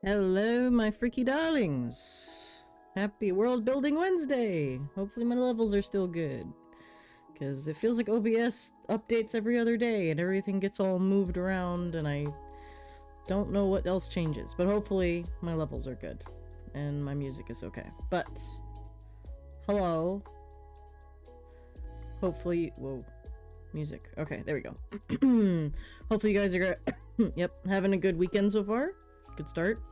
Hello, my freaky darlings. Happy World Building Wednesday. Hopefully my levels are still good. Because it feels like OBS updates every other day and everything gets all moved around and I don't know what else changes. But hopefully my levels are good and my music is okay. But, hello. Hopefully, whoa, music. Okay, there we go. Hopefully you guys are, yep, having a good weekend so far. Good start.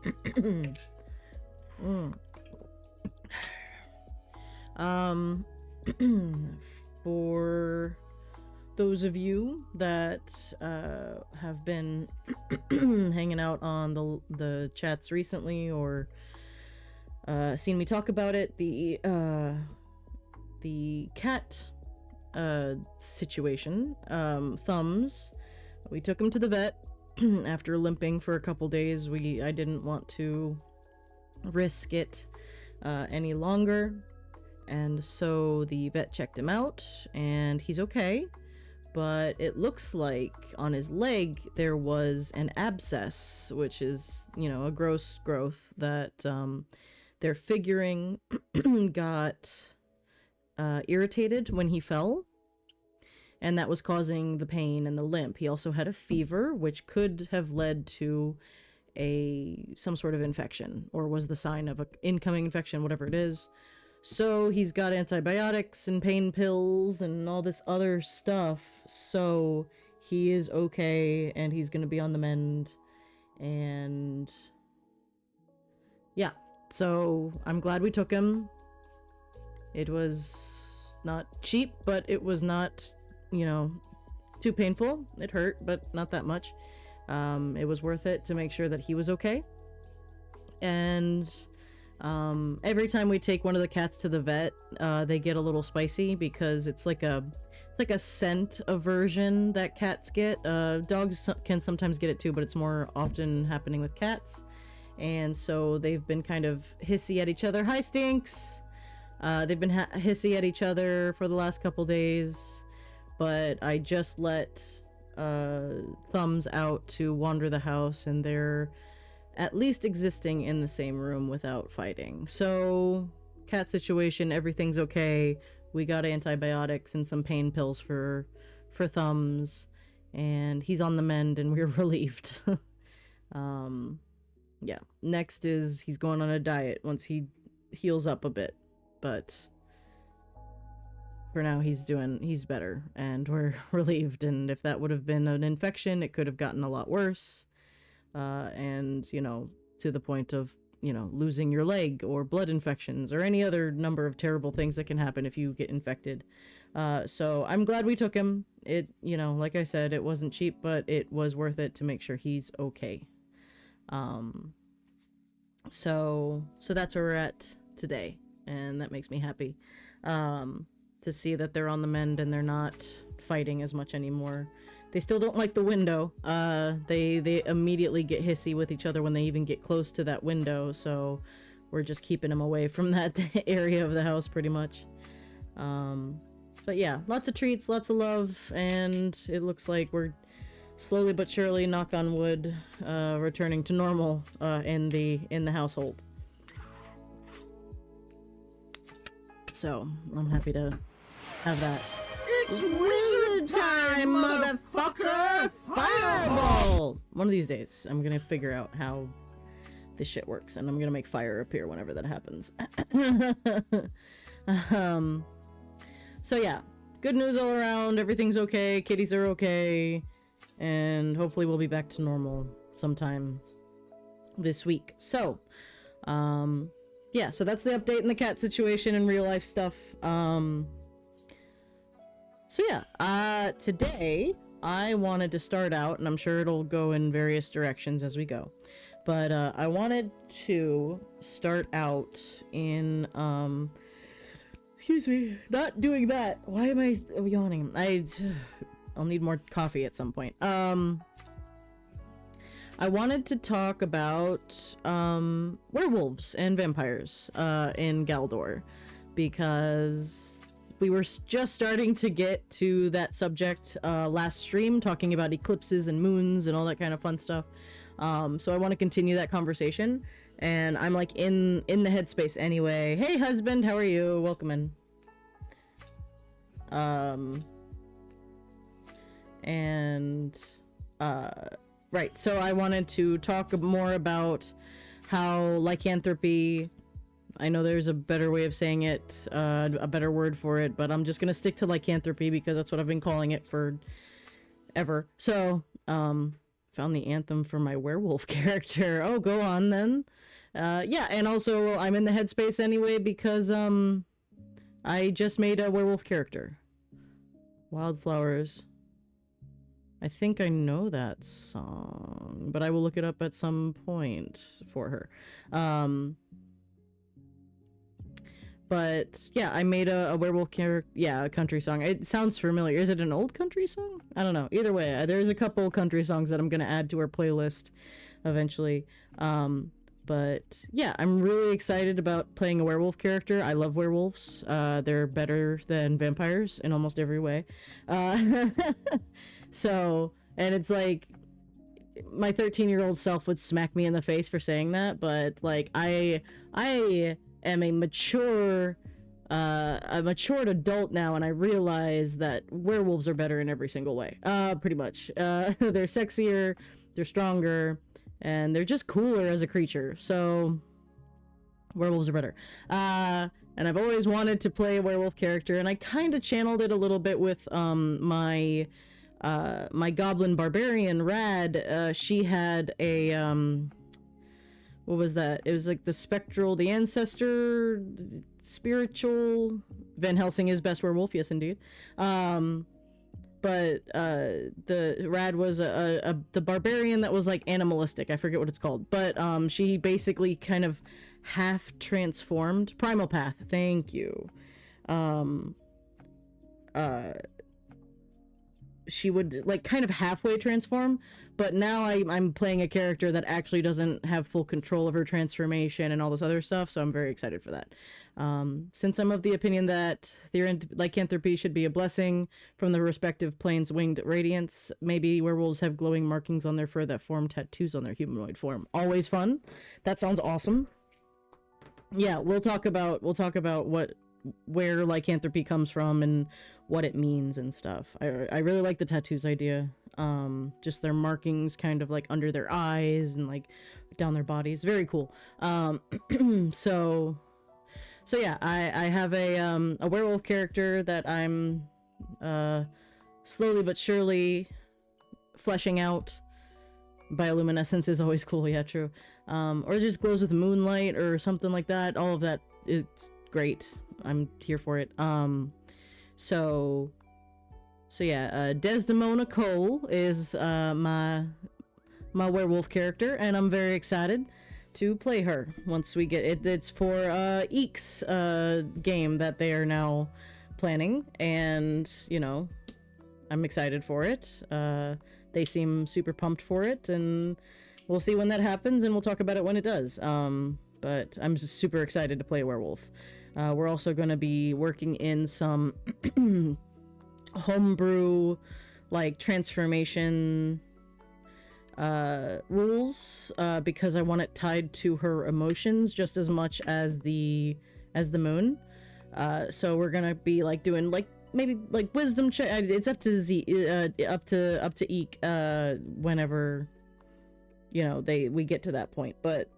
For those of you that have been hanging out on the chats recently or seen me talk about it, the cat situation, Thumbs, we took him to the vet. After limping for a couple days, I didn't want to risk it any longer, and so the vet checked him out and he's okay, but it looks like on his leg there was an abscess, which is, you know, a gross growth that they're figuring got irritated when he fell, and that was causing the pain and the limp. He also had a fever, which could have led to some sort of infection, or was the sign of an incoming infection, whatever it is. So he's got antibiotics and pain pills and all this other stuff. So he is okay, and he's going to be on the mend. And yeah, so I'm glad we took him. It was not cheap, but it was not, you know, too painful. It hurt, but not that much. It was worth it to make sure that he was okay. And every time we take one of the cats to the vet, they get a little spicy because it's like a scent aversion that cats get. Dogs can sometimes get it too, but it's more often happening with cats. And so they've been kind of hissy at each other. Hi, Stinks! They've been hissy at each other for the last couple days. But I just let Thumbs out to wander the house, and they're at least existing in the same room without fighting. So, cat situation, everything's okay. We got antibiotics and some pain pills for Thumbs, and he's on the mend, and we're relieved. Yeah. Next is he's going on a diet once he heals up a bit, but for now he's better, and we're relieved. And if that would have been an infection, it could have gotten a lot worse, and, you know, to the point of, you know, losing your leg or blood infections or any other number of terrible things that can happen if you get infected. So I'm glad we took him. It, you know, like I said, it wasn't cheap, but it was worth it to make sure he's okay. So that's where we're at today, and that makes me happy. To see that they're on the mend and they're not fighting as much anymore. They still don't like the window. They immediately get hissy with each other when they even get close to that window, so we're just keeping them away from that area of the house pretty much. But yeah, lots of treats, lots of love, and it looks like we're slowly but surely, knock on wood, returning to normal in the household. So I'm happy to have that. It's wizard time, motherfucker! Fireball! One of these days, I'm gonna figure out how this shit works, and I'm gonna make fire appear whenever that happens. So yeah, good news all around. Everything's okay. Kitties are okay, and hopefully we'll be back to normal sometime this week. So, yeah, so that's the update in the cat situation and real life stuff. So yeah, today I wanted to start out, and I'm sure it'll go in various directions as we go, but I wanted to start out in, excuse me, not doing that. Why am I yawning? I'll need more coffee at some point. I wanted to talk about werewolves and vampires in Galdor, because we were just starting to get to that subject last stream, talking about eclipses and moons and all that kind of fun stuff. So I want to continue that conversation, and I'm like in the headspace anyway. Hey husband, how are you? Welcome in. And right, so I wanted to talk more about how lycanthropy, I know there's a better way of saying it, a better word for it, but I'm just gonna stick to lycanthropy because that's what I've been calling it for ever. So, found the anthem for my werewolf character. Oh, go on then. Yeah, and also I'm in the headspace anyway because, I just made a werewolf character. Wildflowers. I think I know that song, but I will look it up at some point for her. But yeah, I made a werewolf character. Yeah, a country song. It sounds familiar. Is it an old country song? I don't know. Either way, there's a couple country songs that I'm gonna add to our playlist eventually. But yeah, I'm really excited about playing a werewolf character. I love werewolves. They're better than vampires in almost every way. So, and it's like, my 13-year-old self would smack me in the face for saying that, but like, I am a matured adult now, and I realize that werewolves are better in every single way. Pretty much. They're sexier, they're stronger, and they're just cooler as a creature. So, werewolves are better. And I've always wanted to play a werewolf character, and I kind of channeled it a little bit with my goblin barbarian Rad. She had a what was that? It was like the ancestor spiritual. Van Helsing is best werewolf, yes indeed. But the Rad was the barbarian that was like animalistic. I forget what it's called, but she basically kind of half transformed. Primal Path, thank you. She would like kind of halfway transform, but now I'm playing a character that actually doesn't have full control of her transformation and all this other stuff, so I'm very excited for that. Since I'm of the opinion that lycanthropy should be a blessing from the respective planes' winged radiance, maybe werewolves have glowing markings on their fur that form tattoos on their humanoid form. Always fun. That sounds awesome. Yeah, we'll talk about where lycanthropy comes from and what it means and stuff. I really like the tattoos idea. Just their markings kind of like under their eyes and like down their bodies. Very cool. So yeah, I have a werewolf character that I'm slowly but surely fleshing out. Bioluminescence is always cool, yeah, true. Or it just glows with moonlight or something like that. All of that is great. I'm here for it. So yeah, Desdemona Cole is my werewolf character, and I'm very excited to play her once we get it. It's for Eek's game that they are now planning, and you know, I'm excited for it. They seem super pumped for it, and we'll see when that happens, and we'll talk about it when it does. But I'm just super excited to play a werewolf. We're also going to be working in some homebrew, like, transformation rules, because I want it tied to her emotions just as much as the moon. So we're going to be, like, doing, like, maybe, like, wisdom check. It's up to up to Eek, whenever, you know, we get to that point. But,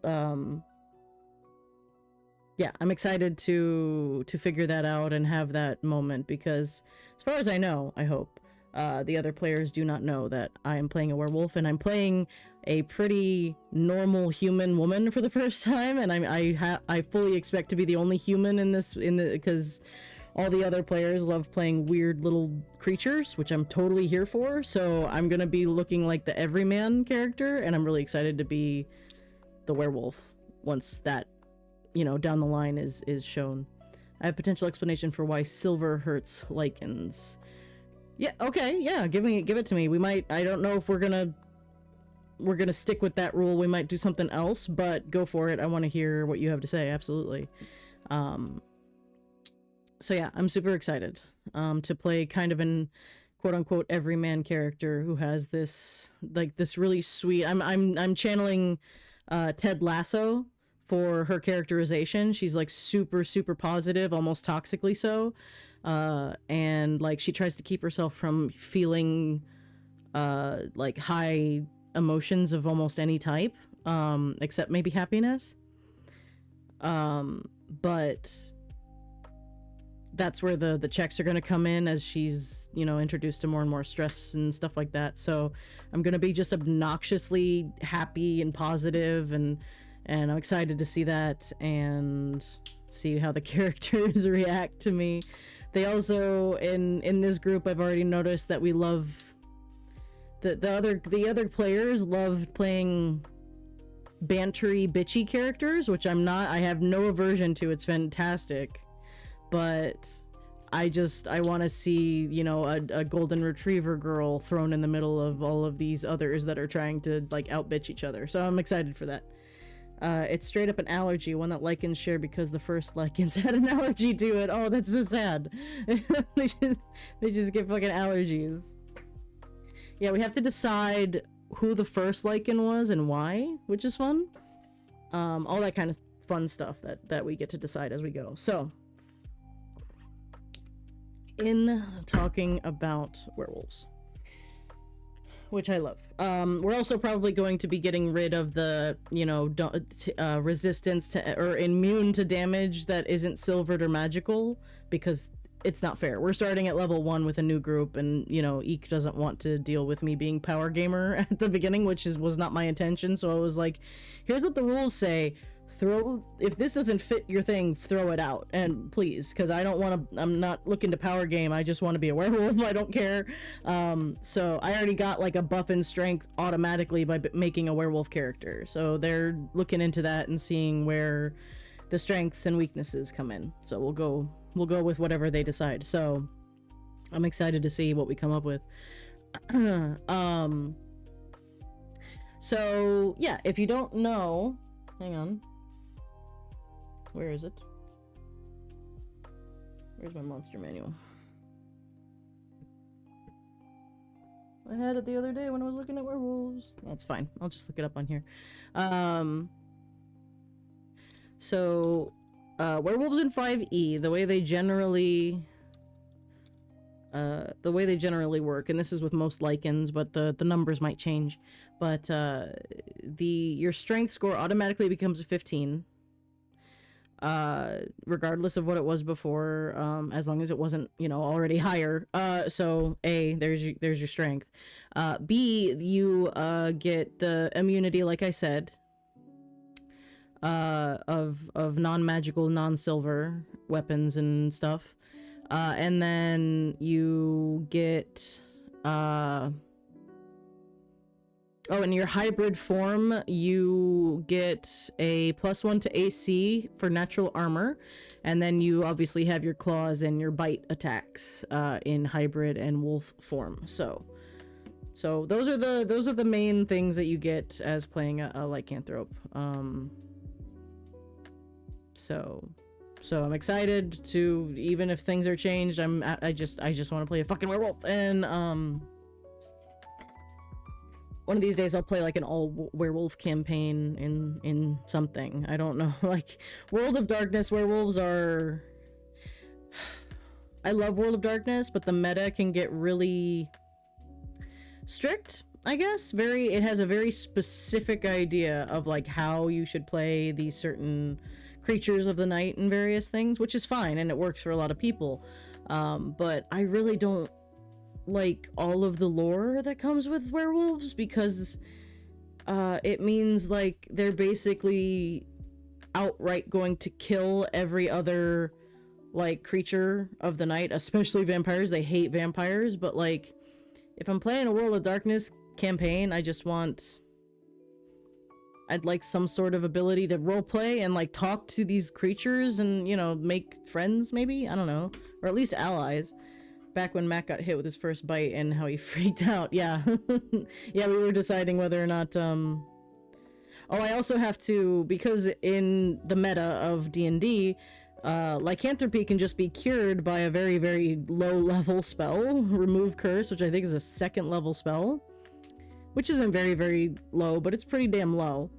yeah, I'm excited to figure that out and have that moment, because as far as I know, I hope, the other players do not know that I am playing a werewolf, and I'm playing a pretty normal human woman for the first time, and I fully expect to be the only human because all the other players love playing weird little creatures, which I'm totally here for. So I'm gonna be looking like the everyman character, and I'm really excited to be the werewolf once that, you know, down the line is shown. I have potential explanation for why silver hurts lichens. Yeah, okay, yeah, give it to me. We might, I don't know if we're gonna stick with that rule. We might do something else, but go for it. I want to hear what you have to say, absolutely. So yeah, I'm super excited to play kind of an quote unquote everyman character who has this like this really sweet. I'm channeling Ted Lasso for her characterization. She's like super super positive, almost toxically so. And like she tries to keep herself from feeling like high emotions of almost any type, except maybe happiness. But that's where the checks are going to come in as she's, you know, introduced to more and more stress and stuff like that. So I'm going to be just obnoxiously happy and positive, and I'm excited to see that and see how the characters react to me. They also in this group, I've already noticed that we love the other players love playing bantery bitchy characters, which I'm not. I have no aversion to. It's fantastic. But I want to see, you know, a golden retriever girl thrown in the middle of all of these others that are trying to like outbitch each other. So I'm excited for that. It's straight up an allergy, one that lichens share because the first lichens had an allergy to it. Oh, that's so sad. they just get fucking allergies. Yeah, we have to decide who the first lichen was and why, which is fun. All that kind of fun stuff that we get to decide as we go. So, in talking about werewolves, which I love, we're also probably going to be getting rid of the, you know, resistance to or immune to damage that isn't silvered or magical, because it's not fair. We're starting at level 1 with a new group, and, you know, Eek doesn't want to deal with me being power gamer at the beginning, which was not my intention. So I was like, here's what the rules say. If this doesn't fit your thing, throw it out, and please, because I don't want to. I'm not looking to power game. I just want to be a werewolf. I don't care. So I already got like a buff in strength automatically by making a werewolf character. So they're looking into that and seeing where the strengths and weaknesses come in. So we'll go with whatever they decide. So I'm excited to see what we come up with. So yeah, if you don't know, hang on. Where is it? Where's my monster manual? I had it the other day when I was looking at werewolves. That's fine. I'll just look it up on here. So, werewolves in 5e, the way they generally work, and this is with most lichens, but the numbers might change. But your strength score automatically becomes a 15. Regardless of what it was before, as long as it wasn't, you know, already higher. So A, there's your strength. B, you get the immunity, like I said, of non-magical, non-silver weapons and stuff. And then you get oh, in your hybrid form, you get a +1 to AC for natural armor, and then you obviously have your claws and your bite attacks in hybrid and wolf form. So those are the main things that you get as playing a lycanthrope. So I'm excited to, even if things are changed, I just want to play a fucking werewolf, and one of these days I'll play like an all werewolf campaign in something. I don't know. Like, World of Darkness werewolves are... I love World of Darkness, but the meta can get really strict, I guess. It has a very specific idea of like how you should play these certain creatures of the night and various things, which is fine, and it works for a lot of people. But I really don't like all of the lore that comes with werewolves, because it means like they're basically outright going to kill every other like creature of the night, especially vampires. They hate vampires, but like if I'm playing a World of Darkness campaign, I'd like some sort of ability to roleplay and like talk to these creatures and, you know, make friends, maybe, I don't know, or at least allies. Back when Matt got hit with his first bite and how he freaked out. Yeah. Yeah, we were deciding whether or not, Oh, I also have to, because in the meta of D&D, Lycanthropy can just be cured by a very, very low level spell. Remove Curse, which I think is a 2nd level spell. Which isn't very, very low, but it's pretty damn low.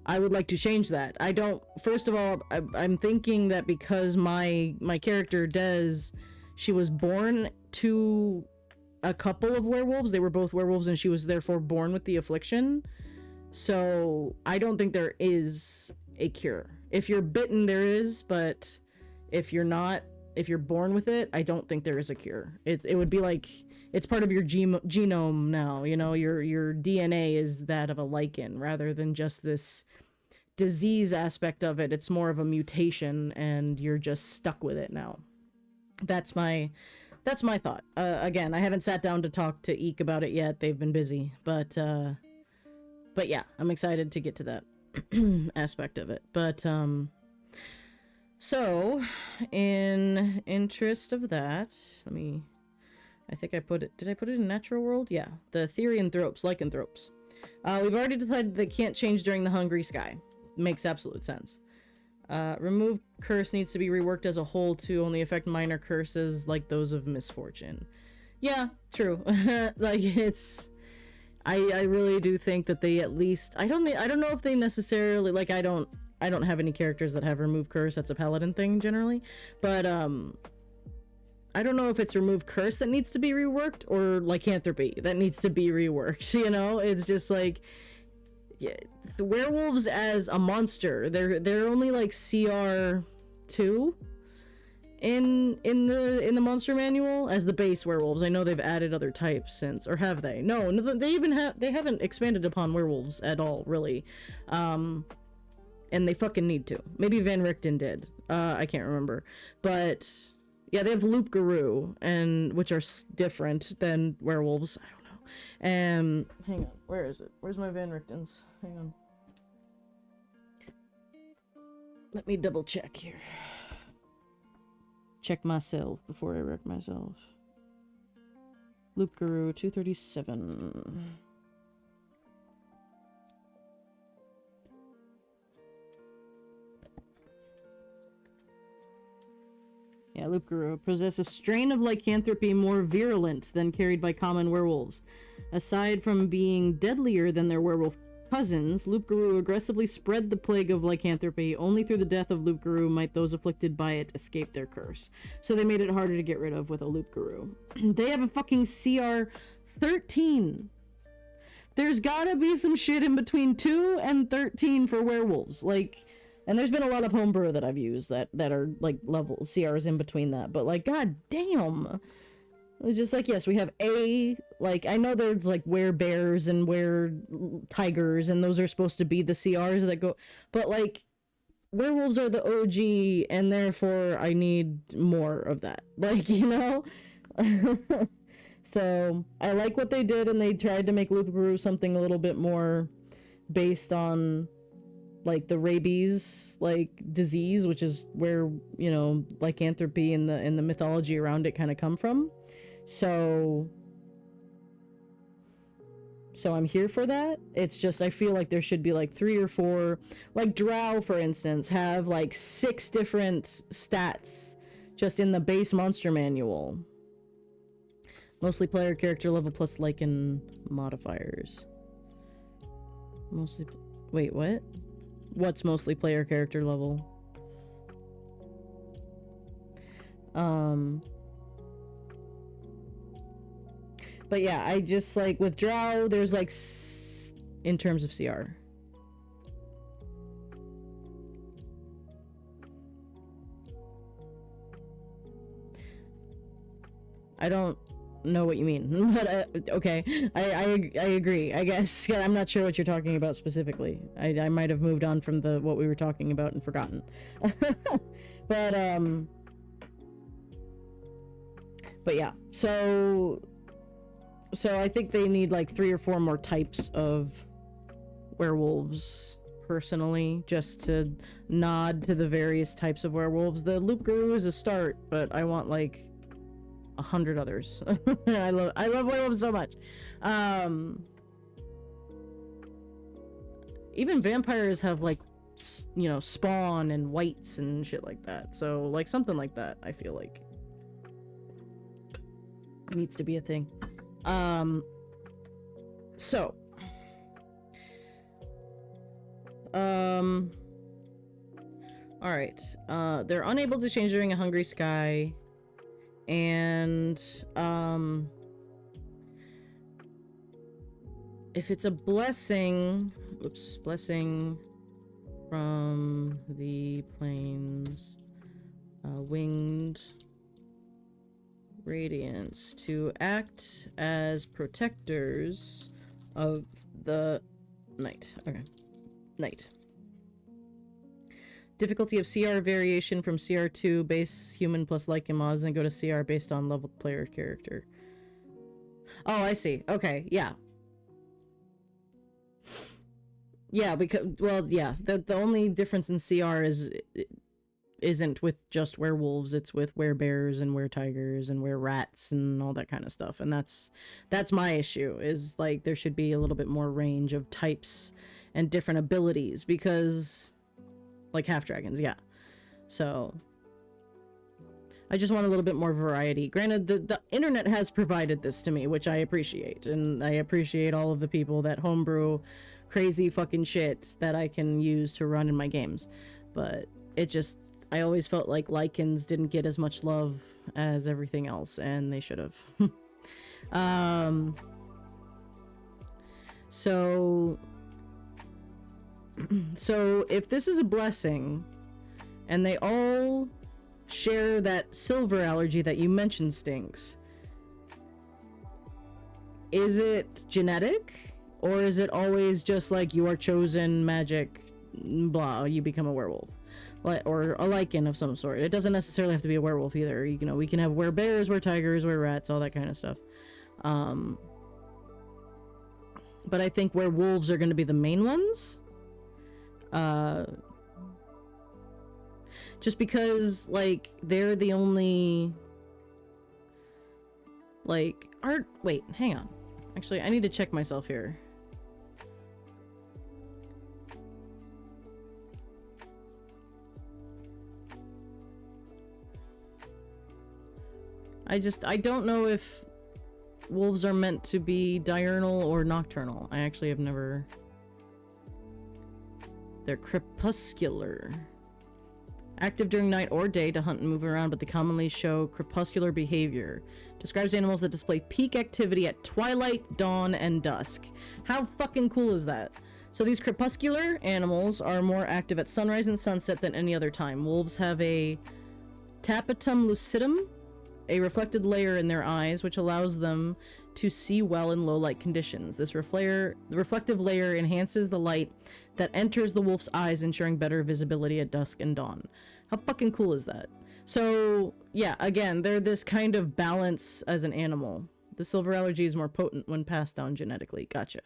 I would like to change that. I don't... First of all, I'm thinking that because my character, Des, she was born to a couple of werewolves. They were both werewolves, and she was therefore born with the affliction. So, I don't think there is a cure. If you're bitten, there is, but if you're not, if you're born with it, I don't think there is a cure. It would be like... It's part of your genome now, you know, your DNA is that of a lichen rather than just this disease aspect of it. It's more of a mutation and you're just stuck with it now. That's my thought. Again, I haven't sat down to talk to Eek about it yet. They've been busy, but yeah, I'm excited to get to that aspect of it. But, so in interest of that, I think I put it... Did I put it in Natural World? Yeah. The Therianthropes, Lycanthropes. We've already decided they can't change during the Hungry Sky. Makes absolute sense. Remove Curse needs to be reworked as a whole to only affect minor curses like those of misfortune. Yeah, true. Like, it's... I really do think that they at least... I don't know if they necessarily... Like, I don't have any characters that have Remove Curse. That's a paladin thing, generally. But, I don't know if it's Remove Curse that needs to be reworked or Lycanthropy that needs to be reworked, you know? It's just like... Yeah, the werewolves as a monster, they're only like CR 2 in the monster manual as the base werewolves. I know they've added other types since, or have they? No, they haven't expanded upon werewolves at all, really. And they fucking need to. Maybe Van Richten did. I can't remember. But yeah, they have Loup-Garou, and which are different than werewolves. I don't know. Hang on, where is it? Where's my Van Richtens? Hang on. Let me double check here. Check myself before I wreck myself. Loup-Garou 237. Yeah, Loup-Garou possesses a strain of lycanthropy more virulent than carried by common werewolves. Aside from being deadlier than their werewolf cousins, Loup-Garou aggressively spread the plague of lycanthropy. Only through the death of Loup-Garou might those afflicted by it escape their curse. So they made it harder to get rid of with a Loup-Garou. They have a fucking CR 13. There's gotta be some shit in between 2 and 13 for werewolves. Like... And there's been a lot of homebrew that I've used that are, like, level CRs in between that. But, like, god damn! It's just like, yes, we have A, like, I know there's, like, werebears and were-tigers, and those are supposed to be the CRs that go... But, like, werewolves are the OG, and therefore I need more of that. Like, you know? So, I like what they did, and they tried to make Loup-Garou something a little bit more based on... like the rabies disease, which is where, you know, lycanthropy and the mythology around it kind of come from. So I'm here for that. It's just I feel like there should be like 3 or 4, like Drow for instance have like 6 different stats just in the base monster manual. Mostly player character level plus lycan modifiers. Mostly wait, what? What's mostly player character level? But yeah, I just like with Drow, there's like in terms of CR. I don't know what you mean, but okay, I agree, I guess. Yeah, I'm not sure what you're talking about specifically. I might have moved on from what we were talking about and forgotten. But yeah, so I think they need like 3 or 4 more types of werewolves personally, just to nod to the various types of werewolves. The Loup-Garou is a start, but I want like 100 others. I love werewolves so much. Even vampires have like you know, spawn and whites and shit like that. So, like, something like that, I feel like needs to be a thing. So, alright, they're unable to change during a hungry sky, and, if it's a blessing, blessing from the plains, winged radiance, to act as protectors of the night. Okay. Night. Difficulty of CR variation from CR2 base human plus Lycan mods, and go to CR based on leveled player character. Oh, I see. Okay, yeah. Yeah, because, well, yeah, the only difference in CR isn't with just werewolves, it's with werebears and weretigers and wererats and all that kind of stuff. And that's my issue, is like there should be a little bit more range of types and different abilities, because like half dragons, yeah. So I just want a little bit more variety. Granted, the internet has provided this to me, which I appreciate, and I appreciate all of the people that homebrew crazy fucking shit that I can use to run in my games. But it just, I always felt like Lycans didn't get as much love as everything else, and they should have. So if this is a blessing, and they all share that silver allergy that you mentioned, Stinks, is it genetic? Or is it always just like you are chosen, magic, blah, you become a werewolf? Or a Lycan of some sort. It doesn't necessarily have to be a werewolf either. You know, we can have werebears, weretigers, wererats, all that kind of stuff. But I think werewolves are going to be the main ones. Just because, like, they're the only... Like, wait, hang on. Actually, I need to check myself here. I don't know if wolves are meant to be diurnal or nocturnal. I actually have never... They're crepuscular. Active during night or day to hunt and move around, but they commonly show crepuscular behavior. Describes animals that display peak activity at twilight, dawn, and dusk. How fucking cool is that? So these crepuscular animals are more active at sunrise and sunset than any other time. Wolves have a tapetum lucidum, a reflected layer in their eyes, which allows them to see well in low light conditions. This reflective layer enhances the light that enters the wolf's eyes, ensuring better visibility at dusk and dawn. How fucking cool is that? So, yeah, again, they're this kind of balance as an animal. The silver allergy is more potent when passed down genetically. Gotcha.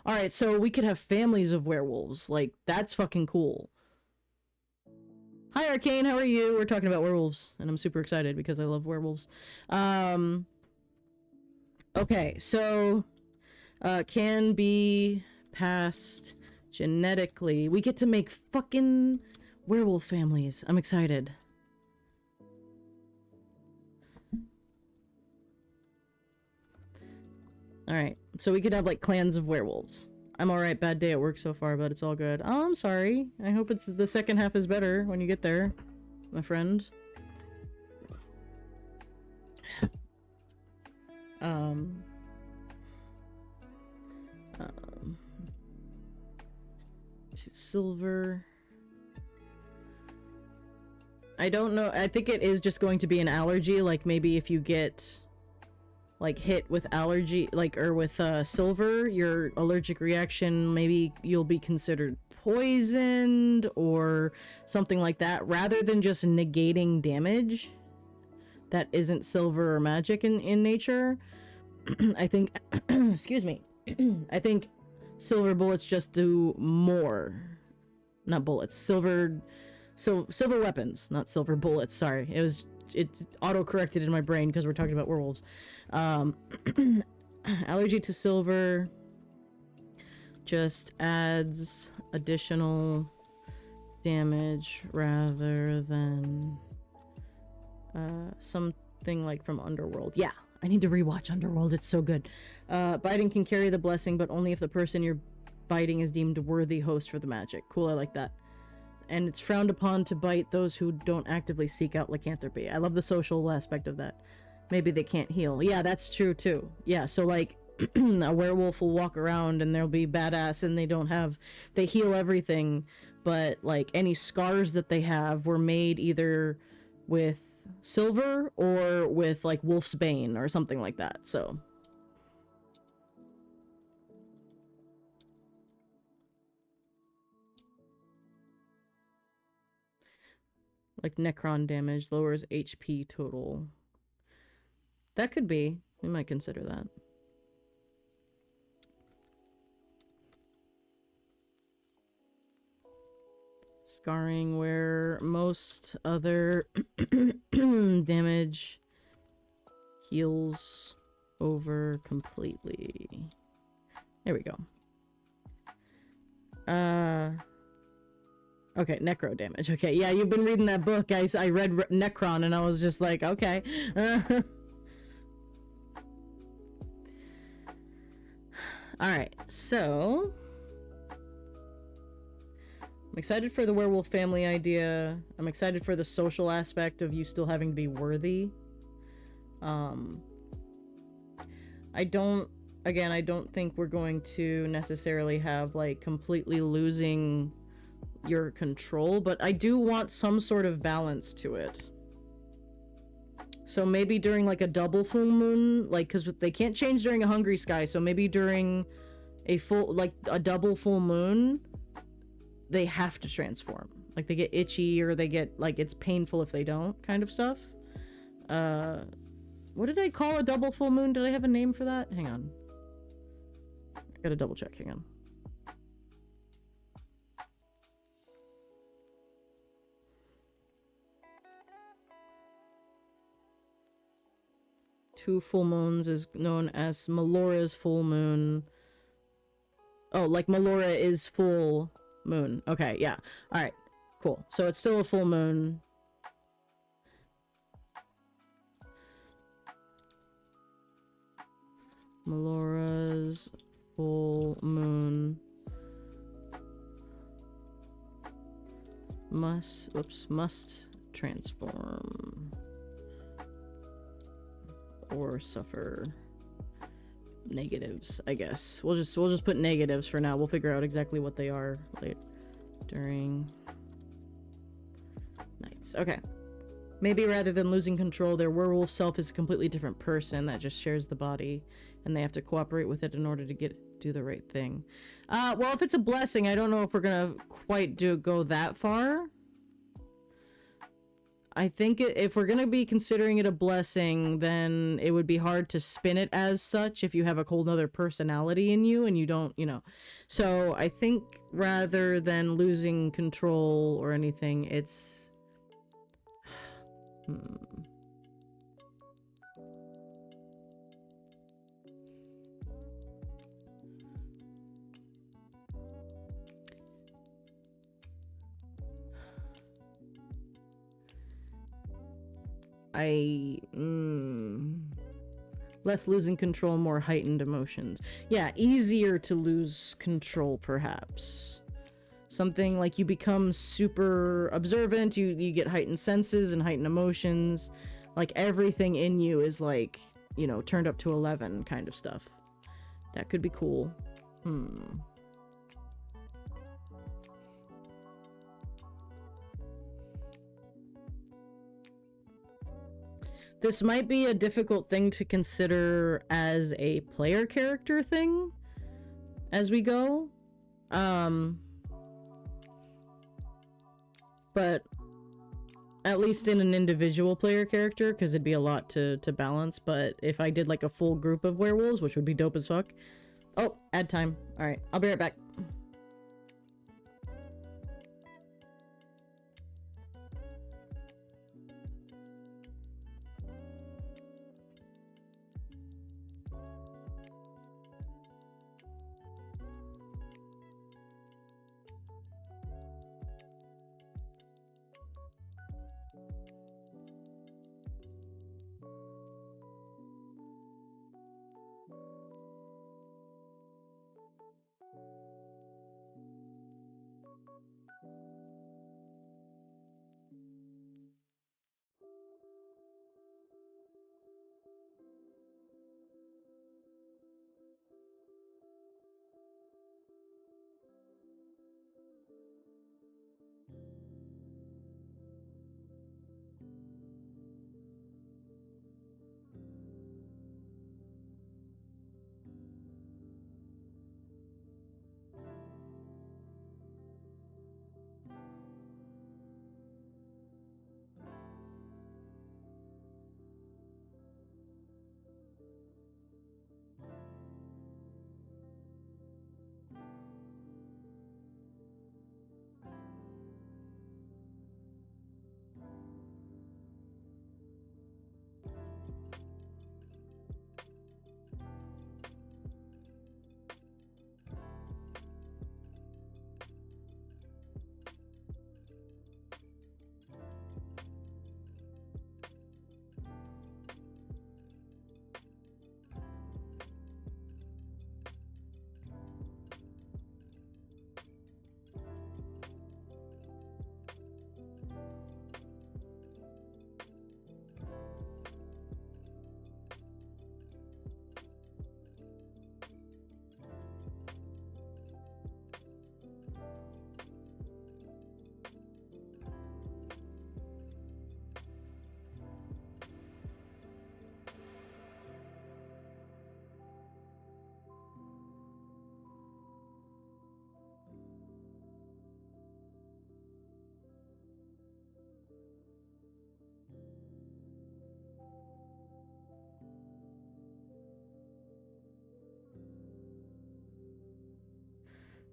Alright, so we could have families of werewolves. Like, that's fucking cool. Hi, Arcane, how are you? We're talking about werewolves, and I'm super excited because I love werewolves. Okay, so, can be passed genetically. We get to make fucking werewolf families. I'm excited. Alright, so we could have, like, clans of werewolves. I'm alright, bad day at work so far, but it's all good. Oh, I'm sorry. I hope it's the second half is better when you get there, my friend. To silver. I don't know. I think it is just going to be an allergy. Like, maybe if you get, like, hit with allergy, like, or with silver, your allergic reaction, maybe you'll be considered poisoned or something like that, rather than just negating damage that isn't silver or magic in nature. I think, excuse me, I think silver bullets just do more. Not bullets, silver weapons, not silver bullets, sorry. It auto-corrected in my brain because we're talking about werewolves. Allergy to silver just adds additional damage rather than something like from Underworld. Yeah, I need to rewatch Underworld. It's so good. Biting can carry the blessing, but only if the person you're biting is deemed a worthy host for the magic. Cool, I like that. And it's frowned upon to bite those who don't actively seek out lycanthropy. I love the social aspect of that. Maybe they can't heal. Yeah, that's true too. Yeah, so like a werewolf will walk around and they'll be badass and they heal everything, but like any scars that they have were made either with silver or with like wolf's bane or something like that. So like Necron damage lowers HP total. That could be. We might consider that. Scarring where most other damage heals over completely. There we go. Okay, necro damage. Okay, yeah, you've been reading that book, guys. I read Necron and I was just like, okay. Alright, so I'm excited for the werewolf family idea. I'm excited for the social aspect of you still having to be worthy. I don't think we're going to necessarily have like completely losing your control, but I do want some sort of balance to it. So maybe during like a double full moon, like, because they can't change during a hungry sky, so maybe during a double full moon, they have to transform. Like they get itchy or they get like it's painful if they don't, kind of stuff. What did I call a double full moon? Did I have a name for that? Hang on. I gotta double check. Hang on. Two full moons is known as Melora's full moon. Oh, like Melora is full moon. Okay, yeah. Alright, cool. So it's still a full moon. Melora's full moon must transform or suffer negatives, I guess. We'll just put negatives for now. We'll figure out exactly what they are later during nights. Okay. Maybe rather than losing control, their werewolf self is a completely different person that just shares the body, and they have to cooperate with it in order to do the right thing. Well, if it's a blessing, I don't know if we're gonna quite go that far. I think if we're gonna be considering it a blessing, then it would be hard to spin it as such if you have a whole other personality in you and you don't, So I think rather than losing control or anything, it's... Less losing control, more heightened emotions. Yeah, easier to lose control, perhaps. Something like you become super observant, you get heightened senses and heightened emotions. Like everything in you is like, turned up to 11 kind of stuff. That could be cool. This might be a difficult thing to consider as a player character thing as we go. But at least in an individual player character, because it'd be a lot to balance. But if I did like a full group of werewolves, which would be dope as fuck. Oh, ad time. Alright, I'll be right back.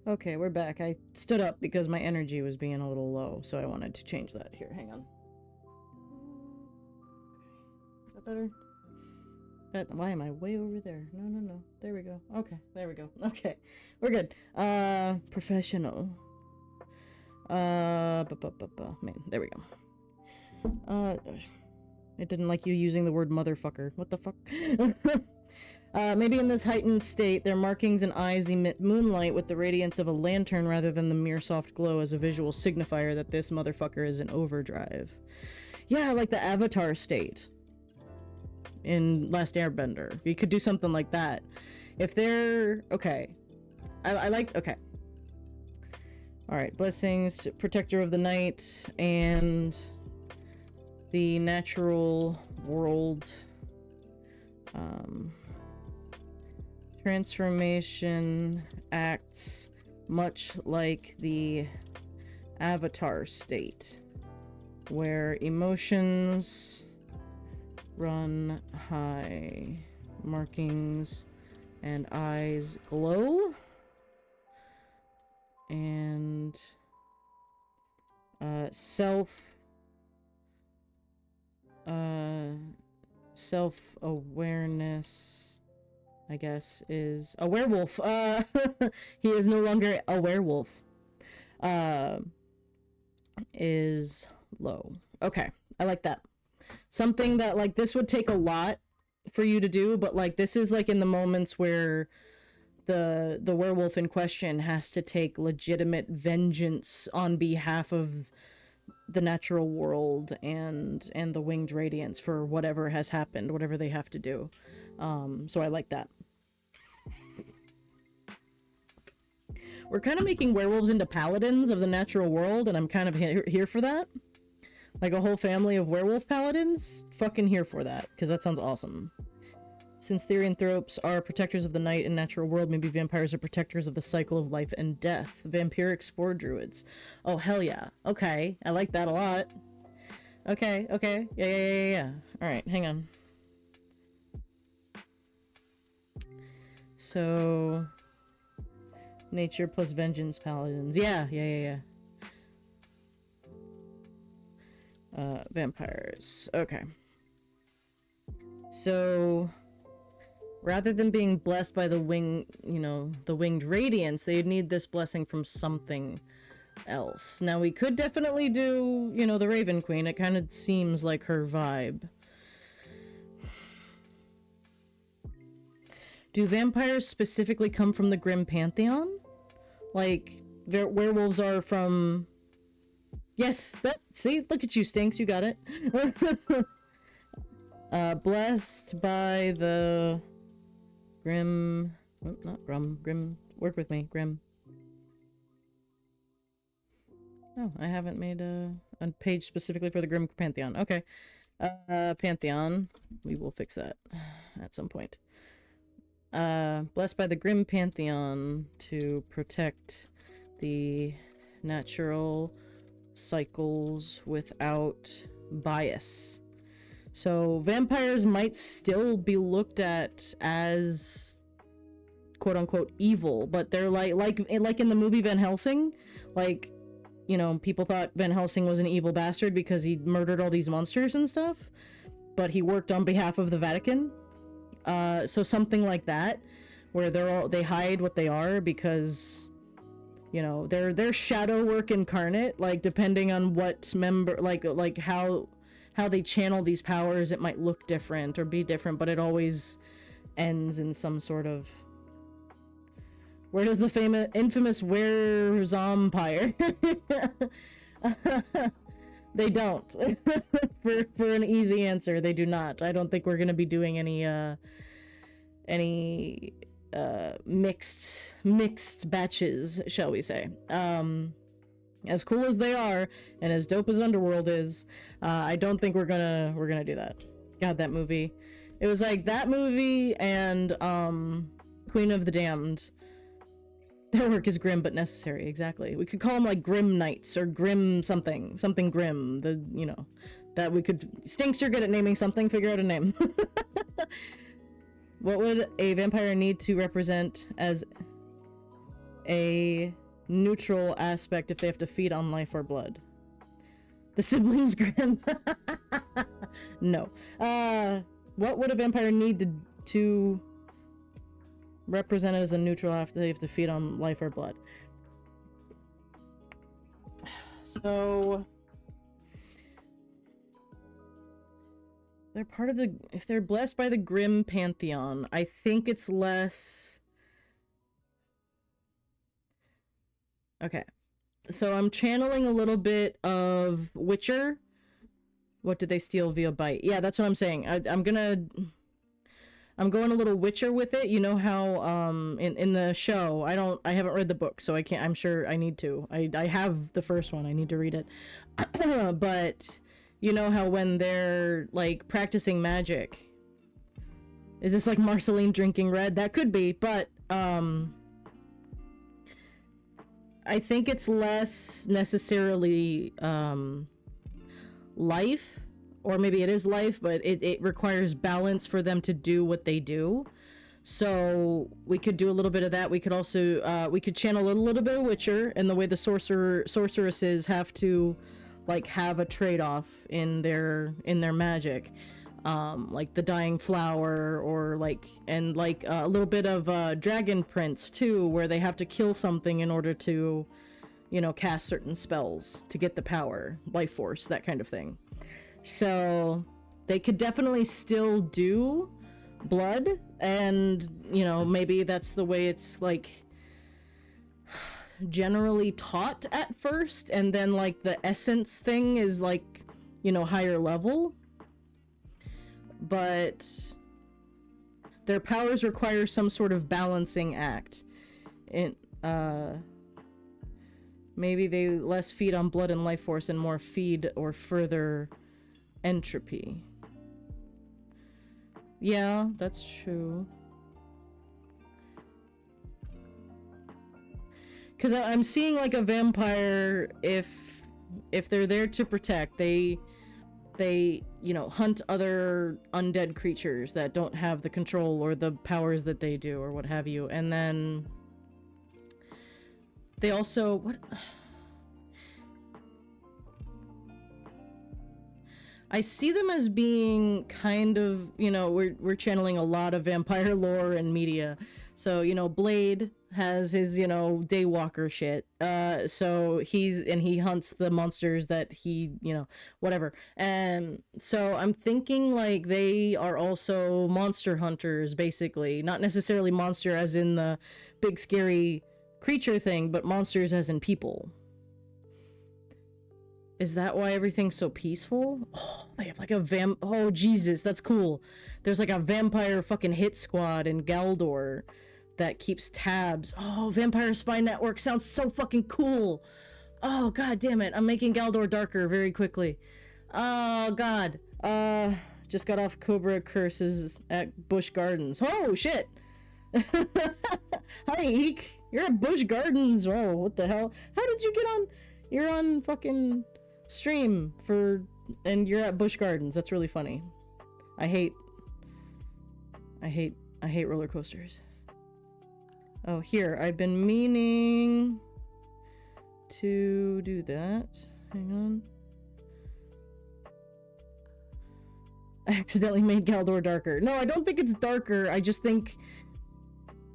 Okay, we're back. I stood up because my energy was being a little low, so I wanted to change that. Here, hang on. Is that better? Why am I way over there? No. There we go. Okay, there we go. Okay, we're good. Professional. Man, there we go. It didn't like you using the word motherfucker. What the fuck? Maybe in this heightened state, their markings and eyes emit moonlight with the radiance of a lantern rather than the mere soft glow as a visual signifier that this motherfucker is in overdrive. Yeah, like the Avatar state in Last Airbender. You could do something like that. If they're... Okay. I like... Okay. Alright, blessings, protector of the night, and the natural world. Transformation acts much like the Avatar state, where emotions run high, markings and eyes glow, and self-awareness, I guess, is a werewolf. He is no longer a werewolf. Is low. Okay, I like that. Something that, like, this would take a lot for you to do, but, like, this is, like, in the moments where the werewolf in question has to take legitimate vengeance on behalf of the natural world and the winged radiance for whatever has happened, whatever they have to do. So I like that. We're kind of making werewolves into paladins of the natural world, and I'm kind of here for that. Like a whole family of werewolf paladins? Fucking here for that, because that sounds awesome. Since Therianthropes are protectors of the night and natural world, maybe vampires are protectors of the cycle of life and death. Vampiric spore druids. Oh, hell yeah. Okay, I like that a lot. Okay. Yeah. Alright, hang on. So... Nature plus vengeance paladins. Yeah. Vampires. Okay. So... rather than being blessed by the the winged radiance, they'd need this blessing from something else. Now, we could definitely do, the Raven Queen. It kind of seems like her vibe. Do vampires specifically come from the Grim Pantheon? Like, werewolves are from Yes, see, look at you, Stinks, you got it. Blessed by the Grim... Oh, not Grim. Work with me, Grim. Oh, I haven't made a page specifically for the Grim Pantheon. Okay. Pantheon. We will fix that at some point. Blessed by the Grim Pantheon to protect the natural cycles without bias. So vampires might still be looked at as quote-unquote evil, but they're like in the movie Van Helsing, like, you know, people thought Van Helsing was an evil bastard because he murdered all these monsters and stuff, but he worked on behalf of the Vatican. So something like that, where they hide what they are because, you know, they're shadow work incarnate, like depending on what member, like how they channel these powers, it might look different or be different, but it always ends in some sort of... Where does the infamous werewolves? They don't. for an easy answer, they do not. I don't think we're gonna be doing any mixed batches, shall we say. As cool as they are, and as dope as Underworld is, I don't think we're gonna do that. God, that movie. It was like that movie and Queen of the Damned. Their work is grim but necessary, exactly. We could call them like Grim Knights or Grim something grim. You know, that we could... Stinks, you're good at naming something, figure out a name. What would a vampire need to represent as a neutral aspect if they have to feed on life or blood? The siblings Grim. No. What would a vampire need to represent as a neutral after they have to feed on life or blood? So they're part of the... If they're blessed by the Grim Pantheon, I think it's less... Okay. So I'm channeling a little bit of Witcher. What did they steal via bite? Yeah, that's what I'm saying. I'm going a little Witcher with it. You know how in the show, I haven't read the book, so I can't... I'm sure I need to. I have the first one. I need to read it. But you know how when they're like practicing magic, is this like Marceline drinking red? That could be, but I think it's less necessarily life, or maybe it is life, but it requires balance for them to do what they do. So we could do a little bit of that. We could also we could channel a little bit of Witcher, and the way the sorceresses have to like have a trade-off in their magic, like the dying flower, or like, and like a little bit of Dragon Prince too, where they have to kill something in order to, you know, cast certain spells to get the power, life force, that kind of thing. So they could definitely still do blood, and, you know, maybe that's the way it's like generally taught at first, and then like the essence thing is like, you know, higher level, but their powers require some sort of balancing act. Maybe they less feed on blood and life force and more feed or further entropy. Yeah, that's true. Because I'm seeing like a vampire, if they're there to protect, they you know, hunt other undead creatures that don't have the control or the powers that they do, or what have you. And then they also... what... I see them as being kind of, you know, we're channeling a lot of vampire lore and media. So, you know, Blade has his, you know, daywalker shit. So he hunts the monsters that he, you know, whatever. And so I'm thinking like they are also monster hunters, basically. Not necessarily monster as in the big scary creature thing, but monsters as in people. Is that why everything's so peaceful? Oh, they have like a oh, Jesus, that's cool. There's like a vampire fucking hit squad in Galdor that keeps tabs. Oh, Vampire Spy Network sounds so fucking cool. Oh, god damn it. I'm making Galdor darker very quickly. Oh, god. Just got off Cobra Curses at Busch Gardens. Oh, shit. Hi, Eek. You're at Busch Gardens. Whoa, what the hell? How did you get on? You're on fucking stream and you're at Busch Gardens. That's really funny. I hate roller coasters. Oh, here. I've been meaning to do that. Hang on. I accidentally made Galdor darker. No, I don't think it's darker. I just think...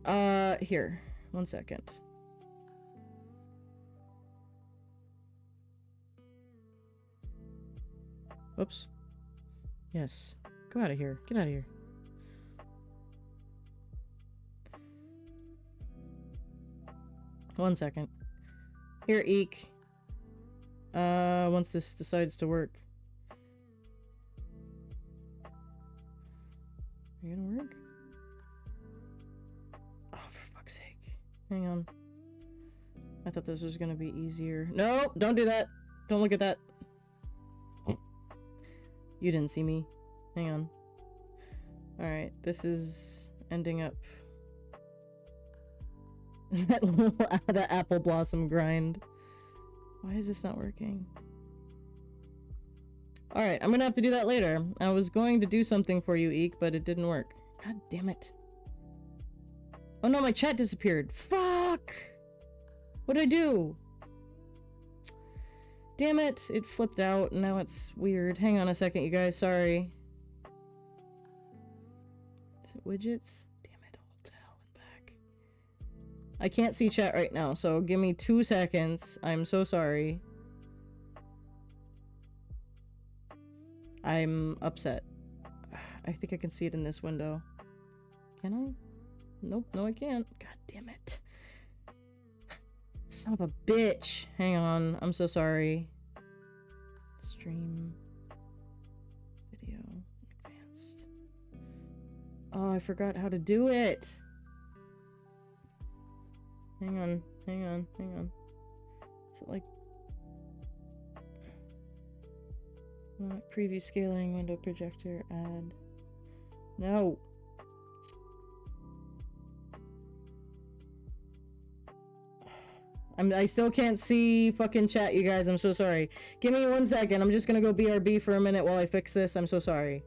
here. 1 second. Oops. Yes. Go out of here. Get out of here. One second. Here, Eek. Once this decides to work. Are you gonna work? Oh, for fuck's sake. Hang on. I thought this was gonna be easier. No! Don't do that! Don't look at that! You didn't see me. Hang on. Alright, this is ending up... that apple blossom grind. Why is this not working? Alright, I'm gonna have to do that later. I was going to do something for you, Eek, but it didn't work. God damn it. Oh no, my chat disappeared. Fuck! What did I do? Damn it, it flipped out, and now it's weird. Hang on a second, you guys, sorry. Is it widgets? Damn it, hold to hell and back. I can't see chat right now, so give me 2 seconds. I'm so sorry. I'm upset. I think I can see it in this window. Can I? Nope, no I can't. God damn it. Son of a bitch. Hang on, I'm so sorry. Stream. Video. Advanced. Oh, I forgot how to do it. Hang on, hang on, hang on. Is it like... preview scaling, window projector, add... No! I still can't see fucking chat, you guys. I'm so sorry. Give me 1 second. I'm just gonna go BRB for a minute while I fix this. I'm so sorry.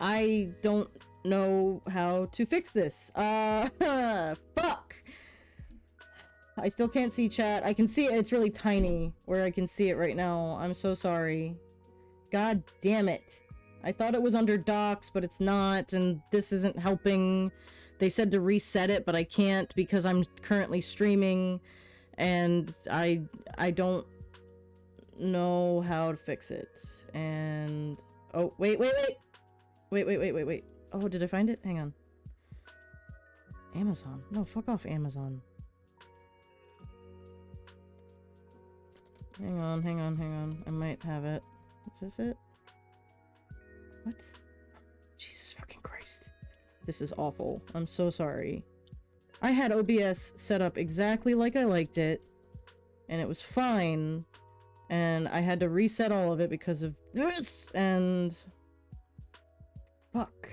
I don't know how to fix this. Fuck! I still can't see chat. I can see it. It's really tiny where I can see it right now. I'm so sorry. God damn it. I thought it was under docs, but it's not, and this isn't helping. They said to reset it, but I can't because I'm currently streaming, and I don't know how to fix it. And... oh, wait. Wait. Oh, did I find it? Hang on. Amazon. No, fuck off Amazon. Hang on. I might have it. Is this it? What? Jesus fucking Christ. This is awful. I'm so sorry. I had OBS set up exactly like I liked it, and it was fine, and I had to reset all of it because of this, and... fuck.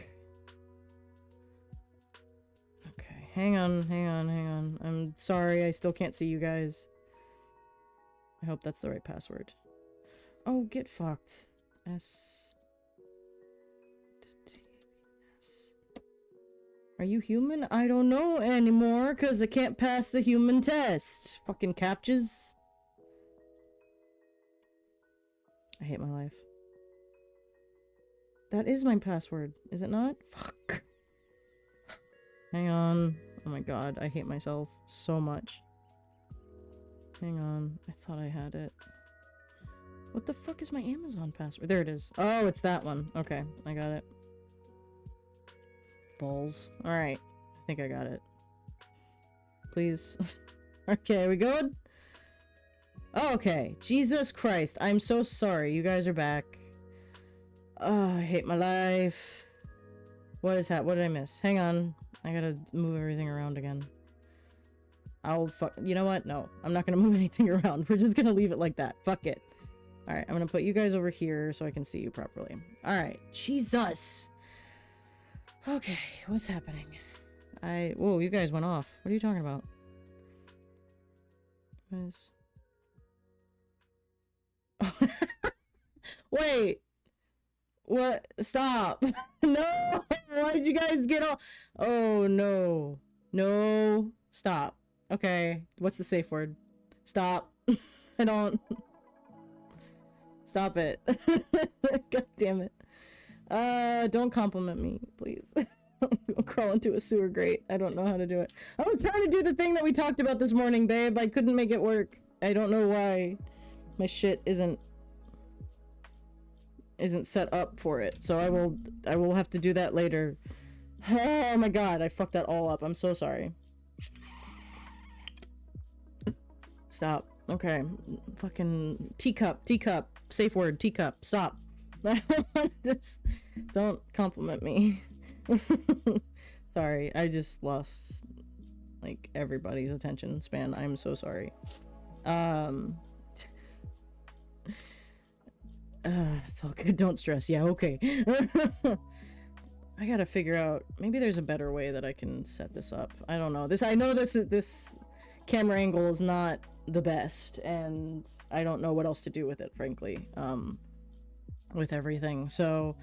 Okay, hang on. I'm sorry, I still can't see you guys. I hope that's the right password. Oh, get fucked. Are you human? I don't know anymore, because I can't pass the human test. Fucking captchas. I hate my life. That is my password, is it not? Fuck. Hang on. Oh my god, I hate myself so much. Hang on. I thought I had it. What the fuck is my Amazon password? There it is. Oh, it's that one. Okay, I got it. Balls. Alright. I think I got it. Please. Okay, we good? Oh, okay. Jesus Christ. I'm so sorry. You guys are back. Oh, I hate my life. What is that? What did I miss? Hang on. I gotta move everything around again. You know what? No. I'm not gonna move anything around. We're just gonna leave it like that. Fuck it. Alright, I'm gonna put you guys over here so I can see you properly. Alright. Jesus! Okay, what's happening? Whoa, you guys went off. What are you talking about? Wait! What? Stop! No! Why'd you guys get off? Oh, no. No. Stop. Okay, what's the safe word? Stop. I don't... Stop it. God damn it. Don't compliment me, please. I'll crawl into a sewer grate. I don't know how to do it. I was trying to do the thing that we talked about this morning, babe. I couldn't make it work. I don't know why. My shit isn't set up for it. So I will have to do that later. Oh my god, I fucked that all up. I'm so sorry. Stop. Okay. Fucking teacup. Safe word, teacup. Stop. I don't want this. Don't compliment me. Sorry, I just lost, like, everybody's attention span. I'm so sorry. It's all good. Don't stress. Yeah, okay. I gotta figure out, maybe there's a better way that I can set this up. I don't know. I know this camera angle is not the best, and I don't know what else to do with it, frankly. With everything. So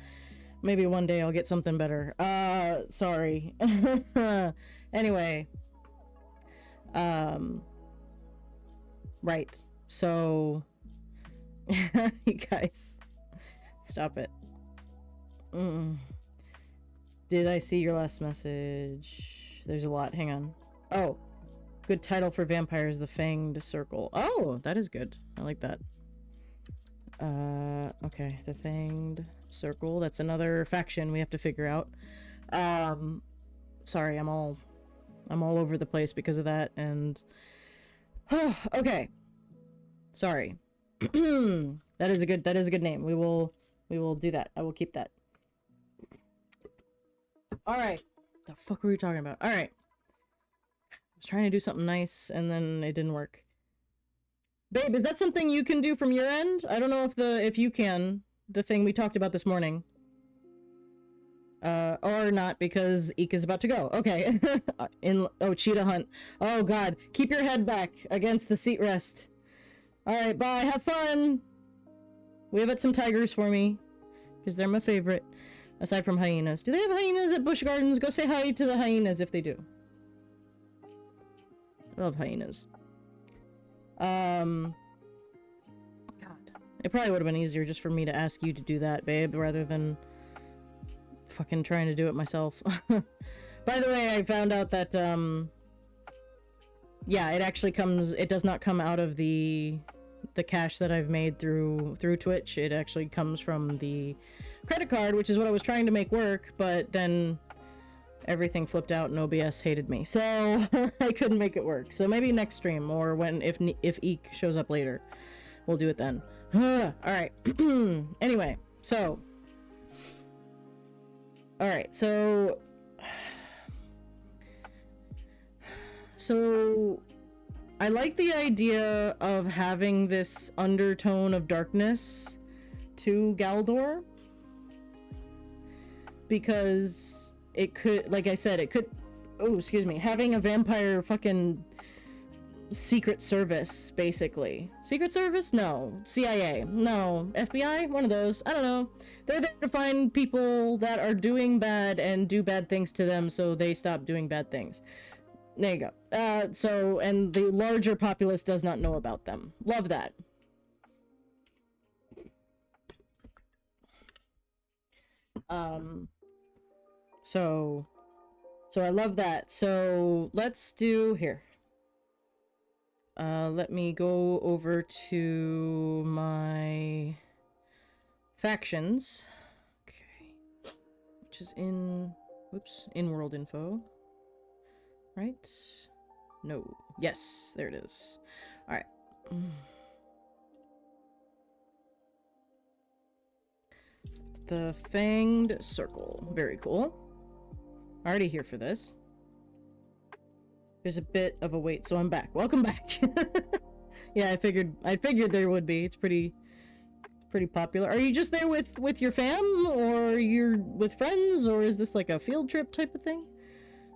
maybe one day I'll get something better. Sorry. Anyway. Right. So you guys, stop it. Did I see your last message? There's a lot. Hang on. Oh, good title for vampires, The Fanged Circle. Oh, that is good. I like that. Okay, The Fanged Circle. That's another faction we have to figure out. Sorry, I'm all over the place because of that, and okay. Sorry. That is a good name. We will do that. I will keep that. Alright. The fuck were we talking about? Alright. I was trying to do something nice, and then it didn't work. Babe, is that something you can do from your end? I don't know if you can. The thing we talked about this morning. Or not, because Eek is about to go. Okay. Cheetah hunt. Oh god. Keep your head back against the seat rest. Alright, bye. Have fun! Wave at some tigers for me. Because they're my favorite. Aside from hyenas. Do they have hyenas at Busch Gardens? Go say hi to the hyenas if they do. I love hyenas. God. It probably would have been easier just for me to ask you to do that, babe, rather than fucking trying to do it myself. By the way, I found out that, yeah, it actually comes, it does not come out of the cash that I've made through Twitch. It actually comes from the credit card, which is what I was trying to make work, but then everything flipped out and OBS hated me, so I couldn't make it work. So maybe next stream, or when if Eek shows up later, we'll do it then. Alright. Anyway, so... Alright, so... So... I like the idea of having this undertone of darkness to Galdor. Because it could, like I said, it could... Oh, excuse me. Having a vampire fucking... Secret Service, basically. Secret Service? No. CIA? No. FBI? One of those. I don't know. They're there to find people that are doing bad and do bad things to them so they stop doing bad things. There you go. So, and the larger populace does not know about them. Love that. So I love that. So, let's do here. Let me go over to my factions. Okay. Which is in, whoops, in world info. Right? No. Yes, there it is. Alright. The Fanged Circle. Very cool. Already here for this. There's a bit of a wait, so I'm back. Welcome back. Yeah, I figured there would be. It's pretty popular. Are you just there with your fam, or you're with friends, or is this like a field trip type of thing?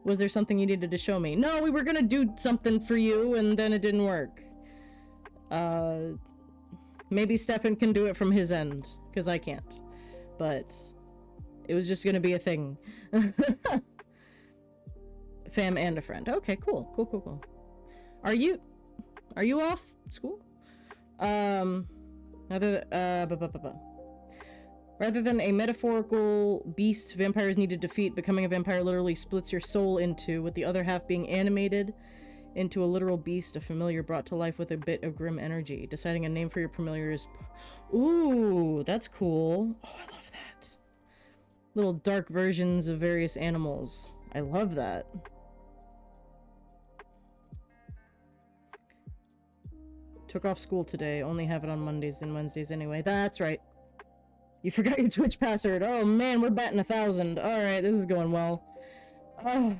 Was there something you needed to show me? No, we were gonna do something for you, and then it didn't work. Maybe Stefan can do it from his end, because I can't. But it was just gonna be a thing. Fam and a friend. Okay, cool. Cool. Are you off school? Rather than a metaphorical beast vampires need to defeat, becoming a vampire literally splits your soul in two, with the other half being animated into a literal beast, a familiar brought to life with a bit of grim energy. Deciding a name for your familiar is... Ooh, that's cool. Oh, I love that. Little dark versions of various animals. I love that. Took off school today. Only have it on Mondays and Wednesdays anyway. That's right. You forgot your Twitch password. Oh man, we're batting 1,000. Alright, this is going well. Oh.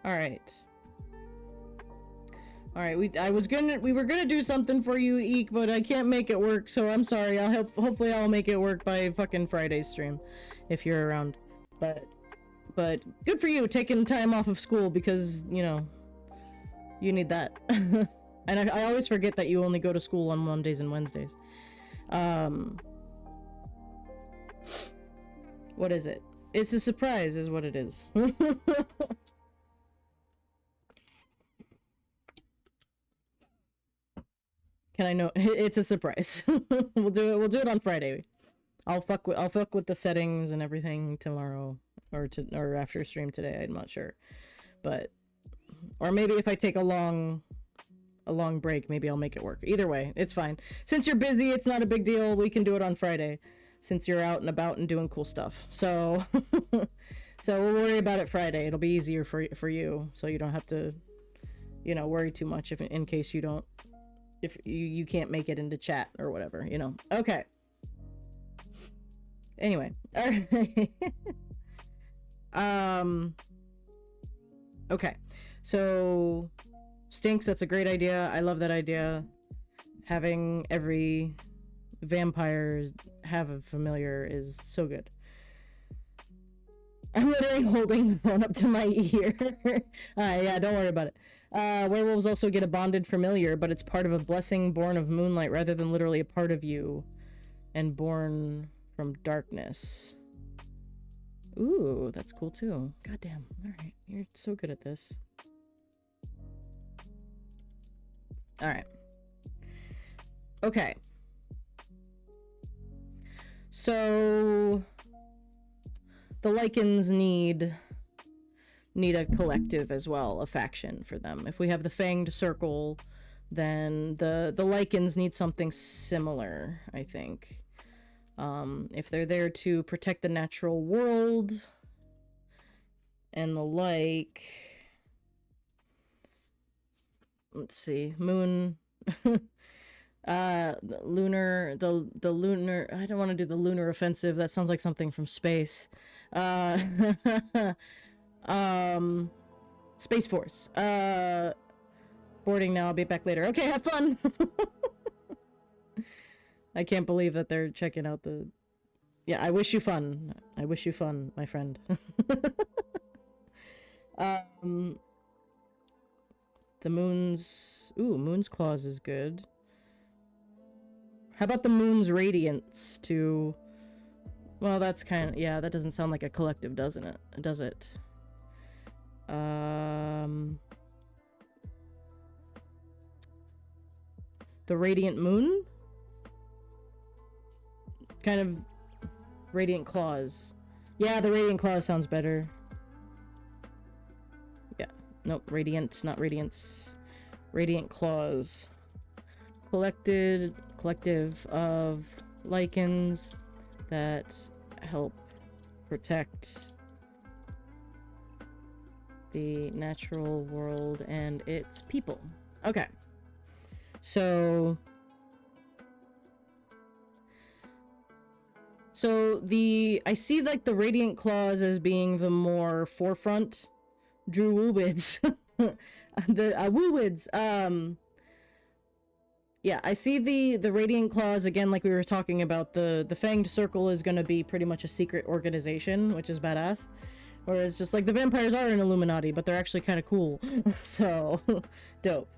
Alright. Alright, we were gonna do something for you, Eek, but I can't make it work, so I'm sorry. Hopefully I'll make it work by fucking Friday's stream, if you're around. But good for you, taking time off of school, because, you know, you need that. And I always forget that you only go to school on Mondays and Wednesdays. What is it? It's a surprise, is what it is. Can I know? It's a surprise. We'll do it on Friday. I'll fuck with the settings and everything tomorrow, or after stream today. I'm not sure, but or maybe if I take a long break, maybe I'll make it work. Either way, it's fine. Since you're busy, it's not a big deal. We can do it on Friday, since you're out and about and doing cool stuff. So, so we'll worry about it Friday. It'll be easier for you, so you don't have to, you know, worry too much in case you don't, if you can't make it into chat or whatever, you know. Okay. Anyway, all right. Okay. So, Stinks, that's a great idea. I love that idea. Having every vampire have a familiar is so good. I'm literally holding the phone up to my ear. Yeah, don't worry about it. Werewolves also get a bonded familiar, but it's part of a blessing born of moonlight rather than literally a part of you and born from darkness. Ooh, that's cool too. Goddamn. Alright, you're so good at this. Alright. Okay. So the lichens need a collective as well, a faction for them. If we have the fanged circle, then the lichens need something similar, I think. If they're there to protect the natural world and the like. Let's see, moon. The lunar. I don't want to do the lunar offensive. That sounds like something from space. Space Force. Boarding now. I'll be back later. Okay, have fun. I can't believe that they're checking out the... Yeah, I wish you fun. I wish you fun, my friend. The moon's... Ooh, moon's claws is good. How about the moon's radiance to... Well, that's kind of... Yeah, that doesn't sound like a collective, doesn't it? Does it? The radiant moon? Kind of radiant claws. Yeah, the radiant claws sounds better. Yeah. Nope, radiant, not radiance. Radiant claws. Collective of lichens that help protect the natural world and its people. Okay. So I see like the radiant claws as being the more forefront Drew Woowids. The Woowids. Yeah, I see the radiant claws again, like we were talking about. The fanged circle is going to be pretty much a secret organization, which is badass. Whereas just like the vampires are an Illuminati, but they're actually kind of cool. So dope.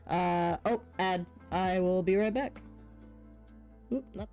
Oh, ad. I will be right back. Oop, not.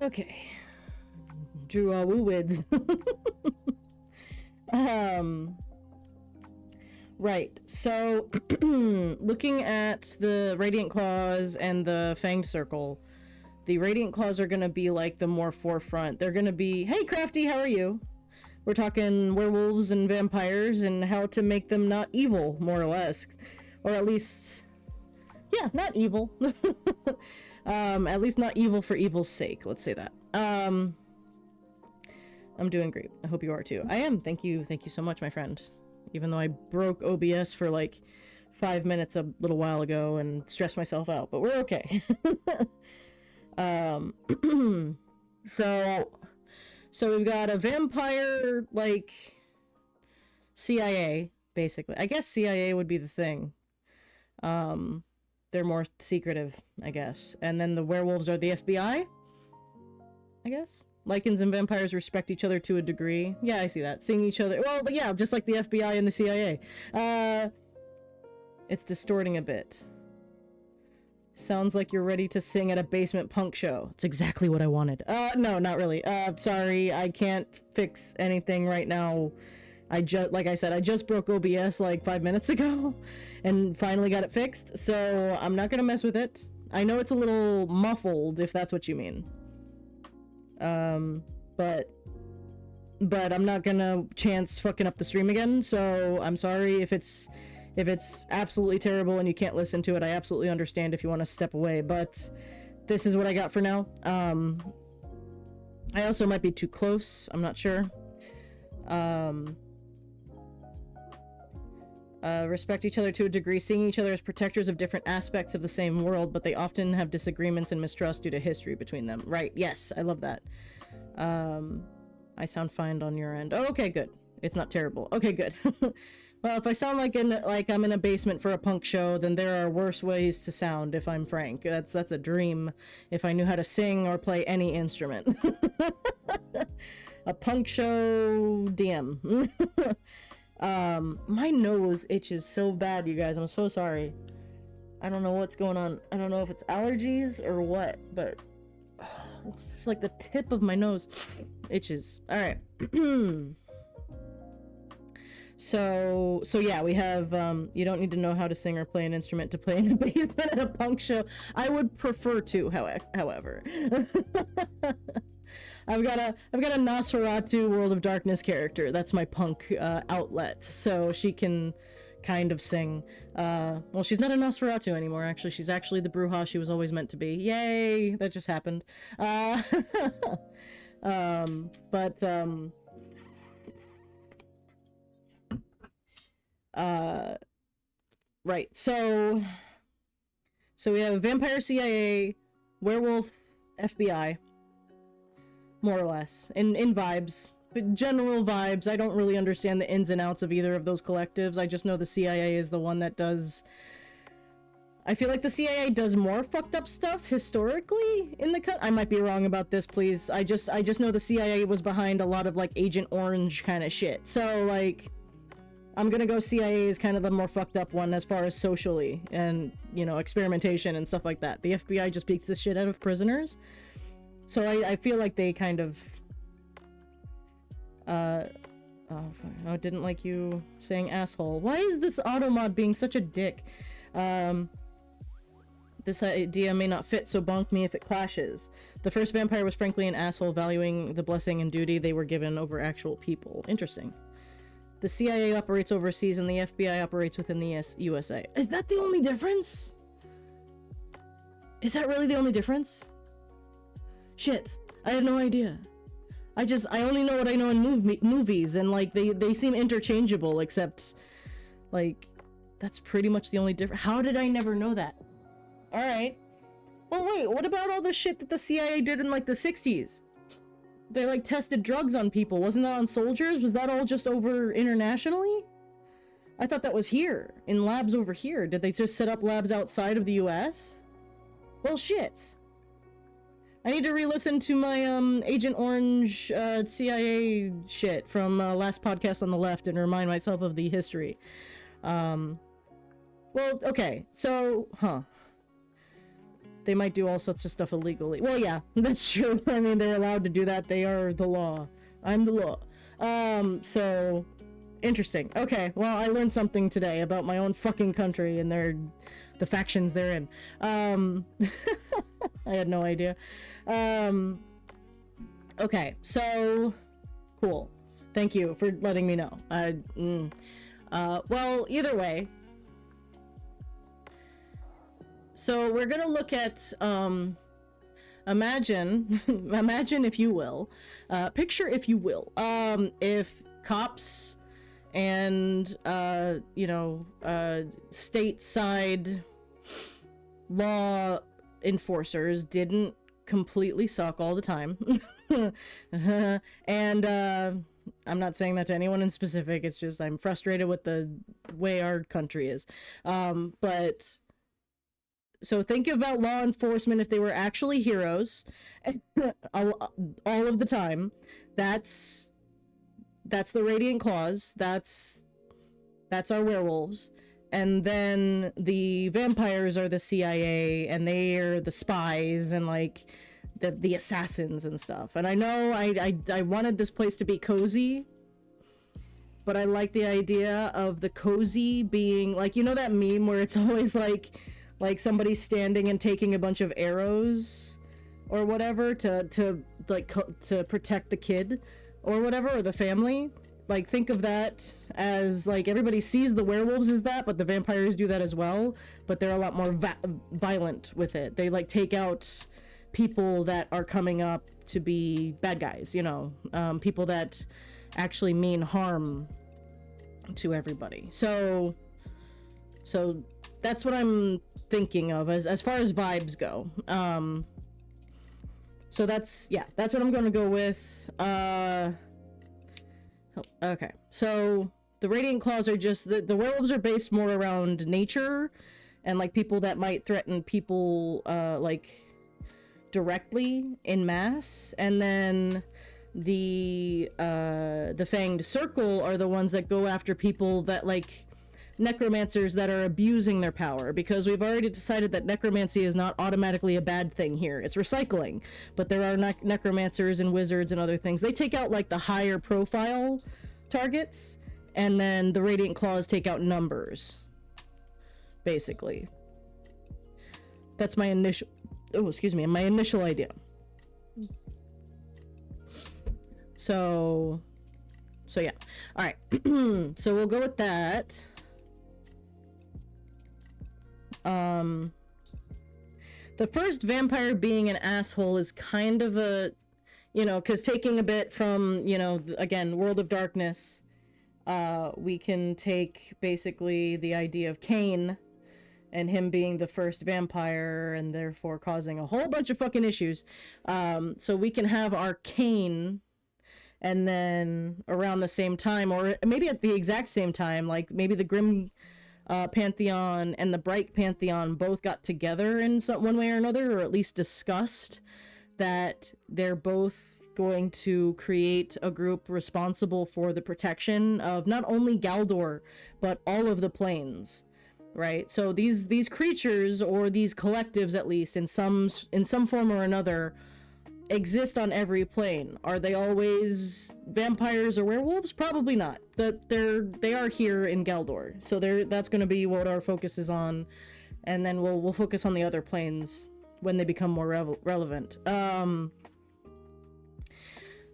Okay. Drew woo wids. Right, so looking at the Radiant Claws and the Fanged Circle, the Radiant Claws are gonna be like the more forefront. They're gonna be, hey Crafty, how are you? We're talking werewolves and vampires and how to make them not evil, more or less. Or at least, yeah, not evil. At least not evil for evil's sake, let's say that. I'm doing great. I hope you are too. I am, thank you so much, my friend. Even though I broke OBS for like 5 minutes a little while ago and stressed myself out, but we're okay. So we've got a vampire, like, CIA, basically. I guess CIA would be the thing. They're more secretive, I guess. And then the werewolves are the FBI, I guess. Lycans and vampires respect each other to a degree. Yeah, I see that. Seeing each other... Well, yeah, just like the FBI and the CIA. It's distorting a bit. Sounds like you're ready to sing at a basement punk show. It's exactly what I wanted. No, not really. Sorry, I can't fix anything right now. Like I said, I just broke OBS like 5 minutes ago and finally got it fixed, so I'm not gonna mess with it. I know it's a little muffled, if that's what you mean. But I'm not gonna chance fucking up the stream again, so I'm sorry if it's absolutely terrible and you can't listen to it. I absolutely understand if you want to step away, but this is what I got for now. I also might be too close, I'm not sure. Respect each other to a degree, seeing each other as protectors of different aspects of the same world, but they often have disagreements and mistrust due to history between them. Right, yes, I love that. I sound fine on your end. Oh, okay, good. It's not terrible. Okay, good. Well, if I sound like I'm in a basement for a punk show, then there are worse ways to sound, if I'm frank. That's a dream if I knew how to sing or play any instrument. A punk show DM. My nose itches so bad, you guys. I'm so sorry. I don't know what's going on. I don't know if it's allergies or what, but it's like the tip of my nose itches. Alright. So yeah, we have, you don't need to know how to sing or play an instrument to play in a basement at a punk show. I would prefer to, however. I've got a Nosferatu World of Darkness character. That's my punk outlet, so she can kind of sing. Well, she's not a Nosferatu anymore, actually. She's actually the Bruja she was always meant to be. Yay! That just happened. Right, so we have Vampire CIA, Werewolf FBI, more or less, in vibes, but general vibes. I don't really understand the ins and outs of either of those collectives. I just know the CIA is the one that does... I feel like the CIA does more fucked up stuff historically in the I might be wrong about this, please. I just know the CIA was behind a lot of, like, Agent Orange kind of shit. So, like, I'm gonna go CIA is kind of the more fucked up one as far as socially and, you know, experimentation and stuff like that. The FBI just beats the shit out of prisoners. So I feel like they kind of... Oh, didn't like you saying asshole. Why is this automod being such a dick? This idea may not fit, so bonk me if it clashes. The first vampire was frankly an asshole, valuing the blessing and duty they were given over actual people. Interesting. The CIA operates overseas and the FBI operates within the USA. Is that the only difference? Is that really the only difference? Shit, I had no idea. I only know what I know in movies, and, like, they seem interchangeable, except, like, that's pretty much the only difference. How did I never know that? Alright. Well, wait, what about all the shit that the CIA did in, like, the 60s? They, like, tested drugs on people. Wasn't that on soldiers? Was that all just over internationally? I thought that was here, in labs over here. Did they just set up labs outside of the US? Well, shit. I need to re-listen to my, Agent Orange, CIA shit from, last podcast on the left and remind myself of the history. Well, okay, so, they might do all sorts of stuff illegally. Well, yeah, that's true. I mean, they're allowed to do that. They are the law. I'm the law. So interesting. Okay, well, I learned something today about my own fucking country and the factions they're in. I had no idea. Okay, so cool. Thank you for letting me know. Well, either way. So we're gonna look at, imagine if you will, picture if you will, if cops and, stateside law enforcers didn't completely suck all the time. And, I'm not saying that to anyone in specific, it's just I'm frustrated with the way our country is. But so think about law enforcement if they were actually heroes all of the time. That's the Radiant Claws. That's our werewolves. And then the vampires are the CIA, and they are the spies and like the assassins and stuff. And I know I wanted this place to be cozy, but I like the idea of the cozy being like, you know that meme where it's always like somebody standing and taking a bunch of arrows or whatever to protect the kid or whatever, or the family. Like, think of that as, like, everybody sees the werewolves as that, but the vampires do that as well, but they're a lot more violent with it. They, like, take out people that are coming up to be bad guys, you know, people that actually mean harm to everybody. So that's what I'm thinking of as far as vibes go. So that's what I'm going to go with. Okay, so the Radiant Claws are just, the werewolves are based more around nature and like people that might threaten people like directly in mass, and then the Fanged Circle are the ones that go after people that, like, necromancers that are abusing their power, because we've already decided that necromancy is not automatically a bad thing here. It's recycling, but there are necromancers and wizards and other things. They take out like the higher profile targets, and then the Radiant Claws take out numbers, basically. That's my initial idea. So yeah. All right. So we'll go with that. The first vampire being an asshole is kind of a, you know, because taking a bit from, you know, again, World of Darkness, we can take basically the idea of Cain and him being the first vampire and therefore causing a whole bunch of fucking issues. So we can have our Cain, and then around the same time, or maybe at the exact same time, like maybe the Grim Pantheon and the Bright Pantheon both got together in one way or another, or at least discussed that they're both going to create a group responsible for the protection of not only Galdor, but all of the planes, right? So these creatures, or these collectives at least, in some form or another, exist on every plane. Are they always vampires or werewolves? Probably not. They are here in Galdor, so that's going to be what our focus is on, and then we'll focus on the other planes when they become more relevant.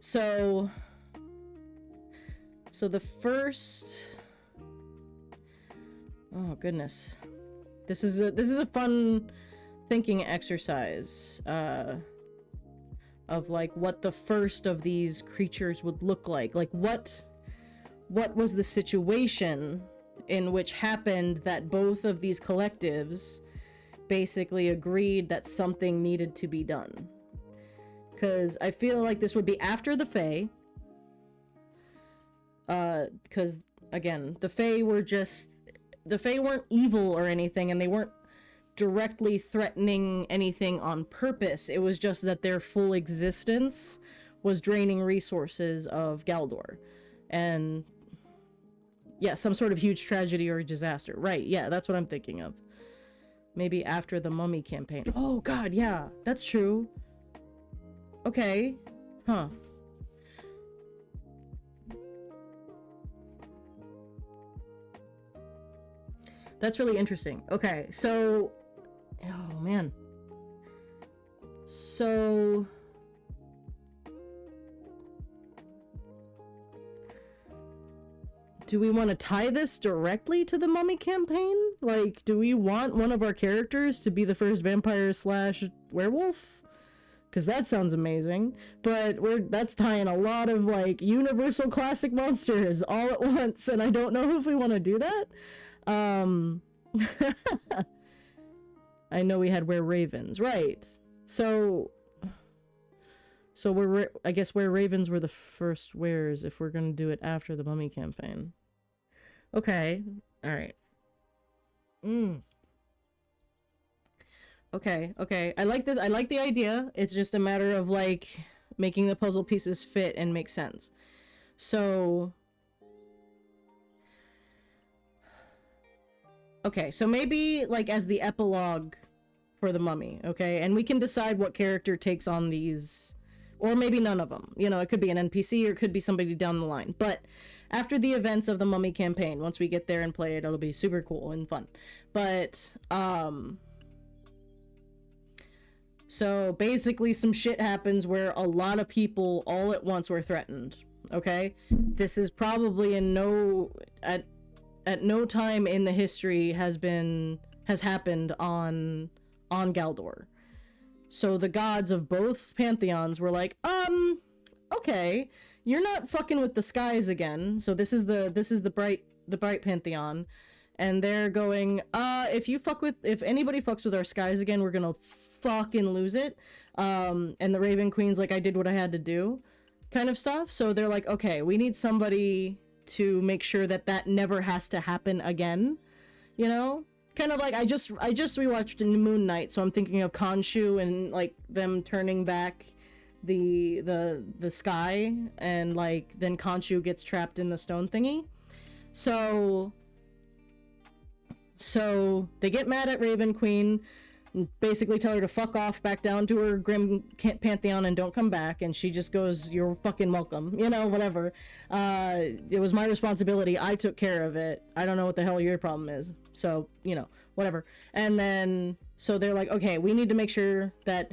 So the first, oh goodness, this is a fun thinking exercise of like what the first of these creatures would look like what was the situation in which happened that both of these collectives basically agreed that something needed to be done. Because I feel like this would be after the Fae. Because, again, the Fae weren't evil or anything, and they weren't directly threatening anything on purpose. It was just that their full existence was draining resources of Galdor. And, yeah, some sort of huge tragedy or disaster. Right, yeah, that's what I'm thinking of. Maybe after the Mummy campaign. Oh god, yeah, that's true. Okay. Huh. That's really interesting. Okay, so... Oh, man. So... Do we want to tie this directly to the Mummy campaign? Like, do we want one of our characters to be the first vampire slash werewolf? Because that sounds amazing. But that's tying a lot of, like, universal classic monsters all at once, and I don't know if we want to do that. I know we had were-ravens, right. So I guess were-ravens were the first wares if we're gonna do it after the Mummy campaign. Okay, alright. Okay. I like this. I like the idea. It's just a matter of, like, making the puzzle pieces fit and make sense. So... Okay, so maybe, like, as the epilogue for the Mummy, okay? And we can decide what character takes on these... Or maybe none of them. You know, it could be an NPC or it could be somebody down the line. But after the events of the Mummy campaign, once we get there and play it, it'll be super cool and fun. But, so basically some shit happens where a lot of people all at once were threatened, okay? This is probably at no time in the history has happened on Galdor. So the gods of both pantheons were like, okay, you're not fucking with the skies again. So this is the bright pantheon, and they're going, if anybody fucks with our skies again, we're gonna fucking lose it. And the Raven Queen's like, I did what I had to do, kind of stuff. So they're like, okay, we need somebody to make sure that never has to happen again, you know? Kind of like, I just rewatched Moon Knight, so I'm thinking of Khonshu and, like, them turning back the sky, and, like, then Khonshu gets trapped in the stone thingy. So they get mad at Raven Queen, basically tell her to fuck off back down to her grim pantheon and don't come back, and she just goes, you're fucking welcome, you know, whatever. It was my responsibility, I took care of it, I don't know what the hell your problem is, so, you know, whatever. And then, so they're like, okay, we need to make sure that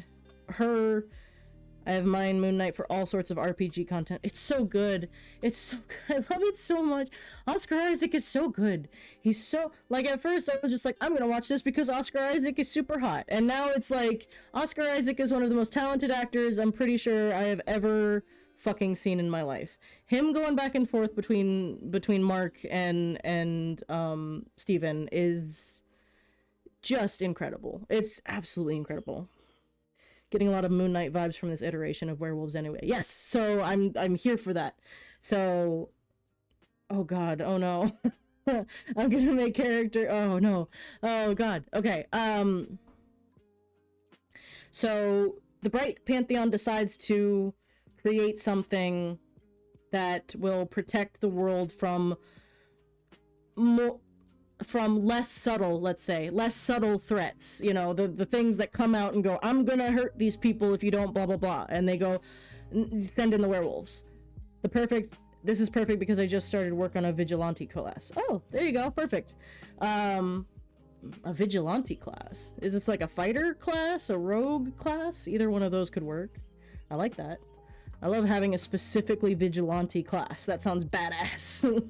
I have mine Moon Knight for all sorts of RPG content. It's so good. It's so good. I love it so much. Oscar Isaac is so good. He's so... Like, at first, I was just like, I'm gonna watch this because Oscar Isaac is super hot. And now it's like, Oscar Isaac is one of the most talented actors I'm pretty sure I have ever fucking seen in my life. Him going back and forth between Mark and Steven is just incredible. It's absolutely incredible. Getting a lot of Moon Knight vibes from this iteration of werewolves anyway. Yes, so I'm here for that. So, oh god, oh no. I'm gonna make character, oh no. Oh god, okay. So, the Bright Pantheon decides to create something that will protect the world from less subtle, let's say, less subtle threats, you know, the things that come out and go, I'm gonna hurt these people if you don't blah blah blah, and they go, send in the werewolves. This is perfect because I just started work on a vigilante class. Oh, there you go, perfect. A vigilante class. Is this like a fighter class, a rogue class? Either one of those could work. I like that. I love having a specifically vigilante class. That sounds badass.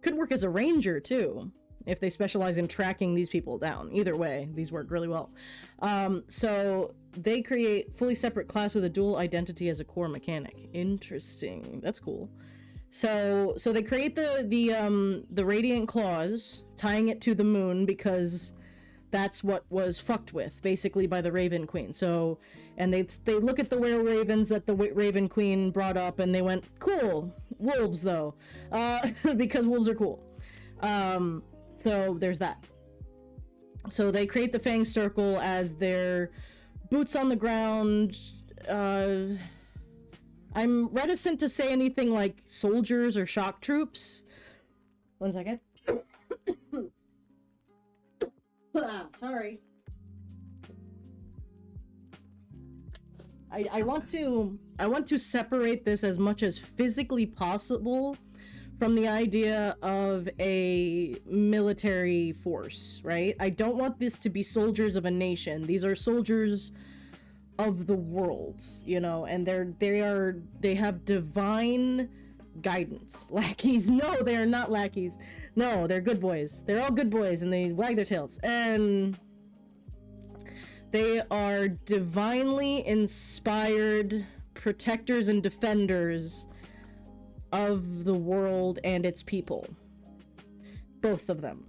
Could work as a ranger too, if they specialize in tracking these people down. Either way, these work really well. So they create fully separate class with a dual identity as a core mechanic. Interesting. That's cool. So they create the radiant claws, tying it to the moon because that's what was fucked with basically by the Raven Queen. So, and they look at the were-ravens that the Raven Queen brought up, and they went, cool, wolves though, because wolves are cool. So there's that. So they create the Fang Circle as their boots on the ground. I'm reticent to say anything like soldiers or shock troops, 1 second. Sorry. I want to separate this as much as physically possible from the idea of a military force, right? I don't want this to be soldiers of a nation. These are soldiers of the world, you know, and they have divine guidance. Lackeys? No, they are not lackeys. No, they're good boys. They're all good boys, and they wag their tails. And they are divinely inspired protectors and defenders of the world and its people. Both of them.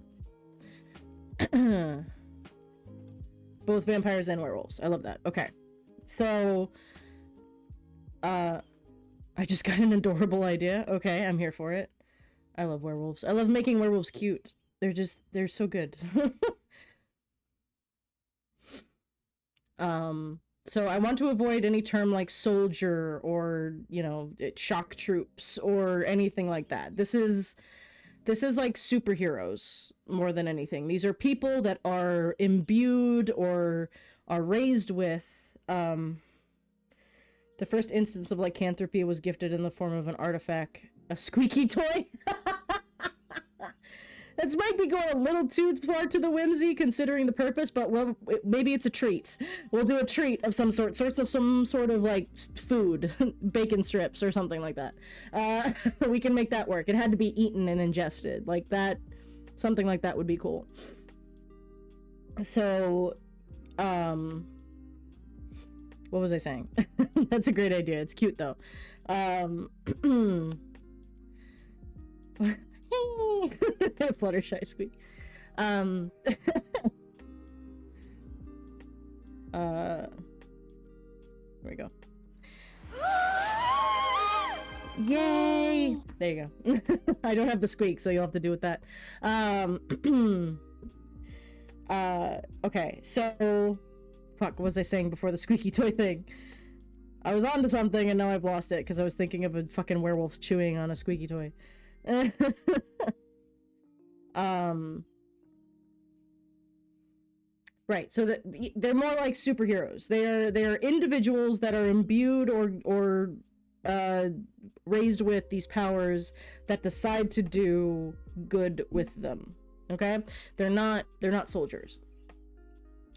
Both vampires and werewolves. I love that. Okay. So, I just got an adorable idea. Okay, I'm here for it. I love werewolves. I love making werewolves cute. They're so good. So I want to avoid any term like soldier or, you know, shock troops or anything like that. This is like superheroes more than anything. These are people that are imbued or are raised with, the first instance of lycanthropy was gifted in the form of an artifact, a squeaky toy. That might be going a little too far to the whimsy considering the purpose, but well, maybe it's a treat. We'll do a treat of some sort, some sort of like food, bacon strips or something like that. We can make that work. It had to be eaten and ingested, like that. Something like that would be cool. So, what was I saying? That's a great idea. It's cute though. Fluttershy squeak. There we go. Yay! There you go. I don't have the squeak, so you'll have to do with that. Okay, so fuck, what was I saying before the squeaky toy thing? I was onto something and now I've lost it because I was thinking of a fucking werewolf chewing on a squeaky toy. Right, so that they're more like superheroes. They are individuals that are imbued or raised with these powers that decide to do good with them. Okay? They're not soldiers.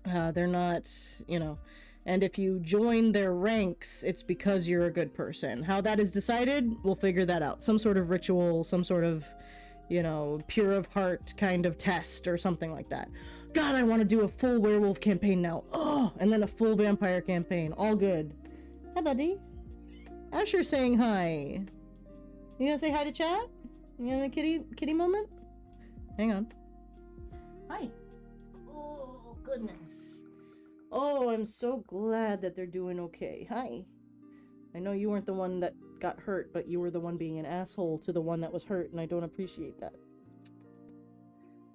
They're not, you know, and if you join their ranks, it's because you're a good person. How that is decided, we'll figure that out. Some sort of ritual, some sort of, you know, pure of heart kind of test or something like that. God, I want to do a full werewolf campaign now. Oh, and then a full vampire campaign. All good. Hi, buddy. Asher saying hi. You gonna say hi to chat? You gonna kitty moment? Hang on. Hi. Oh, goodness. Oh, I'm so glad that they're doing okay. Hi. I know you weren't the one that got hurt, but you were the one being an asshole to the one that was hurt, and I don't appreciate that.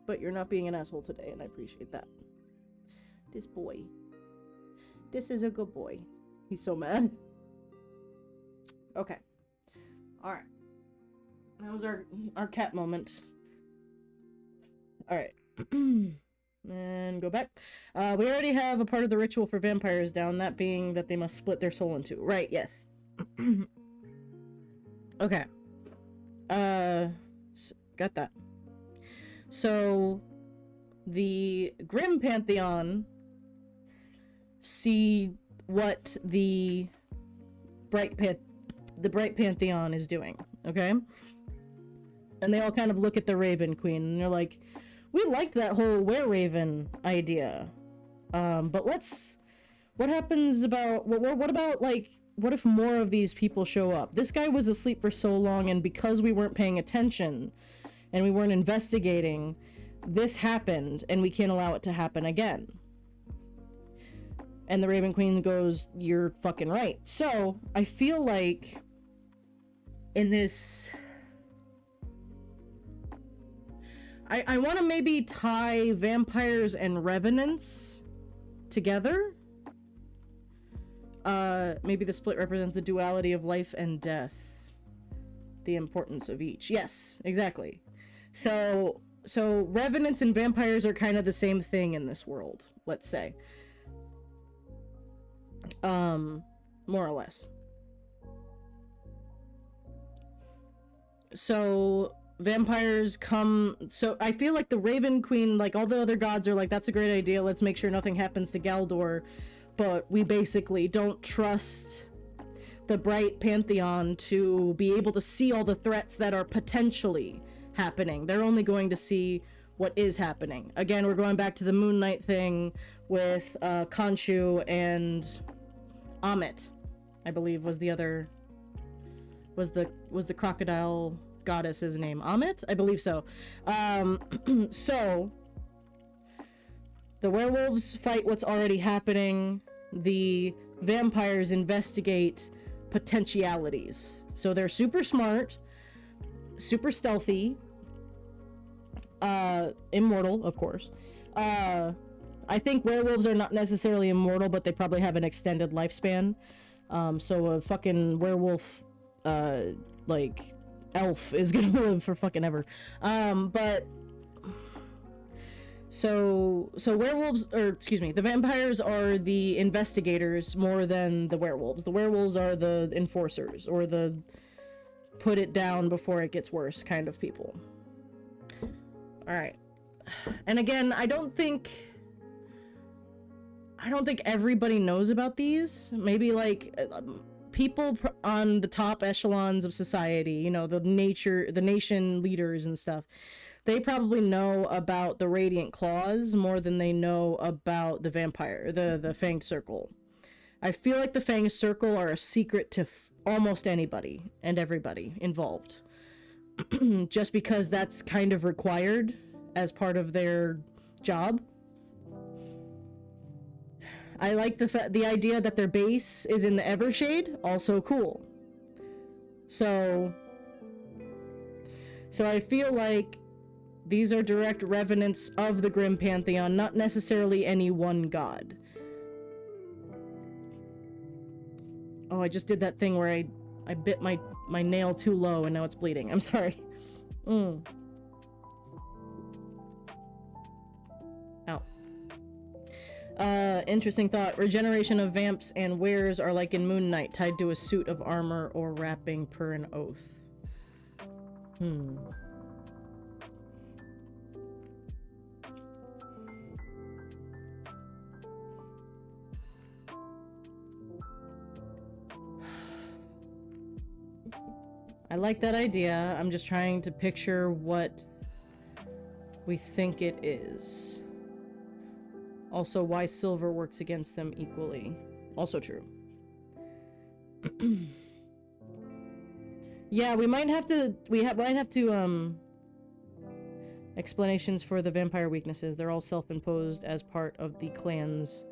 But you're not being an asshole today, and I appreciate that. This boy. This is a good boy. He's so mad. Okay. Alright. That was our cat moment. Alright. And go back. We already have a part of the ritual for vampires down, that being that they must split their soul in two. Right, yes. Okay. Got that. So, the Grim Pantheon see what the Bright Pantheon is doing, okay? And they all kind of look at the Raven Queen, and they're like, we liked that whole were-raven idea, but what happens about, what about, like, what if more of these people show up? This guy was asleep for so long, and because we weren't paying attention, and we weren't investigating, this happened, and we can't allow it to happen again. And the Raven Queen goes, you're fucking right. So, I feel like, in this... I want to maybe tie vampires and revenants together. Maybe the split represents the duality of life and death. The importance of each. Yes, exactly. So revenants and vampires are kind of the same thing in this world, let's say. More or less. So vampires come, so I feel like the Raven Queen, like all the other gods are like, that's a great idea, let's make sure nothing happens to Galdor, but we basically don't trust the Bright Pantheon to be able to see all the threats that are potentially happening. They're only going to see what is happening. Again, we're going back to the Moon Knight thing with Khonshu and Amit, I believe was the other, was the crocodile goddess's name. Amit? I believe so. So the werewolves fight what's already happening. The vampires investigate potentialities. So they're super smart, super stealthy, immortal, of course. I think werewolves are not necessarily immortal, but they probably have an extended lifespan. So a fucking werewolf, like, elf is gonna live for fucking ever. But so werewolves, or excuse me, the vampires are the investigators more than the werewolves. The werewolves are the enforcers, or the put it down before it gets worse kind of people. Alright. And again, I don't think everybody knows about these. Maybe, like, people on the top echelons of society, you know, the nation leaders and stuff, they probably know about the Radiant Claws more than they know about the vampire, the Fanged Circle. I feel like the Fanged Circle are a secret to almost anybody and everybody involved. Just because that's kind of required as part of their job. I like the idea that their base is in the Evershade, also cool. So I feel like these are direct revenants of the Grim Pantheon, not necessarily any one god. Oh, I just did that thing where I bit my nail too low and now it's bleeding. I'm sorry. Ow. Interesting thought. Regeneration of vamps and wares are like in Moon Knight, tied to a suit of armor or wrapping per an oath. I like that idea. I'm just trying to picture what we think it is. Also, why silver works against them equally. Also true. Yeah, we might have to, explanations for the vampire weaknesses. They're all self-imposed as part of the clan's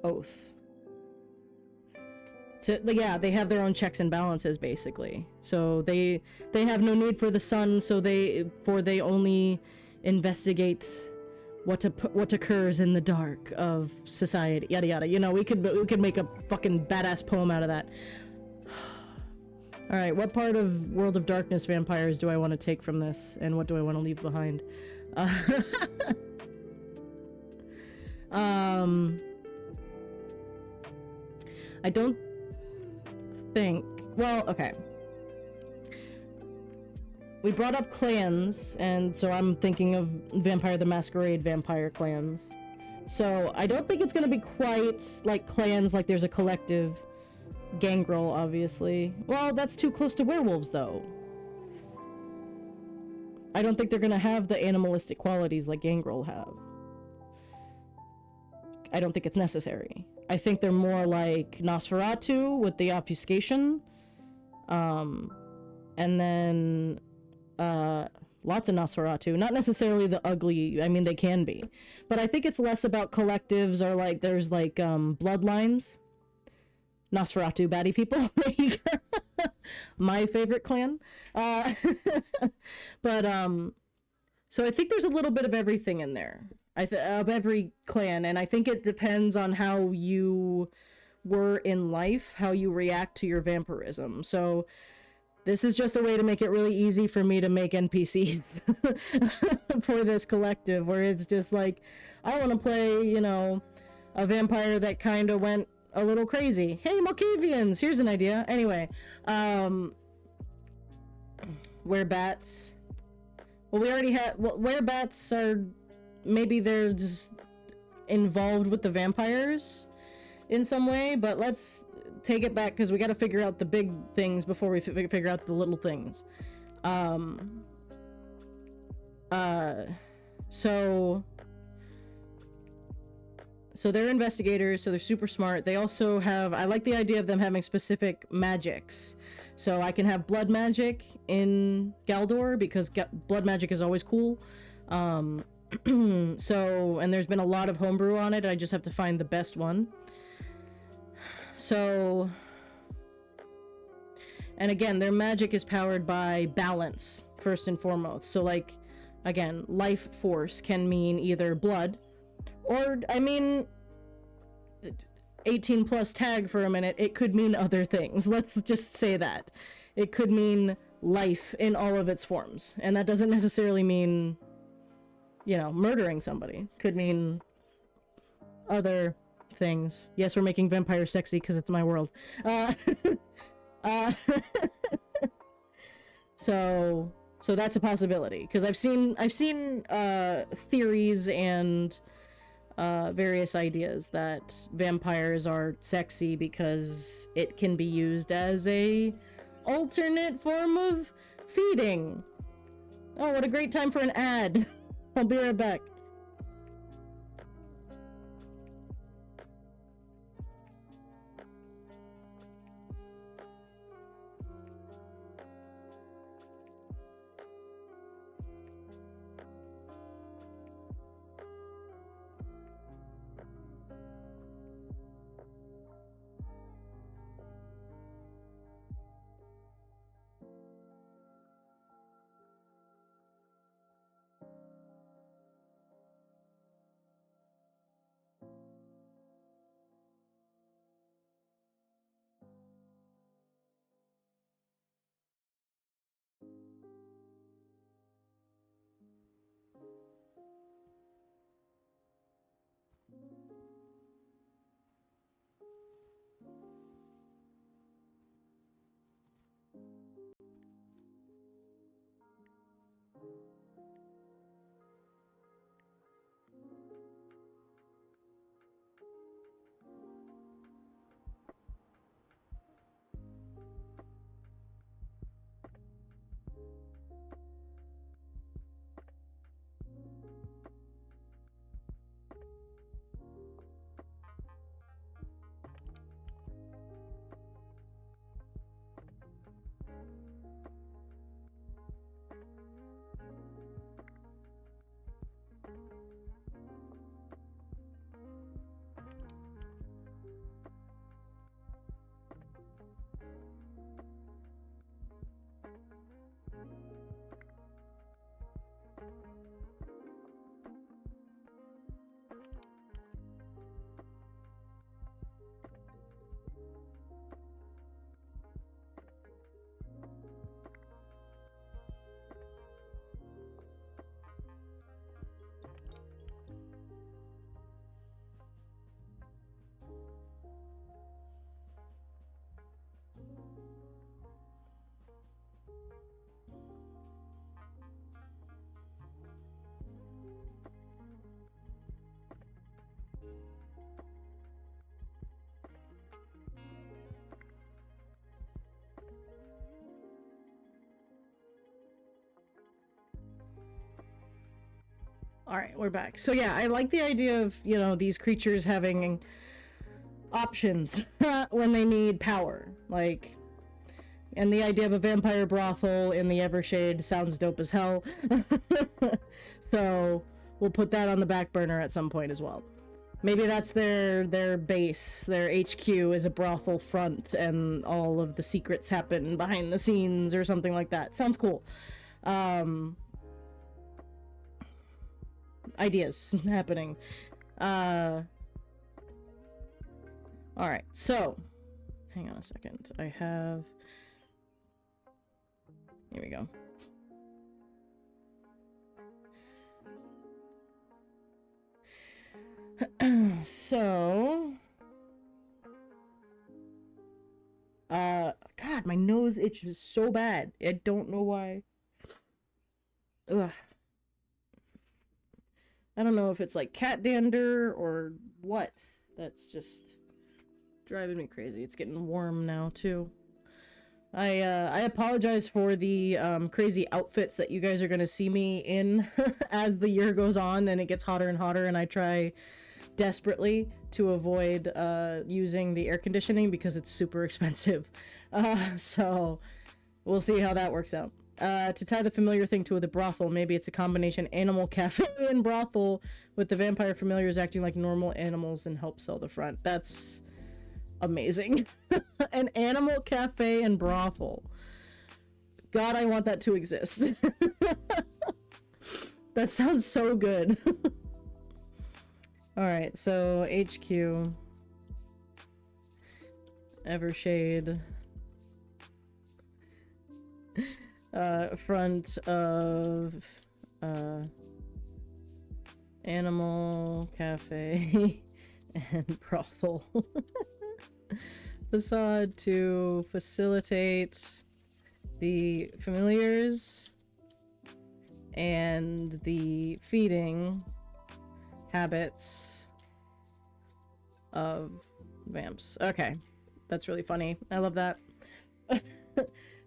oath. Yeah, they have their own checks and balances, basically. So they have no need for the sun, so they only investigate what occurs in the dark of society, yada yada. You know, we could make a fucking badass poem out of that. All right, what part of World of Darkness vampires do I want to take from this, and what do I want to leave behind? I don't think. Well, okay. We brought up clans, and so I'm thinking of Vampire the Masquerade vampire clans. So I don't think it's gonna be quite like clans, like there's a collective. Gangrel, obviously. Well, that's too close to werewolves, though. I don't think they're gonna have the animalistic qualities like Gangrel have. I don't think it's necessary. I think they're more like Nosferatu with the obfuscation. And then lots of Nosferatu. Not necessarily the ugly, I mean they can be. But I think it's less about collectives, or like there's like bloodlines. Nosferatu baddie people. My favorite clan. But so I think there's a little bit of everything in there. Of every clan, and I think it depends on how you were in life, how you react to your vampirism. So This is just a way to make it really easy for me to make NPCs for this collective, where it's just like, I want to play, you know, a vampire that kind of went a little crazy. Hey, Malkavians! Here's an idea. Anyway, werebats. Well, we already had... Well, werebats are... Maybe they're just involved with the vampires in some way, but let's take it back, because we got to figure out the big things before we figure out the little things. So they're investigators, so they're super smart. They also have... I like the idea of them having specific magics. So I can have blood magic in Galdor, because blood magic is always cool. So, and there's been a lot of homebrew on it, I just have to find the best one. So, and again, their magic is powered by balance, first and foremost. So, like, again, life force can mean either blood, or, I mean, 18 plus tag for a minute, it could mean other things. Let's just say that. It could mean life in all of its forms. And that doesn't necessarily mean, you know, murdering somebody. Could mean other things. Yes, we're making vampires sexy because it's my world. So that's a possibility, because I've seen theories and various ideas that vampires are sexy because it can be used as a alternate form of feeding. Oh, what a great time for an ad. I'll be right back. Alright, we're back. So yeah, I like the idea of, you know, these creatures having options when they need power. Like, and the idea of a vampire brothel in the Evershade sounds dope as hell. So we'll put that on the back burner at some point as well. Maybe that's their base, their HQ is a brothel front, and all of the secrets happen behind the scenes or something like that. Sounds cool. Ideas happening. Alright, so hang on a second. I have Here we go. So, God, my nose itches so bad. I don't know why. Ugh. I don't know if it's like cat dander or what. That's just driving me crazy. It's getting warm now too. I apologize for the crazy outfits that you guys are gonna see me in as the year goes on and it gets hotter and hotter, and I try desperately to avoid using the air conditioning because it's super expensive. So we'll see how that works out. To tie the familiar thing to the brothel, maybe it's a combination animal cafe and brothel with the vampire familiars acting like normal animals and help sell the front. That's amazing. An animal cafe and brothel. God, I want that to exist. That sounds so good. Alright, so HQ. Evershade. Front of animal cafe and brothel. Facade to facilitate the familiars and the feeding habits of vamps. Okay, that's really funny. I love that.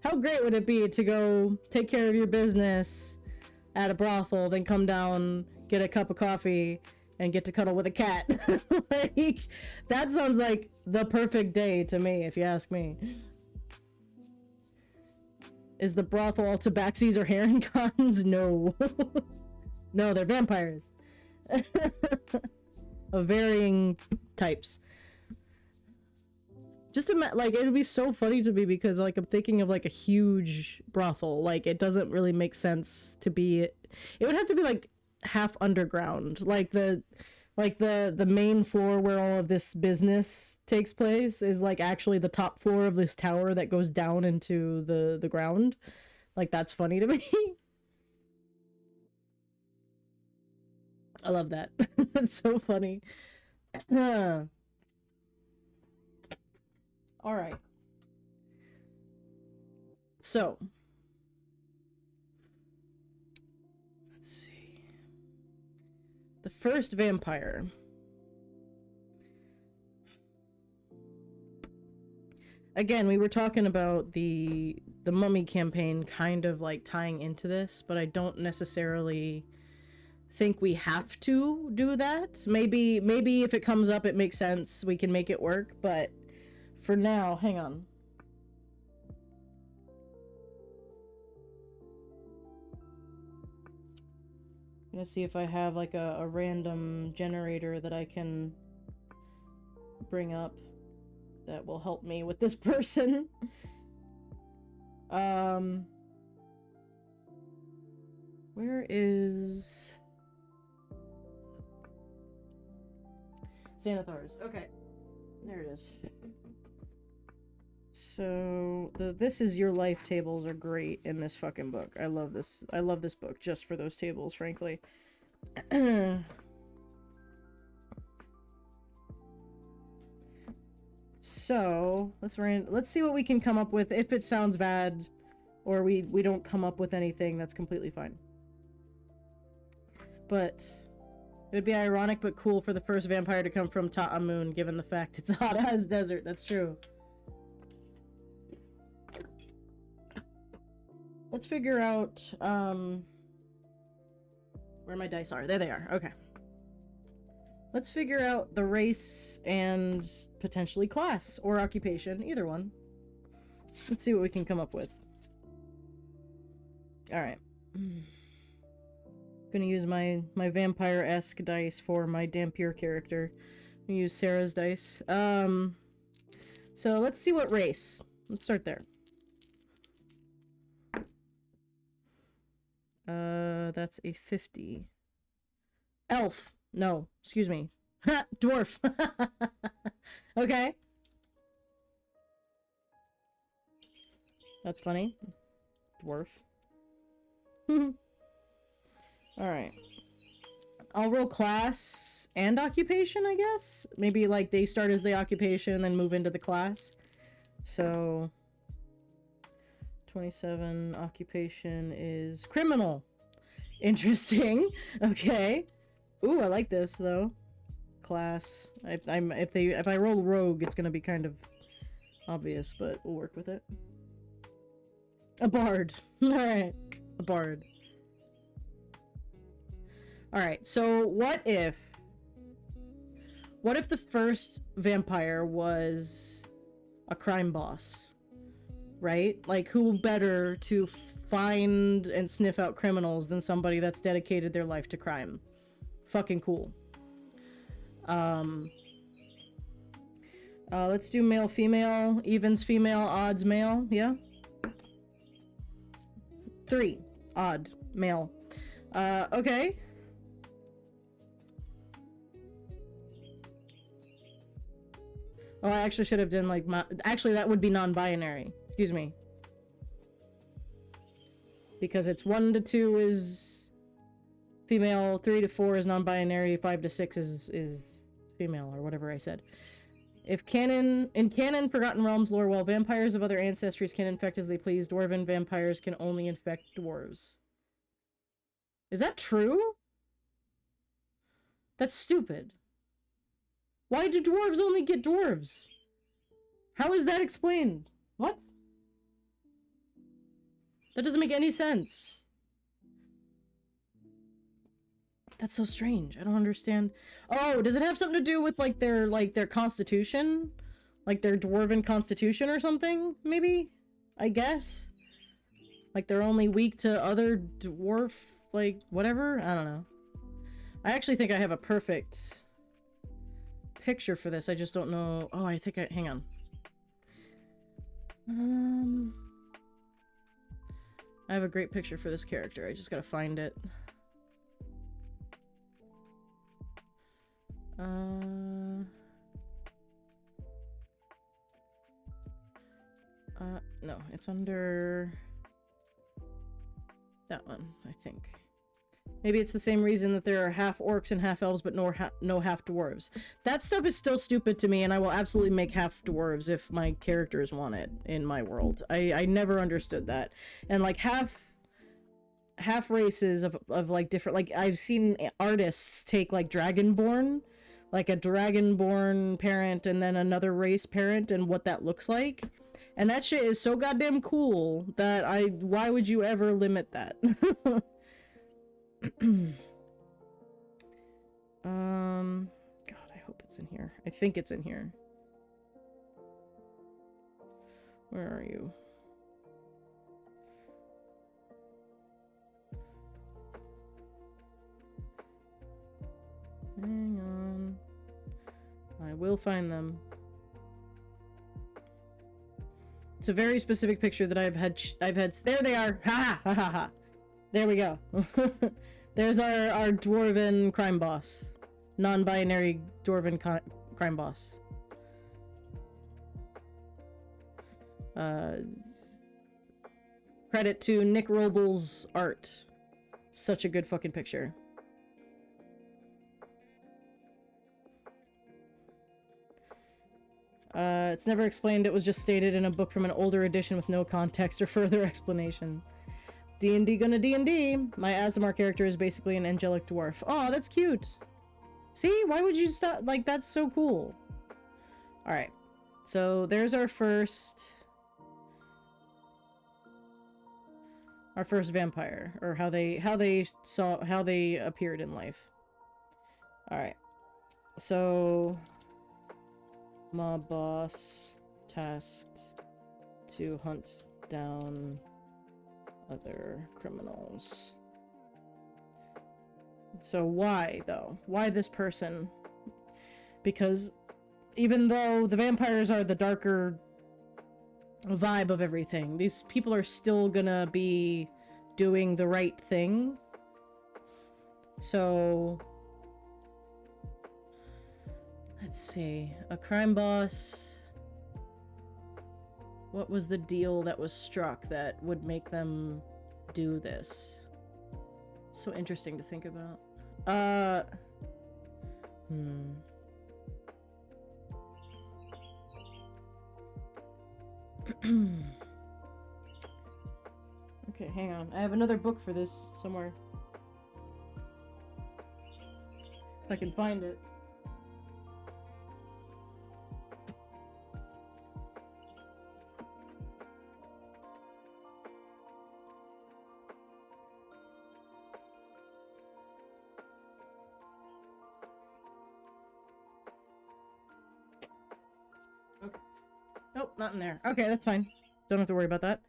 How great would it be to go take care of your business at a brothel, then come down, get a cup of coffee, and get to cuddle with a cat? Like, that sounds like the perfect day to me, if you ask me. Is the brothel all tabaxis or heron cons? No. No, they're vampires. Of varying types. Just like, it would be so funny to me because, like, I'm thinking of, like, a huge brothel. Like, it doesn't really make sense to be... It would have to be, like, half underground. Like, the main floor where all of this business takes place is, like, actually the top floor of this tower that goes down into the ground. Like, that's funny to me. I love that. It's so funny. Alright. So. Let's see. The first vampire. Again, we were talking about the mummy campaign kind of like tying into this, but I don't necessarily think we have to do that. Maybe if it comes up it makes sense, we can make it work, but for now, hang on. I'm gonna see if I have like a random generator that I can bring up that will help me with this person. Where is Xanathar's? Okay, there it is. So the This Is Your Life tables are great in this fucking book. I love this. I love this book just for those tables, frankly. So let's see what we can come up with. If it sounds bad, or we don't come up with anything, that's completely fine. But it would be ironic but cool for the first vampire to come from Ta'amun, given the fact it's hot as desert. That's true. Let's figure out where my dice are. There they are. Okay. Let's figure out the race and potentially class or occupation, either one. Let's see what we can come up with. Alright. Gonna use my vampire-esque dice for my Dampier character. I'm gonna use Sarah's dice. So let's see what race. Let's start there. That's a 50. Elf! No, excuse me. Dwarf! Okay. That's funny. dwarf. Alright. I'll roll class and occupation, I guess? Maybe, like, they start as the occupation and then move into the class. So... 27, occupation is criminal. Interesting. Okay. Ooh, I like this, though. Class. If I roll rogue, it's gonna be kind of obvious, but we'll work with it. A bard. Alright. A bard. Alright, so what if the first vampire was a crime boss? Right? Like, who better to find and sniff out criminals than somebody that's dedicated their life to crime? Fucking cool. Let's do male, female, evens, female, odds, male, yeah? 3. Odd, male. Okay. Oh, I actually should have done, like, actually, that would be non-binary. Excuse me. Because it's 1 to 2 is female, 3 to 4 is non-binary, 5 to 6 is female, or whatever I said. In canon, Forgotten Realms lore, while vampires of other ancestries can infect as they please, dwarven vampires can only infect dwarves. Is that true? That's stupid. Why do dwarves only get dwarves? How is that explained? What? That doesn't make any sense. That's so strange. I don't understand. Oh, does it have something to do with, like, their constitution? Like, their dwarven constitution or something? Maybe? I guess? Like, they're only weak to other dwarf, like, whatever? I don't know. I actually think I have a perfect picture for this. I just don't know. Oh, I think hang on. I have a great picture for this character. I just gotta find it. No, it's under that one, I think. Maybe it's the same reason that there are half orcs and half elves, but no half dwarves. That stuff is still stupid to me, and I will absolutely make half dwarves if my characters want it in my world. I never understood that. And, like, half races of like different, like, I've seen artists take, like, dragonborn, like a dragonborn parent and then another race parent, and what that looks like. And that shit is so goddamn cool that why would you ever limit that? God, I hope it's in here. I think it's in here. Where are you? Hang on. I will find them. It's a very specific picture that I've had. There they are. Ha ha ha ha. There we go. There's our dwarven crime boss. Non-binary dwarven crime boss. Credit to Nick Robles' art. Such a good fucking picture. It's never explained. It was just stated in a book from an older edition with no context or further explanation. D&D gonna D&D. My Aasimar character is basically an angelic dwarf. Oh, that's cute. See? Why would you stop? Like, that's so cool. Alright. So, there's our first vampire. Or how they appeared in life. Alright. So, mob boss tasked to hunt down other criminals. So why, though? Why this person? Because even though the vampires are the darker vibe of everything, these people are still gonna be doing the right thing. So let's see. A crime boss What was the deal that was struck that would make them do this? So interesting to think about. Okay, hang on. I have another book for this somewhere. If I can find it. Okay. Nope, not in there. Okay, that's fine. Don't have to worry about that.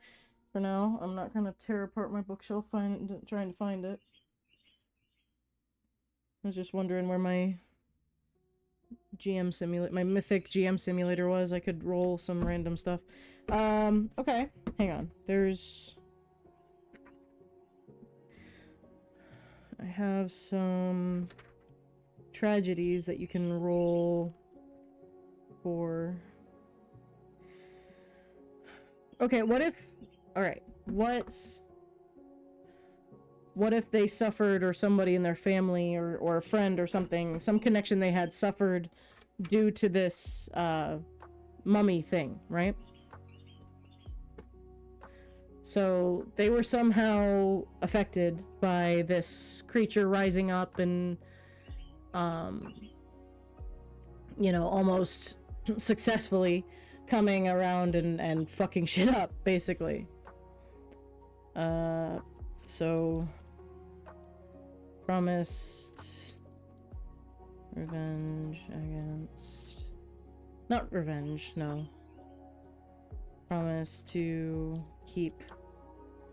For now, I'm not gonna tear apart my bookshelf trying to find it. I was just wondering where my my mythic GM simulator was. I could roll some random stuff. Okay, hang on. I have some tragedies that you can roll for. Okay, what if... Alright, what if they suffered, or somebody in their family, or a friend or something, some connection they had suffered due to this, mummy thing, right? So, they were somehow affected by this creature rising up and, you know, almost successfully coming around and fucking shit up, basically. So... Promised... Revenge against... Not revenge, no. Promise to keep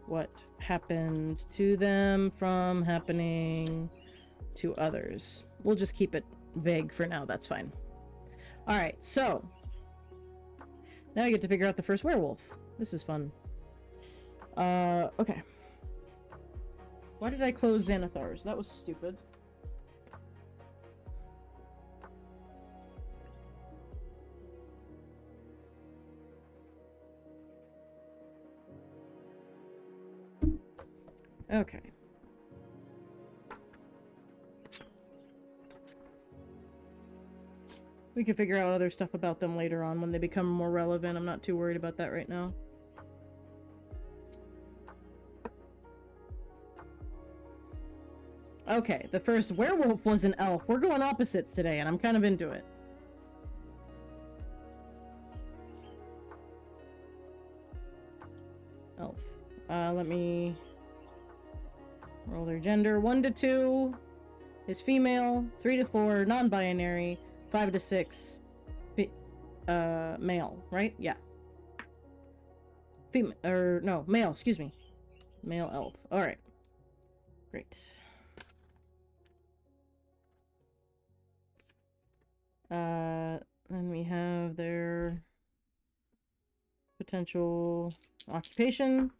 what happened to them from happening to others. We'll just keep it vague for now, that's fine. Alright, so... Now I get to figure out the first werewolf. This is fun. Okay. Why did I close Xanathar's? That was stupid. Okay. We can figure out other stuff about them later on when they become more relevant. I'm not too worried about that right now. Okay, the first werewolf was an elf. We're going opposites today, and I'm kind of into it. Elf. Let me roll their gender. 1 to 2 is female. 3 to 4, non-binary. 5 to 6, male, right? Yeah. Female, or no, male, excuse me. Male elf. Alright. Great. Then we have their potential occupation.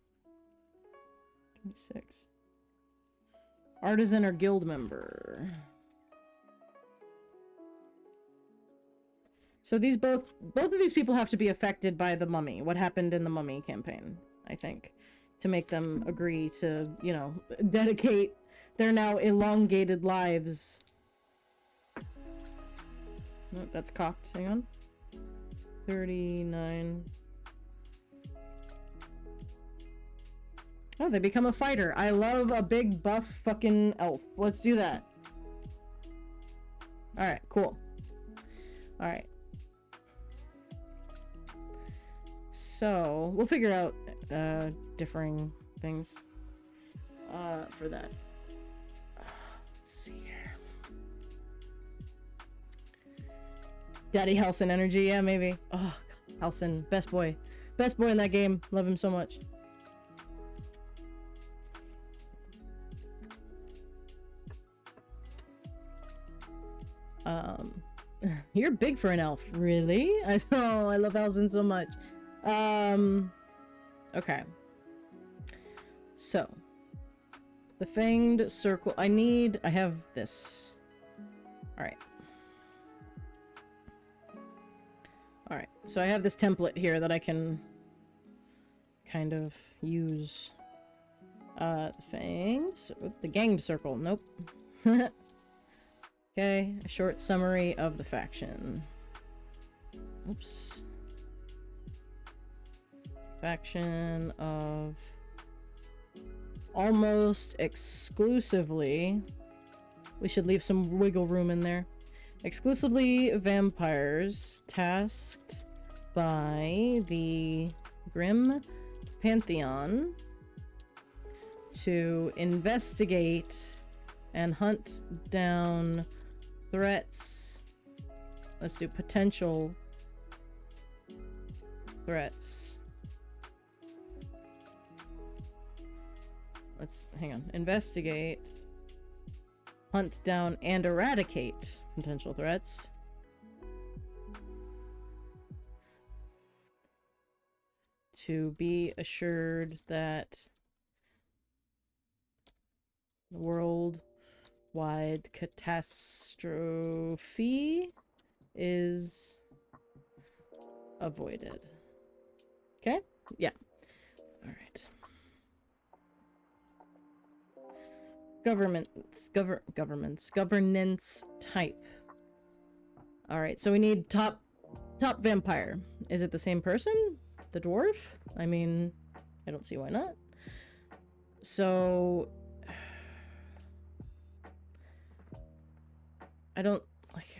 26. Artisan or guild member. So these both of these people have to be affected by the mummy. What happened in the mummy campaign, I think, to make them agree to, you know, dedicate their now elongated lives. Oh, that's cocked. Hang on. 39. Oh, they become a fighter. I love a big buff fucking elf. Let's do that. Alright, cool. Alright. So, we'll figure out differing things for that. Let's see here. Daddy Halsin energy, yeah, maybe. Oh, Halsin, best boy. Best boy in that game. Love him so much. You're big for an elf, really? I love Halsin so much. Okay. So, the Fanged Circle. I have this. Alright. Alright, so I have this template here that I can kind of use fangs. Oop, the ganged circle. Nope. Okay, a short summary of the faction. Oops. Faction of almost exclusively. We should leave some wiggle room in there. Exclusively vampires, tasked by the Grim Pantheon to investigate and hunt down threats. Let's do potential threats. Let's hang on. Investigate, hunt down, and eradicate potential threats. To be assured that the worldwide catastrophe is avoided. Okay? Yeah. Alright. Governance type. Alright, so we need top vampire. Is it the same person? The dwarf? I mean, I don't see why not. So I don't like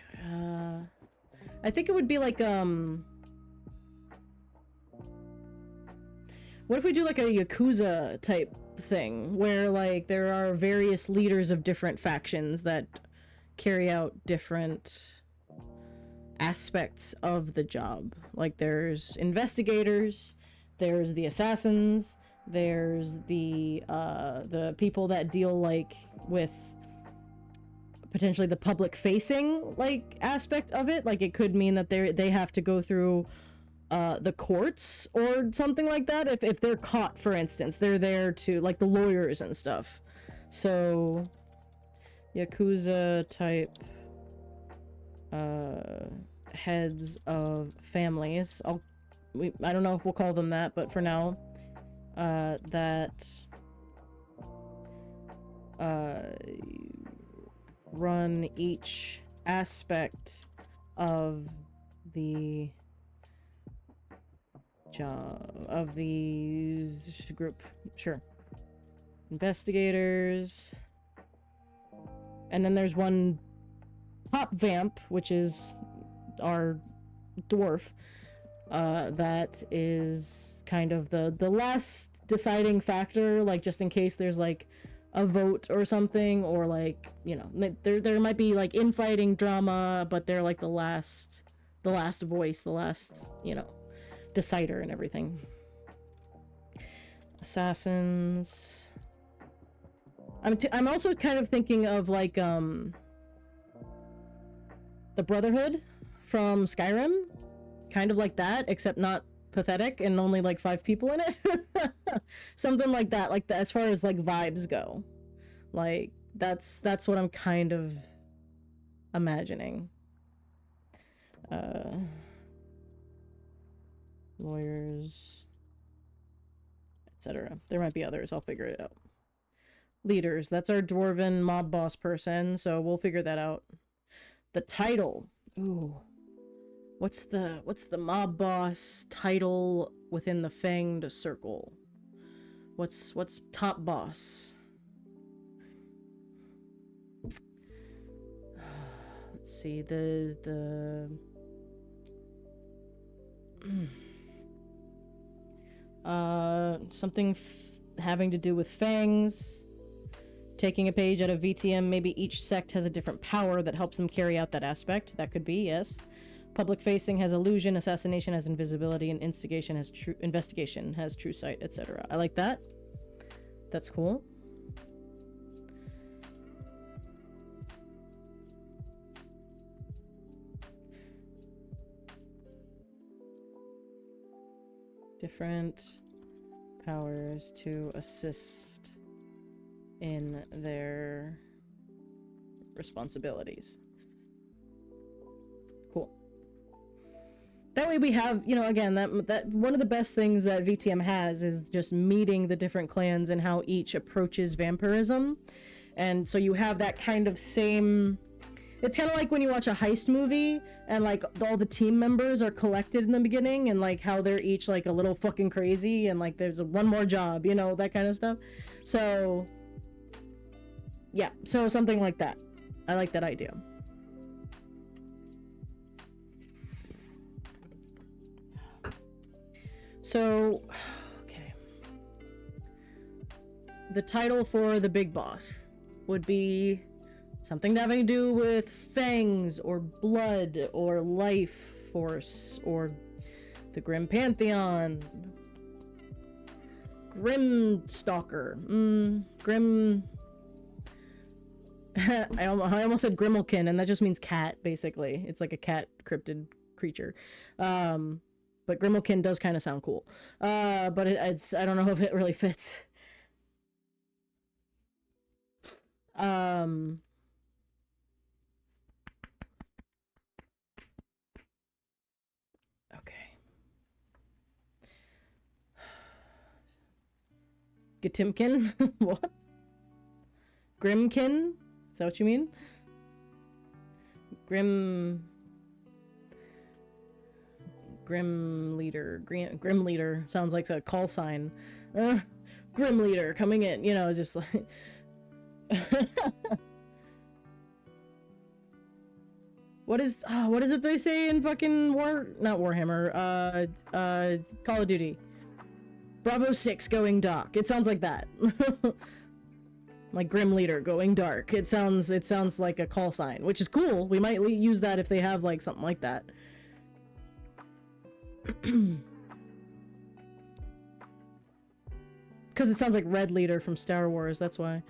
I think it would be like what if we do like a Yakuza type thing where like there are various leaders of different factions that carry out different aspects of the job. Like there's investigators, there's the assassins, there's the people that deal like with potentially the public facing like aspect of it. Like it could mean that they have to go through the courts or something like that. If they're caught, for instance, they're there to like the lawyers and stuff. So Yakuza type heads of families. I don't know if we'll call them that, but for now, that run each aspect of the job of the group. Sure. Investigators. And then there's one top vamp, which is our dwarf, that is kind of the last deciding factor, like just in case there's like a vote or something, or like, you know, there might be like infighting drama, but they're like the last voice, the last, you know, decider and everything. Assassins. I'm also kind of thinking of like the Brotherhood from Skyrim, kind of like that, except not pathetic and only like 5 people in it. Something like that, like as far as like vibes go. Like that's what I'm kind of imagining. Lawyers, etc. There might be others, I'll figure it out. Leaders, that's our dwarven mob boss person, so we'll figure that out. The title. Ooh. What's the mob boss title within the fanged circle? What's top boss? Let's see, something having to do with fangs. Taking a page out of VTM, maybe each sect has a different power that helps them carry out that aspect. That could be, yes. Public facing has illusion, assassination has invisibility, and investigation has true sight, etc. I like that. That's cool. Different powers to assist in their responsibilities. Cool. That way we have, you know, again, that one of the best things that VTM has is just meeting the different clans and how each approaches vampirism. And so you have that kind of same... It's kind of like when you watch a heist movie and like all the team members are collected in the beginning and like how they're each like a little fucking crazy and like there's one more job, you know, that kind of stuff. So yeah, so something like that. I like that idea. So, okay. The title for the big boss would be something having to do with fangs or blood or life force or the Grim Pantheon. Grim Stalker. Grim... I almost said Grimalkin, and that just means cat, basically. It's like a cat cryptid creature. But Grimalkin does kind of sound cool. But it's I don't know if it really fits. Okay. Gatimkin? What? Grimkin? Is that what you mean? Grim Leader. Grim Leader sounds like a call sign. Grim Leader coming in, you know, just like... What is it they say in fucking not Warhammer, Call of Duty? Bravo 6 going dark. It sounds like that. Like Grim Leader going dark. It sounds like a call sign, which is cool. We might use that if they have like something like that. Because it sounds like Red Leader from Star Wars, that's why.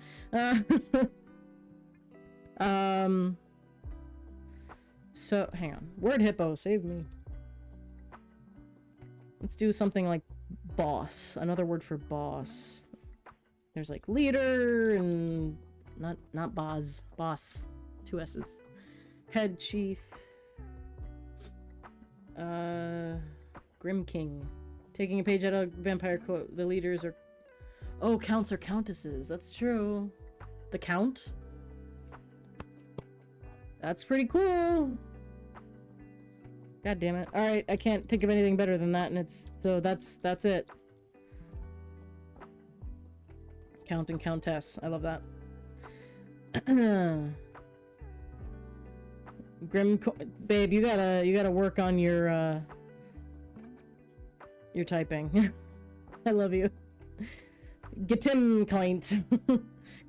So, hang on. Word hippo, save me. Let's do something like boss. Another word for boss. There's like leader and... Not boss. Boss. 2 S's. Head chief. Grim King. Taking a page out of Vampire Quote. The leaders are... Oh, counts are countesses. That's true. The count? That's pretty cool. God damn it. Alright, I can't think of anything better than that, and it's... So that's it. Count and countess. I love that. Babe, you gotta work on your typing. I love you. Getim Kind.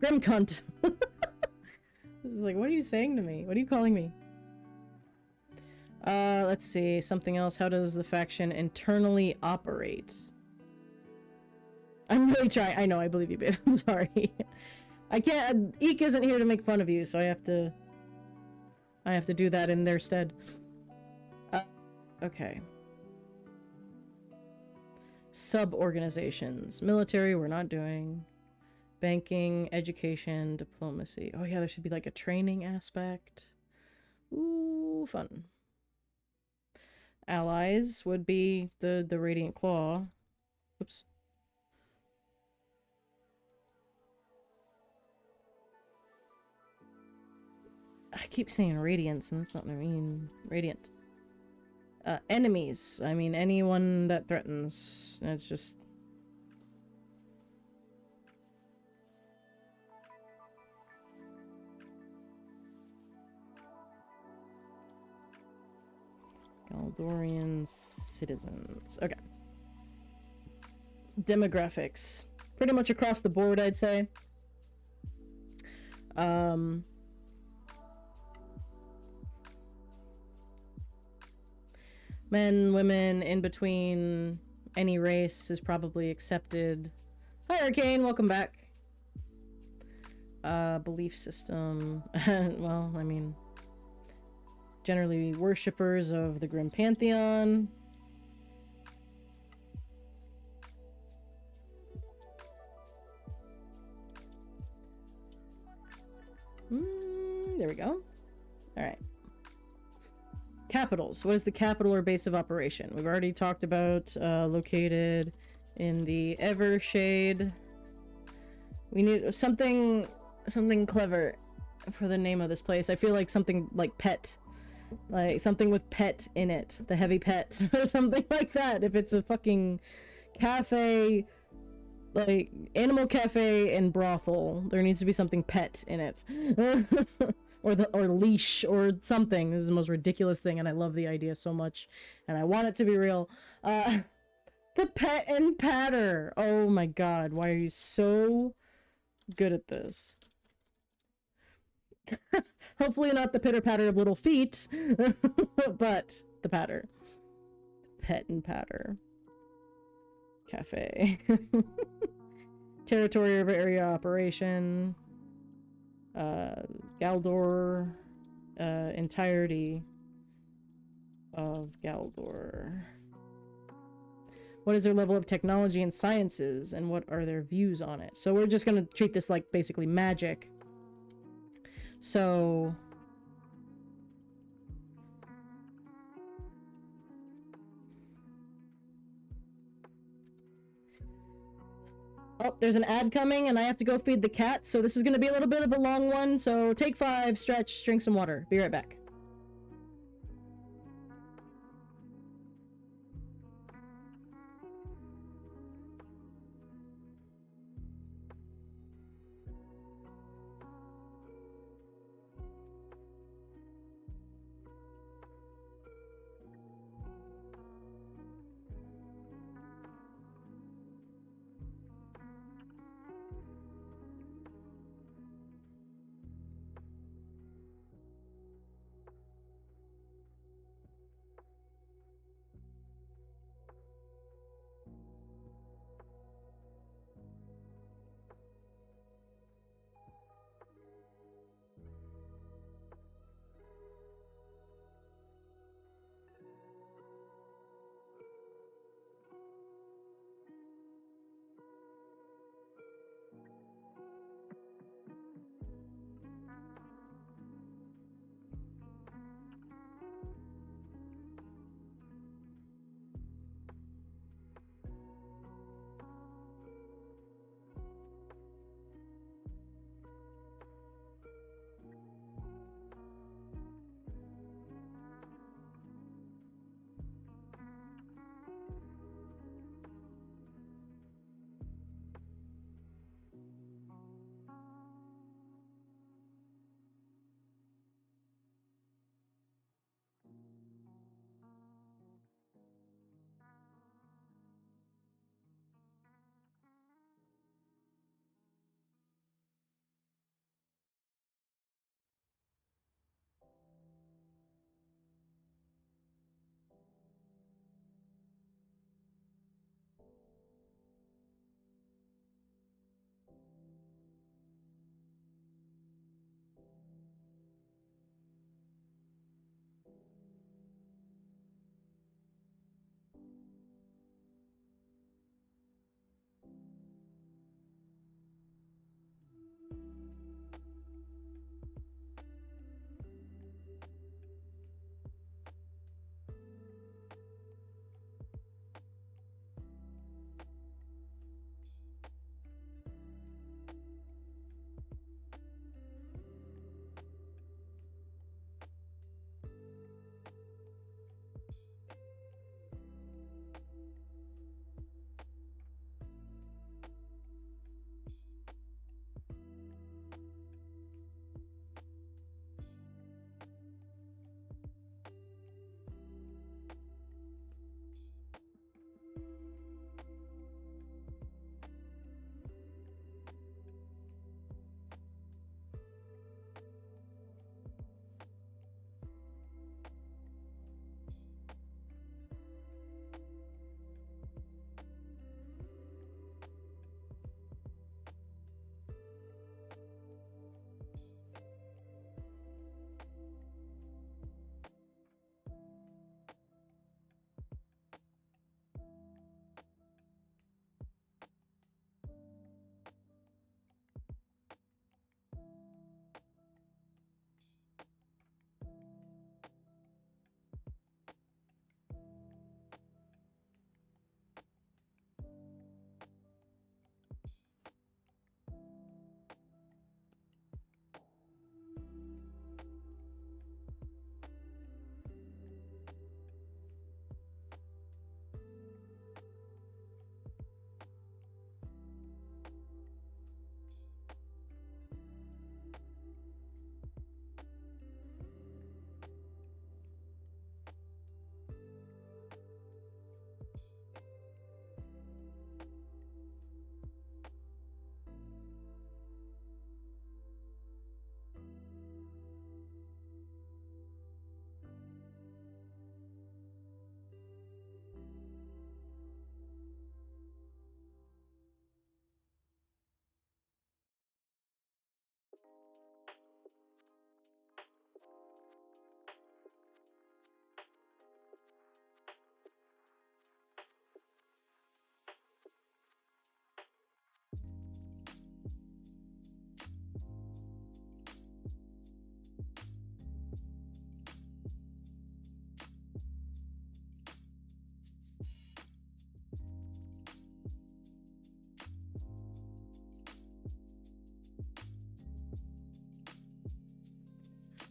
Grim cunt. This is like, what are you saying to me? What are you calling me? Let's see. Something else. How does the faction internally operate? I'm really trying. I know, I believe you, babe. I'm sorry. I can't... Eek isn't here to make fun of you, so I have to do that in their stead. Okay. Sub-organizations. Military, we're not doing. Banking, education, diplomacy. Oh yeah, there should be like a training aspect. Ooh, fun. Allies would be the Radiant Claw. Oops. I keep saying radiance, and that's not what I mean. Radiant. Enemies. I mean, anyone that threatens. It's just... Galdorian citizens. Okay. Demographics. Pretty much across the board, I'd say. Men, women, in between, any race is probably accepted. Hi, Arcane, welcome back. Belief system. Well, I mean, generally worshippers of the Grim Pantheon. There we go. Alright. Capitals. What is the capital or base of operation? We've already talked about located in the Evershade. We need something clever for the name of this place. I feel like something like pet. Like something with pet in it. The heavy pet. Or something like that. If it's a fucking cafe, like animal cafe and brothel, there needs to be something pet in it. or leash or something. This is the most ridiculous thing and I love the idea so much. And I want it to be real. The pet and patter. Oh my god, why are you so good at this? Hopefully not the pitter-patter of little feet, but the patter. Pet and patter. Cafe. Territory of area operation. Galdor. Entirety of Galdor. What is their level of technology and sciences, and what are their views on it? So we're just gonna treat this like basically magic. So oh, there's an ad coming and I have to go feed the cat, so this is gonna be a little bit of a long one, so take 5, stretch, drink some water. Be right back.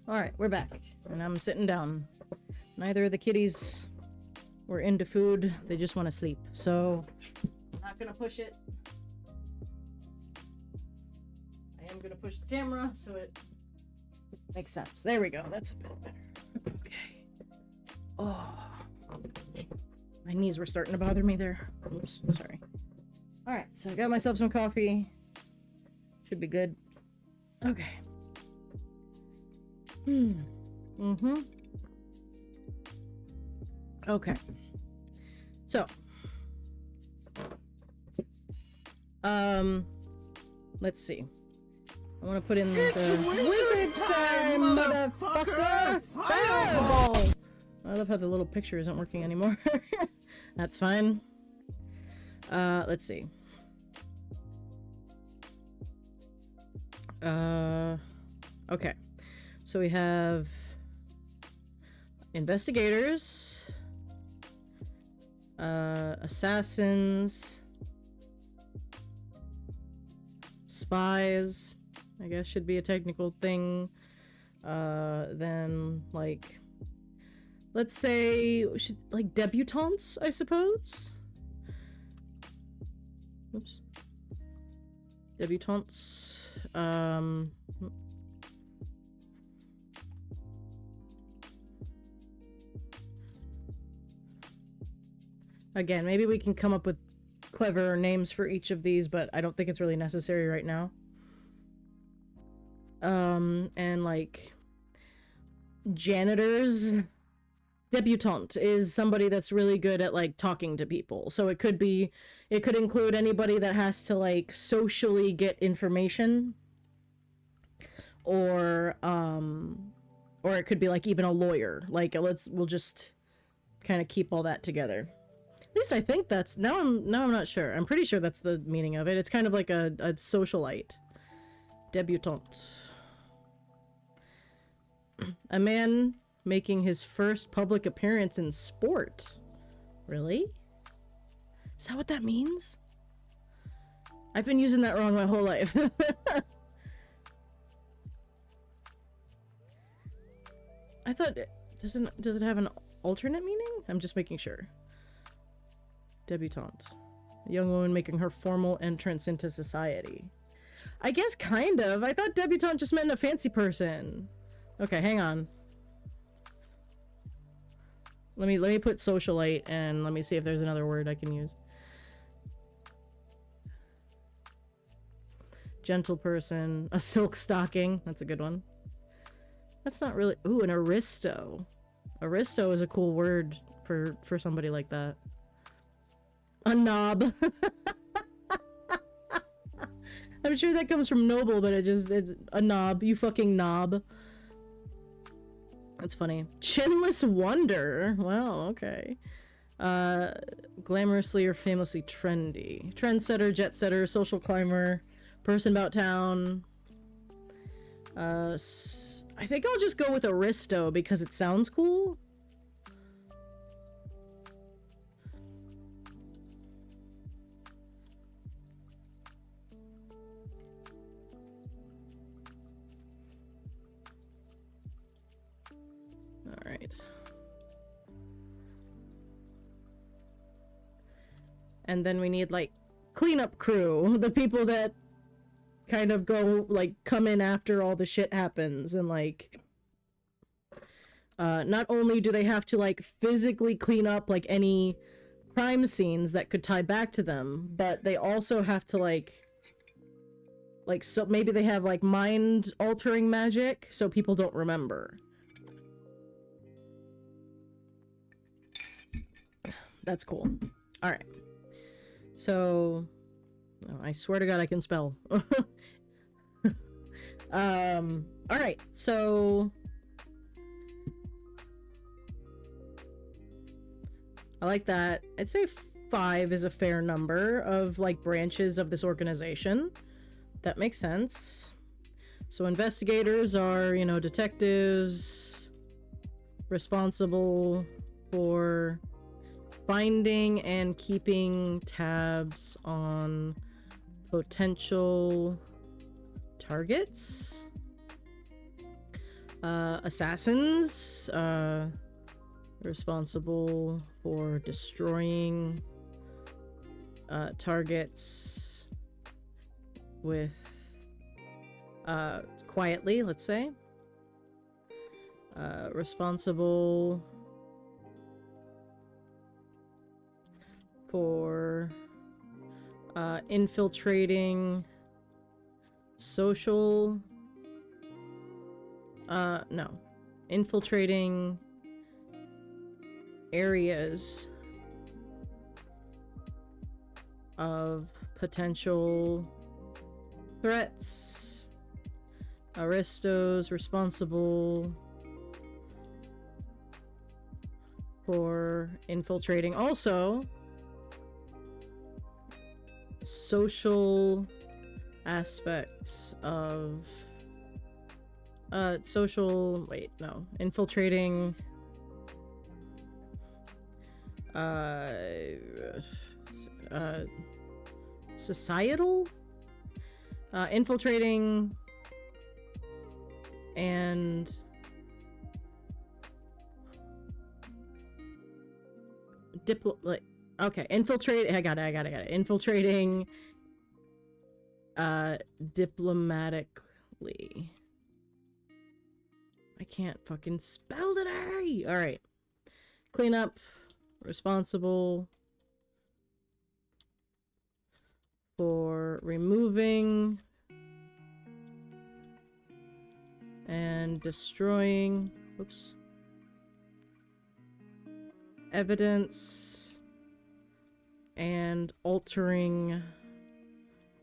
Alright, we're back. And I'm sitting down. Neither of the kitties were into food. They just want to sleep. So, I'm not gonna push it. I am gonna push the camera so it makes sense. There we go. That's a bit better. Okay. Oh. My knees were starting to bother me there. Oops, sorry. Alright, so I got myself some coffee. Should be good. Okay. Okay. So. Let's see. I want to put in the wizard time, motherfucker! Fireball! I love how the little picture isn't working anymore. That's fine. Let's see. Okay. So we have investigators, assassins, spies, I guess should be a technical thing. Then, like, let's say, like, debutantes, I suppose? Oops. Debutantes. Again, maybe we can come up with clever names for each of these, but I don't think it's really necessary right now. And like janitors. Debutante is somebody that's really good at like talking to people. So it could include anybody that has to like socially get information. Or it could be like even a lawyer. Like we'll just kind of keep all that together. At least I think that's now I'm not sure. I'm pretty sure that's the meaning of it. It's kind of like a socialite. Debutante. A man making his first public appearance in sport. Really? Is that what that means? I've been using that wrong my whole life. I thought does it have an alternate meaning? I'm just making sure. Debutante. A young woman making her formal entrance into society. I guess kind of. I thought debutante just meant a fancy person. Okay, hang on. Let me put socialite and let me see if there's another word I can use. Gentle person. A silk stocking. That's a good one. That's not really... Ooh, an aristo. Aristo is a cool word for somebody like that. A knob. I'm sure that comes from noble, but it's a knob. You fucking knob. That's funny. Chinless wonder. Wow, okay. Glamorously or famously trendy. Trendsetter, jet setter, social climber, person about town. I think I'll just go with aristo because it sounds cool. Alright. And then we need, like, cleanup crew. The people that kind of go, like, come in after all the shit happens. And, like, not only do they have to, like, physically clean up, like, any crime scenes that could tie back to them, but they also have to, like, so maybe they have, like, mind-altering magic so people don't remember. That's cool. Alright. So... Oh, I swear to God I can spell. Alright, so... I like that. I'd say 5 is a fair number of, like, branches of this organization. That makes sense. So investigators are, you know, detectives responsible for finding and keeping tabs on potential targets. Assassins, responsible for destroying targets with quietly, let's say. Responsible for infiltrating social no, infiltrating areas of potential threats. Aristo's responsible for infiltrating also social aspects of infiltrating societal infiltrating and infiltrate. I got it. Infiltrating diplomatically. I can't fucking spell today. All right. Clean up. Responsible for removing and destroying evidence and altering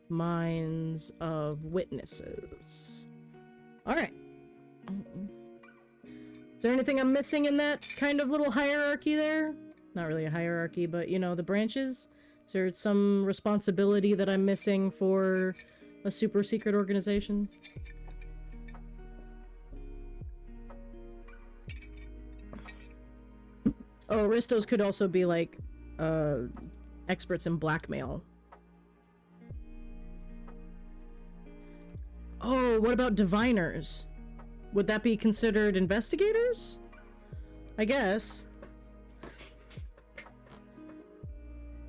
minds of witnesses. All right. Is there anything I'm missing in that kind of little hierarchy there? Not really a hierarchy, but you know, the branches? Is there some responsibility that I'm missing for a super secret organization? Oh, Aristos could also be like experts in blackmail. Oh, what about diviners? Would that be considered investigators? I guess.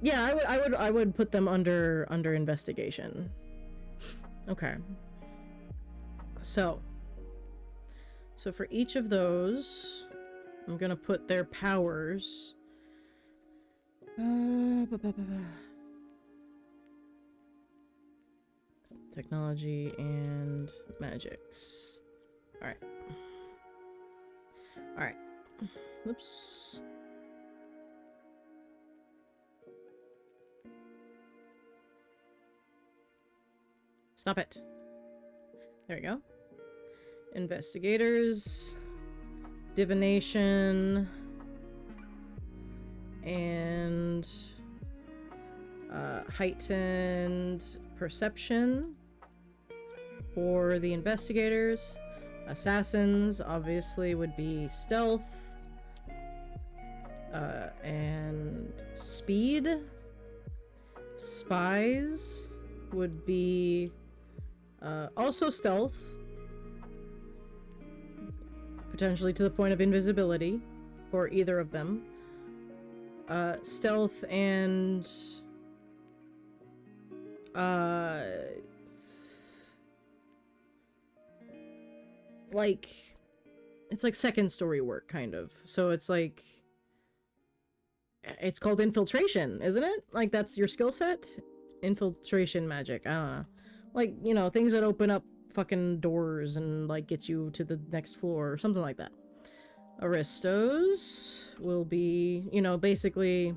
Yeah, I would put them under investigation. Okay. So for each of those, I'm gonna put their powers. Technology and magics. Alright. Alright. Oops. Stop it. There we go. Investigators, divination, and heightened perception for the investigators. Assassins obviously would be stealth and speed. Spies would be also stealth, potentially to the point of invisibility for either of them. Stealth and like it's like second story work kind of. So it's like it's called infiltration, isn't it? Like that's your skill set? Infiltration magic. I don't know. Like, you know, things that open up fucking doors and like get you to the next floor or something like that. Aristos will be, you know, basically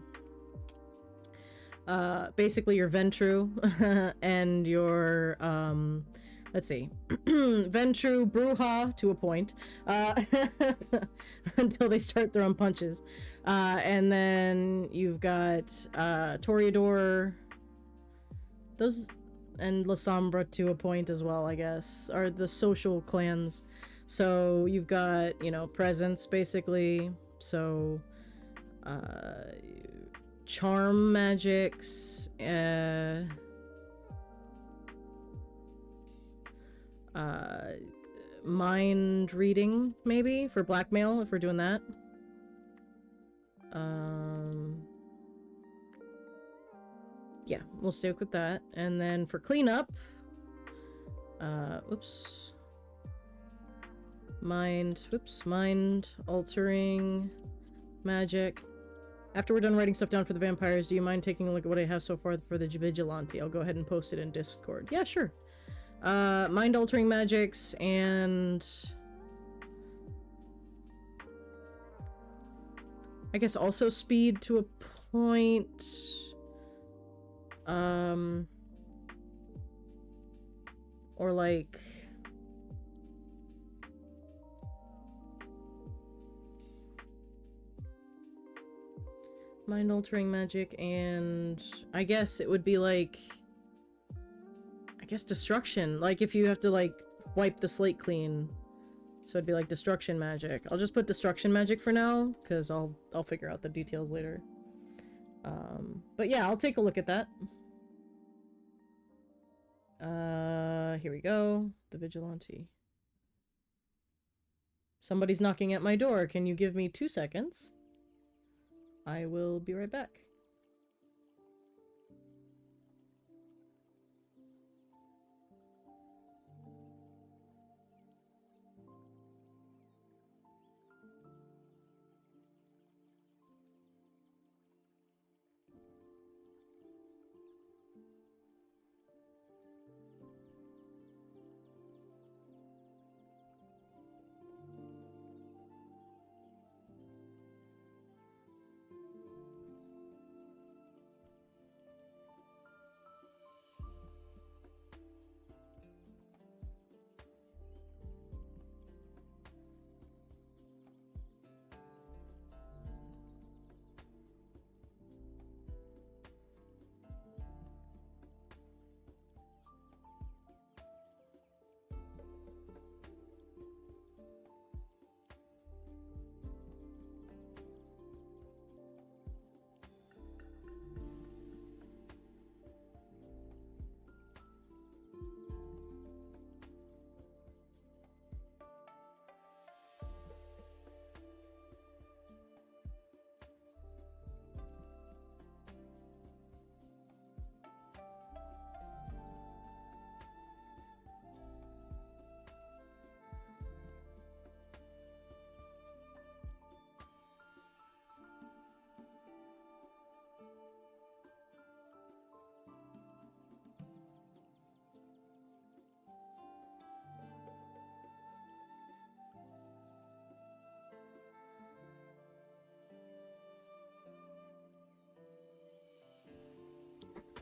your Ventru and your let's see. Ventru Bruja to a point. Until they start throwing punches. And then you've got Toreador. Those and La Sombra to a point as well, I guess, are the social clans. So you've got, you know, presence basically. So charm magics, mind reading, maybe, for blackmail, if we're doing that. Yeah, we'll stick with that. And then for cleanup, oops. Mind altering magic. After we're done writing stuff down for the vampires, do you mind taking a look at what I have so far for the vigilante? I'll go ahead and post it in Discord. Yeah, sure. Mind altering magics and I guess also speed to a point. Or like mind altering magic, and I guess it would be like, I guess destruction, like if you have to like wipe the slate clean, so it'd be like destruction magic. I'll just put destruction magic for now because I'll figure out the details later. But yeah, I'll take a look at that. Here we go. The vigilante. Somebody's knocking at my door. Can you give me 2 seconds? I will be right back.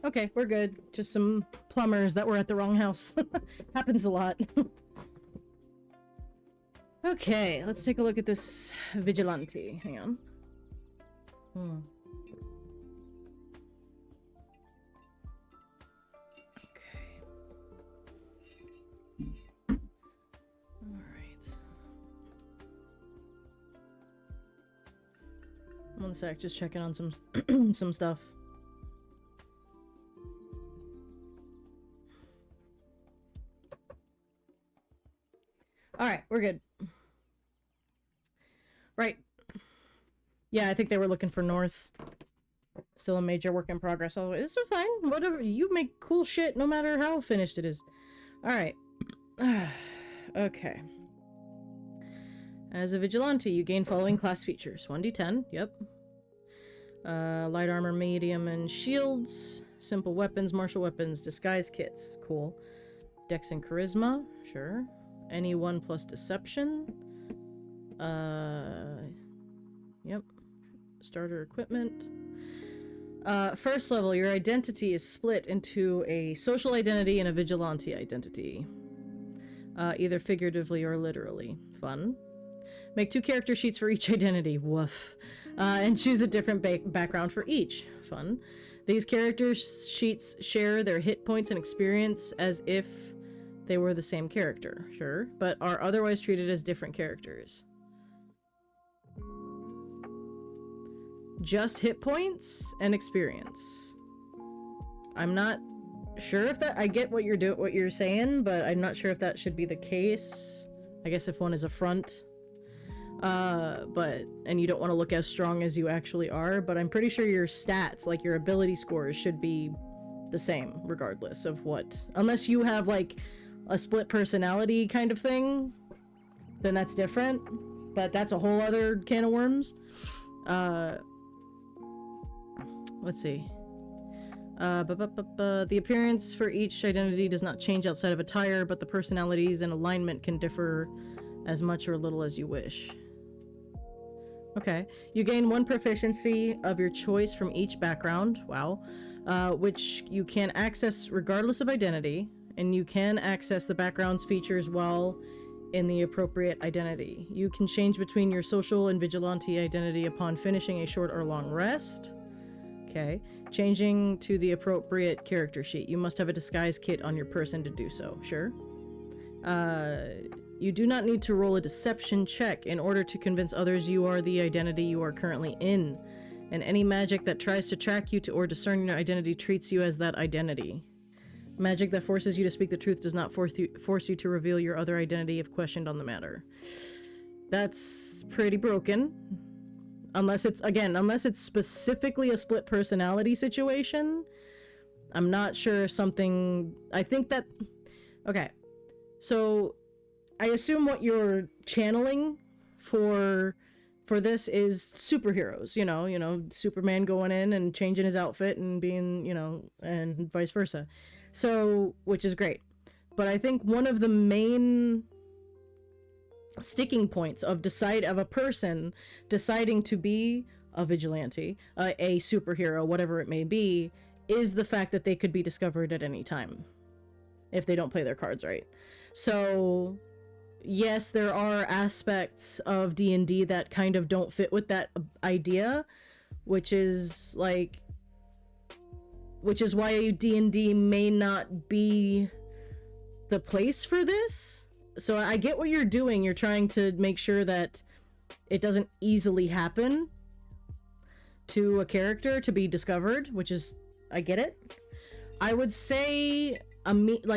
Okay, we're good. Just some plumbers that were at the wrong house. Happens a lot. Okay, let's take a look at this vigilante. Hang on. Okay. Alright. 1 sec, just checking on some some stuff. Alright, we're good. Right. Yeah, I think they were looking for north. Still a major work in progress. Oh, it's fine. Whatever. You make cool shit no matter how finished it is. Alright. Okay. As a vigilante, you gain following class features. 1d10. Yep. Light armor, medium, and shields. Simple weapons, martial weapons, disguise kits. Cool. Dex and charisma. Sure. Any 1 plus deception. Yep. Starter equipment. First level, your identity is split into a social identity and a vigilante identity. Either figuratively or literally. Fun. Make 2 character sheets for each identity. Woof. And choose a different background for each. Fun. These character sheets share their hit points and experience as if they were the same character, sure, but are otherwise treated as different characters. Just hit points and experience. I'm not sure if that, I get what you're saying, but I'm not sure if that should be the case I guess if one is a front. And you don't want to look as strong as you actually are, but I'm pretty sure your stats, like your ability scores, should be the same regardless of what, unless you have like a split personality kind of thing, then that's different, but that's a whole other can of worms. Let's see. The appearance for each identity does not change outside of attire, but the personalities and alignment can differ as much or little as you wish. Okay. You gain 1 proficiency of your choice from each background. Wow. Which you can access regardless of identity, and you can access the background's features while in the appropriate identity. You can change between your social and vigilante identity upon finishing a short or long rest. Okay. Changing to the appropriate character sheet. You must have a disguise kit on your person to do so. Sure. You do not need to roll a deception check in order to convince others you are the identity you are currently in. And any magic that tries to track you to or discern your identity treats you as that identity. Magic that forces you to speak the truth does not force you to reveal your other identity if questioned on the matter. That's pretty broken. Unless it's specifically a split personality situation. I'm not sure if something... I think that... Okay. So, I assume what you're channeling for this is superheroes, you know, Superman going in and changing his outfit and being, and vice versa. So, which is great. But I think one of the main sticking points of a person deciding to be a vigilante, a superhero, whatever it may be, is the fact that they could be discovered at any time if they don't play their cards right. So, yes, there are aspects of D&D that kind of don't fit with that idea, which is why D&D may not be the place for this. So I get what you're doing. You're trying to make sure that it doesn't easily happen to a character to be discovered, which is, I get it. I would say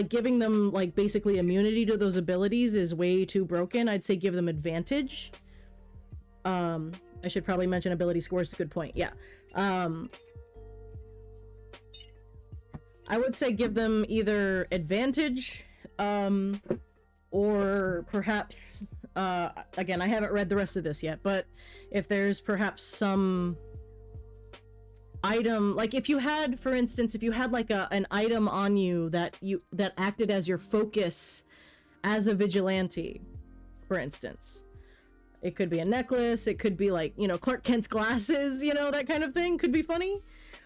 giving them basically immunity to those abilities is way too broken. I'd say give them advantage. I should probably mention ability scores. Good point. Yeah. I would say give them either advantage, or perhaps, again, I haven't read the rest of this yet, but if there's perhaps some item, if you had, for instance, an item on you that acted as your focus as a vigilante, for instance. It could be a necklace, it could be Clark Kent's glasses, that kind of thing could be funny.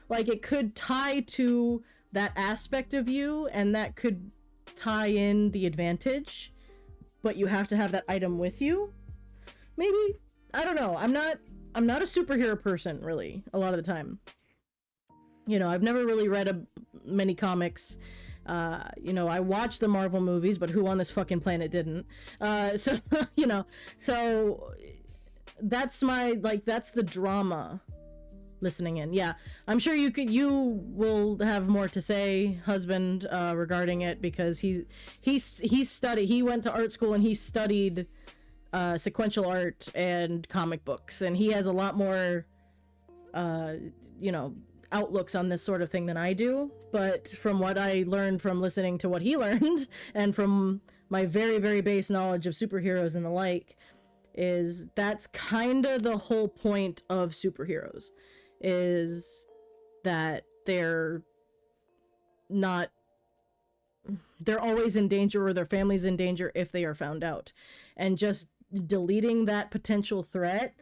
It could tie to that aspect of you, and that could tie in the advantage, but you have to have that item with you. Maybe, I don't know. I'm not a superhero person, really, a lot of the time. I've never really read many comics. I watched the Marvel movies, but who on this fucking planet didn't? So that's that's the drama listening in. Yeah, I'm sure you will have more to say, husband, regarding it, because he went to art school and he studied sequential art and comic books, and he has a lot more outlooks on this sort of thing than I do. But from what I learned from listening to what he learned, and from my very, very base knowledge of superheroes and the like, is that's kind of the whole point of superheroes, is that they're always in danger, or their family's in danger if they are found out. And just deleting that potential threat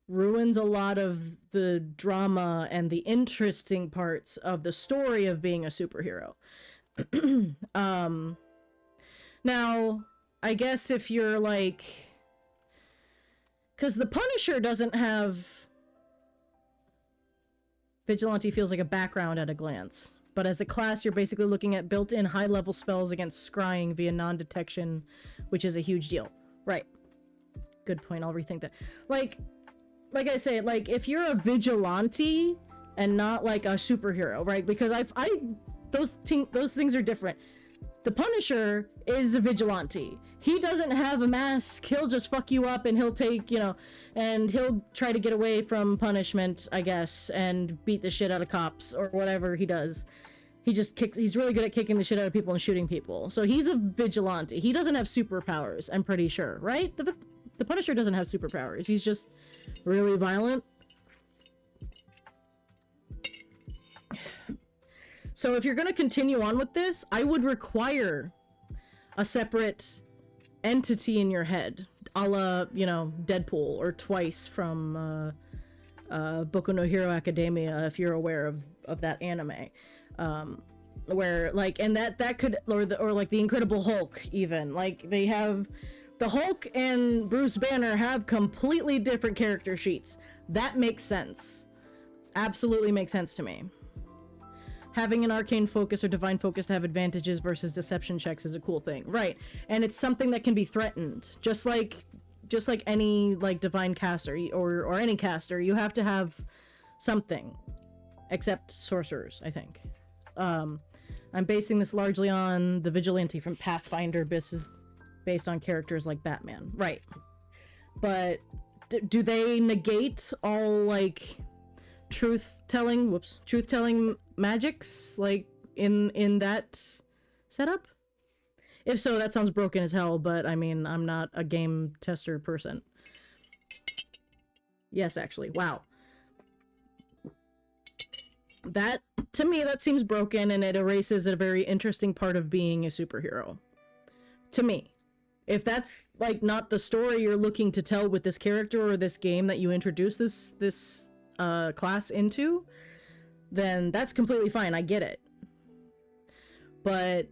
ruins a lot of the drama and the interesting parts of the story of being a superhero. Now, I guess if you're because the Punisher doesn't have... Vigilante feels like a background at a glance, but as a class you're basically looking at built-in high-level spells against scrying via non-detection, which is a huge deal. Right. Good point, I'll rethink that. Like I say, if you're a vigilante and not a superhero, right? Because those things are different. The Punisher is a vigilante. He doesn't have a mask. He'll just fuck you up and he'll take, you know, and he'll try to get away from punishment, I guess, and beat the shit out of cops or whatever he does. He's really good at kicking the shit out of people and shooting people. So he's a vigilante. He doesn't have superpowers, I'm pretty sure, right? The Punisher doesn't have superpowers. He's just really violent. So if you're going to continue on with this, I would require a separate entity in your head, a la, you know, Deadpool or Twice from Boku no Hero Academia, if you're aware of that anime. Where, like, and that could, or like the Incredible Hulk, even. Like, they have, the Hulk and Bruce Banner have completely different character sheets. That makes sense. Absolutely makes sense to me. Having an arcane focus or divine focus to have advantages versus deception checks is a cool thing. Right. And it's something that can be threatened. Just like any, like, divine caster or any caster, you have to have something. Except sorcerers, I think. I'm basing this largely on the vigilante from Pathfinder, based on characters like Batman. Right. But do they negate all, like, truth-telling magics, like, in that setup? If so, that sounds broken as hell, but I mean, I'm not a game tester person. Yes, actually. Wow. That, to me, that seems broken, and it erases a very interesting part of being a superhero. To me. If that's, like, not the story you're looking to tell with this character or this game that you introduce this class into, then that's completely fine. I get it. But,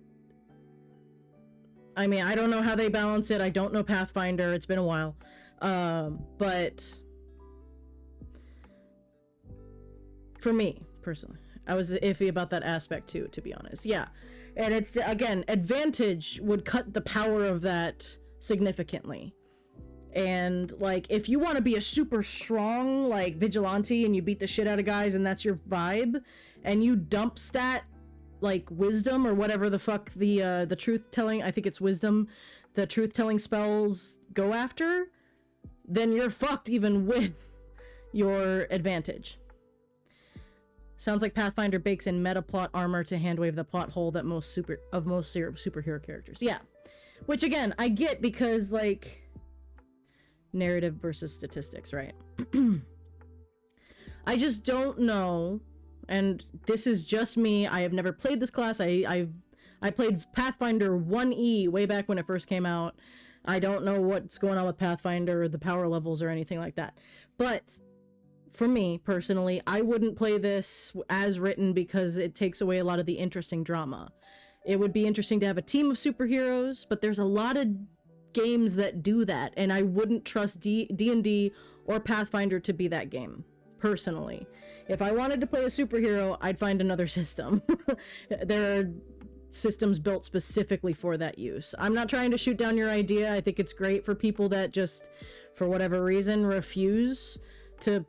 I mean, I don't know how they balance it. I don't know Pathfinder. It's been a while. But for me, personally, I was iffy about that aspect too, to be honest. Yeah. And it's, again, advantage would cut the power of that significantly. And, like, if you want to be a super strong, like, vigilante and you beat the shit out of guys and that's your vibe, and you dump stat, like, wisdom or whatever the fuck the truth-telling, I think it's wisdom, the truth-telling spells go after, then you're fucked even with your advantage. Sounds like Pathfinder bakes in meta plot armor to handwave the plot hole that most superhero characters. Yeah. Which, again, I get because, like, narrative versus statistics, right? I just don't know, and this is just me. I have never played this class. I played Pathfinder 1E way back when it first came out. I don't know what's going on with Pathfinder or the power levels or anything like that. But for me, personally, I wouldn't play this as written because it takes away a lot of the interesting drama. It would be interesting to have a team of superheroes, but there's a lot of games that do that, and I wouldn't trust D&D or Pathfinder to be that game, personally. If I wanted to play a superhero, I'd find another system. There are systems built specifically for that use. I'm not trying to shoot down your idea. I think it's great for people that just, for whatever reason, refuse to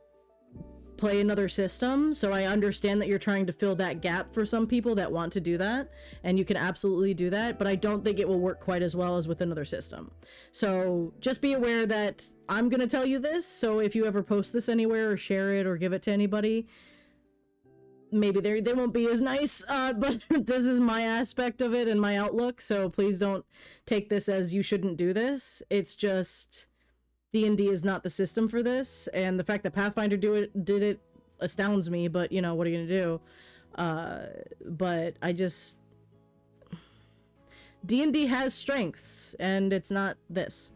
play another system. So I understand that you're trying to fill that gap for some people that want to do that, and you can absolutely do that, but I don't think it will work quite as well as with another system. So just be aware that I'm gonna tell you this, so if you ever post this anywhere or share it or give it to anybody, maybe they won't be as nice, but this is my aspect of it and my outlook, so please don't take this as you shouldn't do this. It's just D&D is not the system for this, and the fact that Pathfinder did it astounds me, but, you know, what are you gonna do? But I just... D&D has strengths, and it's not this.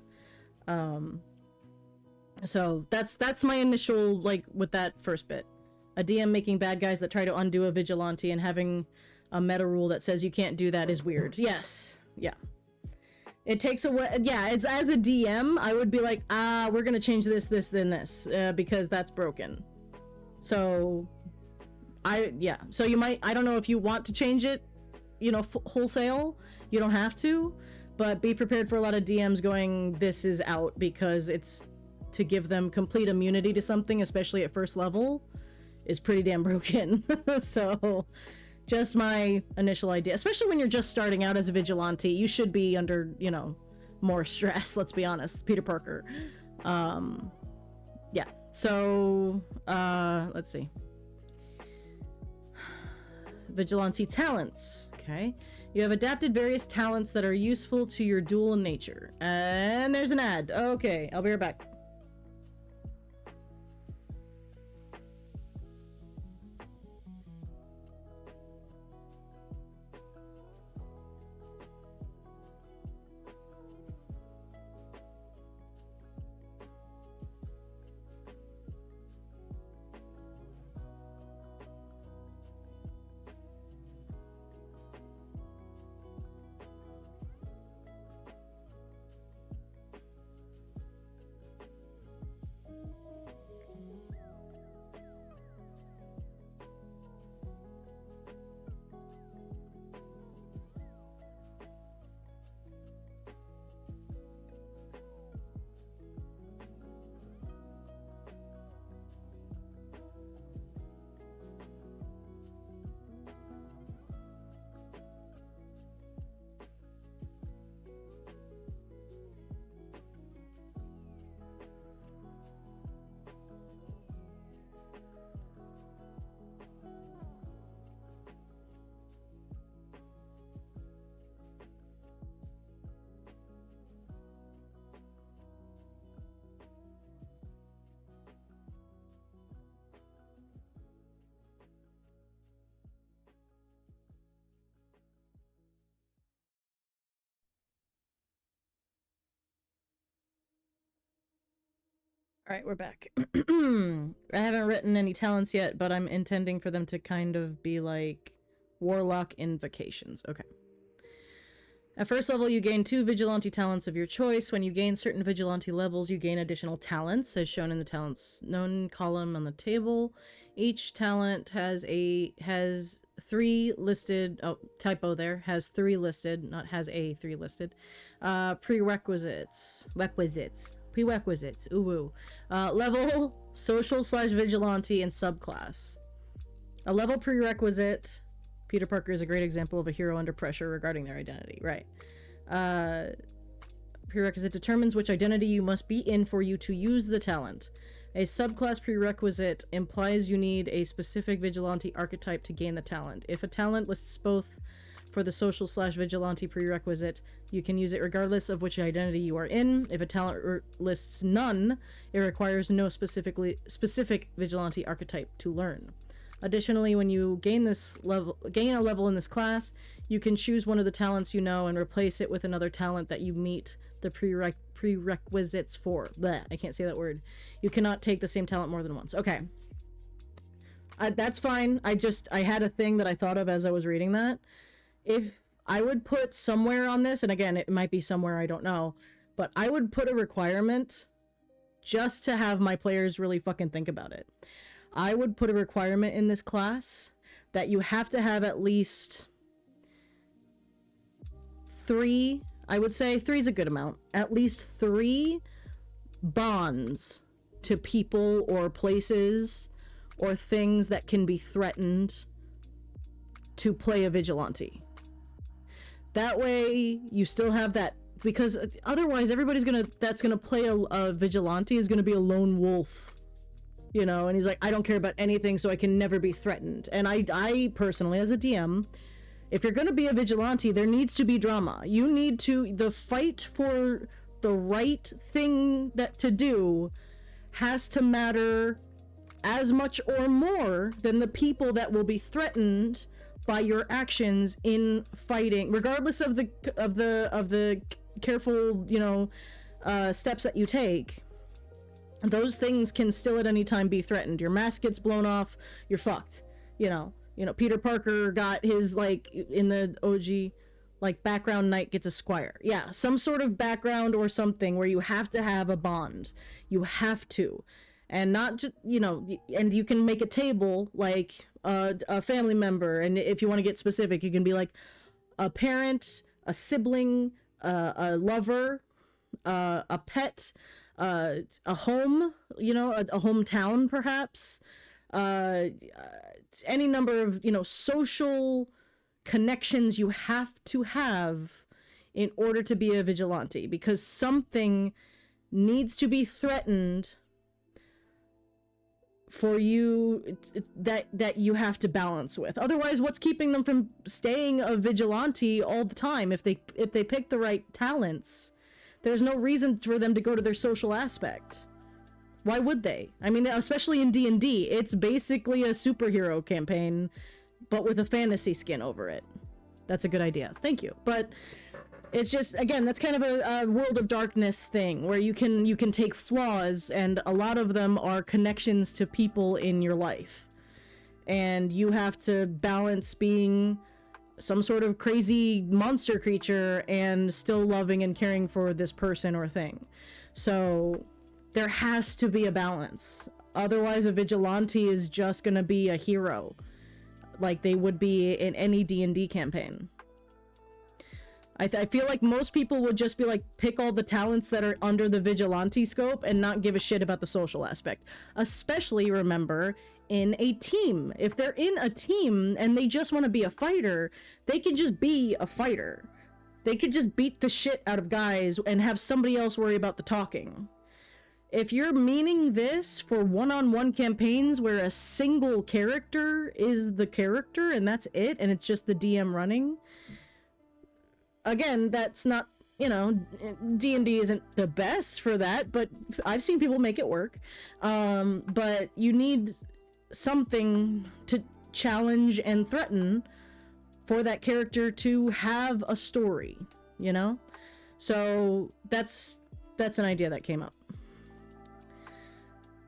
So that's my initial, like, with that first bit. A DM making bad guys that try to undo a vigilante and having a meta rule that says you can't do that is weird. Yes. Yeah. It takes away, yeah, it's, as a DM, I would be like, we're gonna change this, then this, because that's broken. So, so you might, I don't know if you want to change it, you know, wholesale, you don't have to, but be prepared for a lot of DMs going, this is out, because it's to give them complete immunity to something, especially at first level, is pretty damn broken. So, Just my initial idea. Especially when you're just starting out as a vigilante, you should be under, you know, more stress, let's be honest. Peter Parker. Yeah. So, let's see. Vigilante talents. Okay. You have adapted various talents that are useful to your dual nature. And there's an ad. Okay, I'll be right back. All right, we're back. I haven't written any talents yet, but I'm intending for them to kind of be like warlock invocations. Okay. At first level, you gain 2 vigilante talents of your choice. When you gain certain vigilante levels, you gain additional talents, as shown in the talents known column on the table. Each talent has 3 listed. Oh, typo there. Has 3 listed, not has a 3 listed. Prerequisites. Prerequisites. Ooh woo. Level, social/vigilante, and subclass. A level prerequisite. Peter Parker is a great example of a hero under pressure regarding their identity. Right. Prerequisite determines which identity you must be in for you to use the talent. A subclass prerequisite implies you need a specific vigilante archetype to gain the talent. If a talent lists both for the social/vigilante prerequisite, you can use it regardless of which identity you are in. If a talent lists none, it requires no specific vigilante archetype to learn. Additionally, when you gain a level in this class, you can choose one of the talents you know and replace it with another talent that you meet the prerequisites for. Blech, I can't say that word. You cannot take the same talent more than once. Okay. That's fine. I had a thing that I thought of as I was reading that. If I would put somewhere on this, and again, it might be somewhere, I don't know, but I would put a requirement just to have my players really fucking think about it. I would put a requirement in this class that you have to have at least 3, I would say 3 is a good amount, at least 3 bonds to people or places or things that can be threatened to play a vigilante. That way you still have that, because otherwise everybody's that's gonna play a vigilante is gonna be a lone wolf, you know, and he's like, I don't care about anything, so I can never be threatened. And I personally, as a DM, if you're gonna be a vigilante, there needs to be drama. You need to, the fight for the right thing to do has to matter as much or more than the people that will be threatened by your actions in fighting, regardless of the careful, you know, steps that you take. Those things can still at any time be threatened. Your mask gets blown off, you're fucked. You know, Peter Parker got his, like, in the OG, like, background knight gets a squire. Yeah, some sort of background or something where you have to have a bond. You have to. And not just, you know, and you can make a table, like, a family member, and if you want to get specific, you can be like a parent, a sibling, a lover, a pet, a home, you know, a hometown perhaps, any number of, social connections you have to have in order to be a vigilante, because something needs to be threatened for you that you have to balance with. Otherwise, what's keeping them from staying a vigilante all the time? If they pick the right talents, there's no reason for them to go to their social aspect. Why would they? I mean, especially in D&D, it's basically a superhero campaign, but with a fantasy skin over it. That's a good idea. Thank you. But it's just, again, that's kind of a World of Darkness thing, where you can take flaws, and a lot of them are connections to people in your life. And you have to balance being some sort of crazy monster creature and still loving and caring for this person or thing. So there has to be a balance. Otherwise, a vigilante is just gonna be a hero, like they would be in any D&D campaign. I feel like most people would just be like, pick all the talents that are under the vigilante scope and not give a shit about the social aspect. Especially, remember, in a team. If they're in a team and they just want to be a fighter, they can just be a fighter. They could just beat the shit out of guys and have somebody else worry about the talking. If you're meaning this for one-on-one campaigns where a single character is the character and that's it, and it's just the DM running, again, that's not, D&D isn't the best for that, but I've seen people make it work. But you need something to challenge and threaten for that character to have a story, So that's an idea that came up.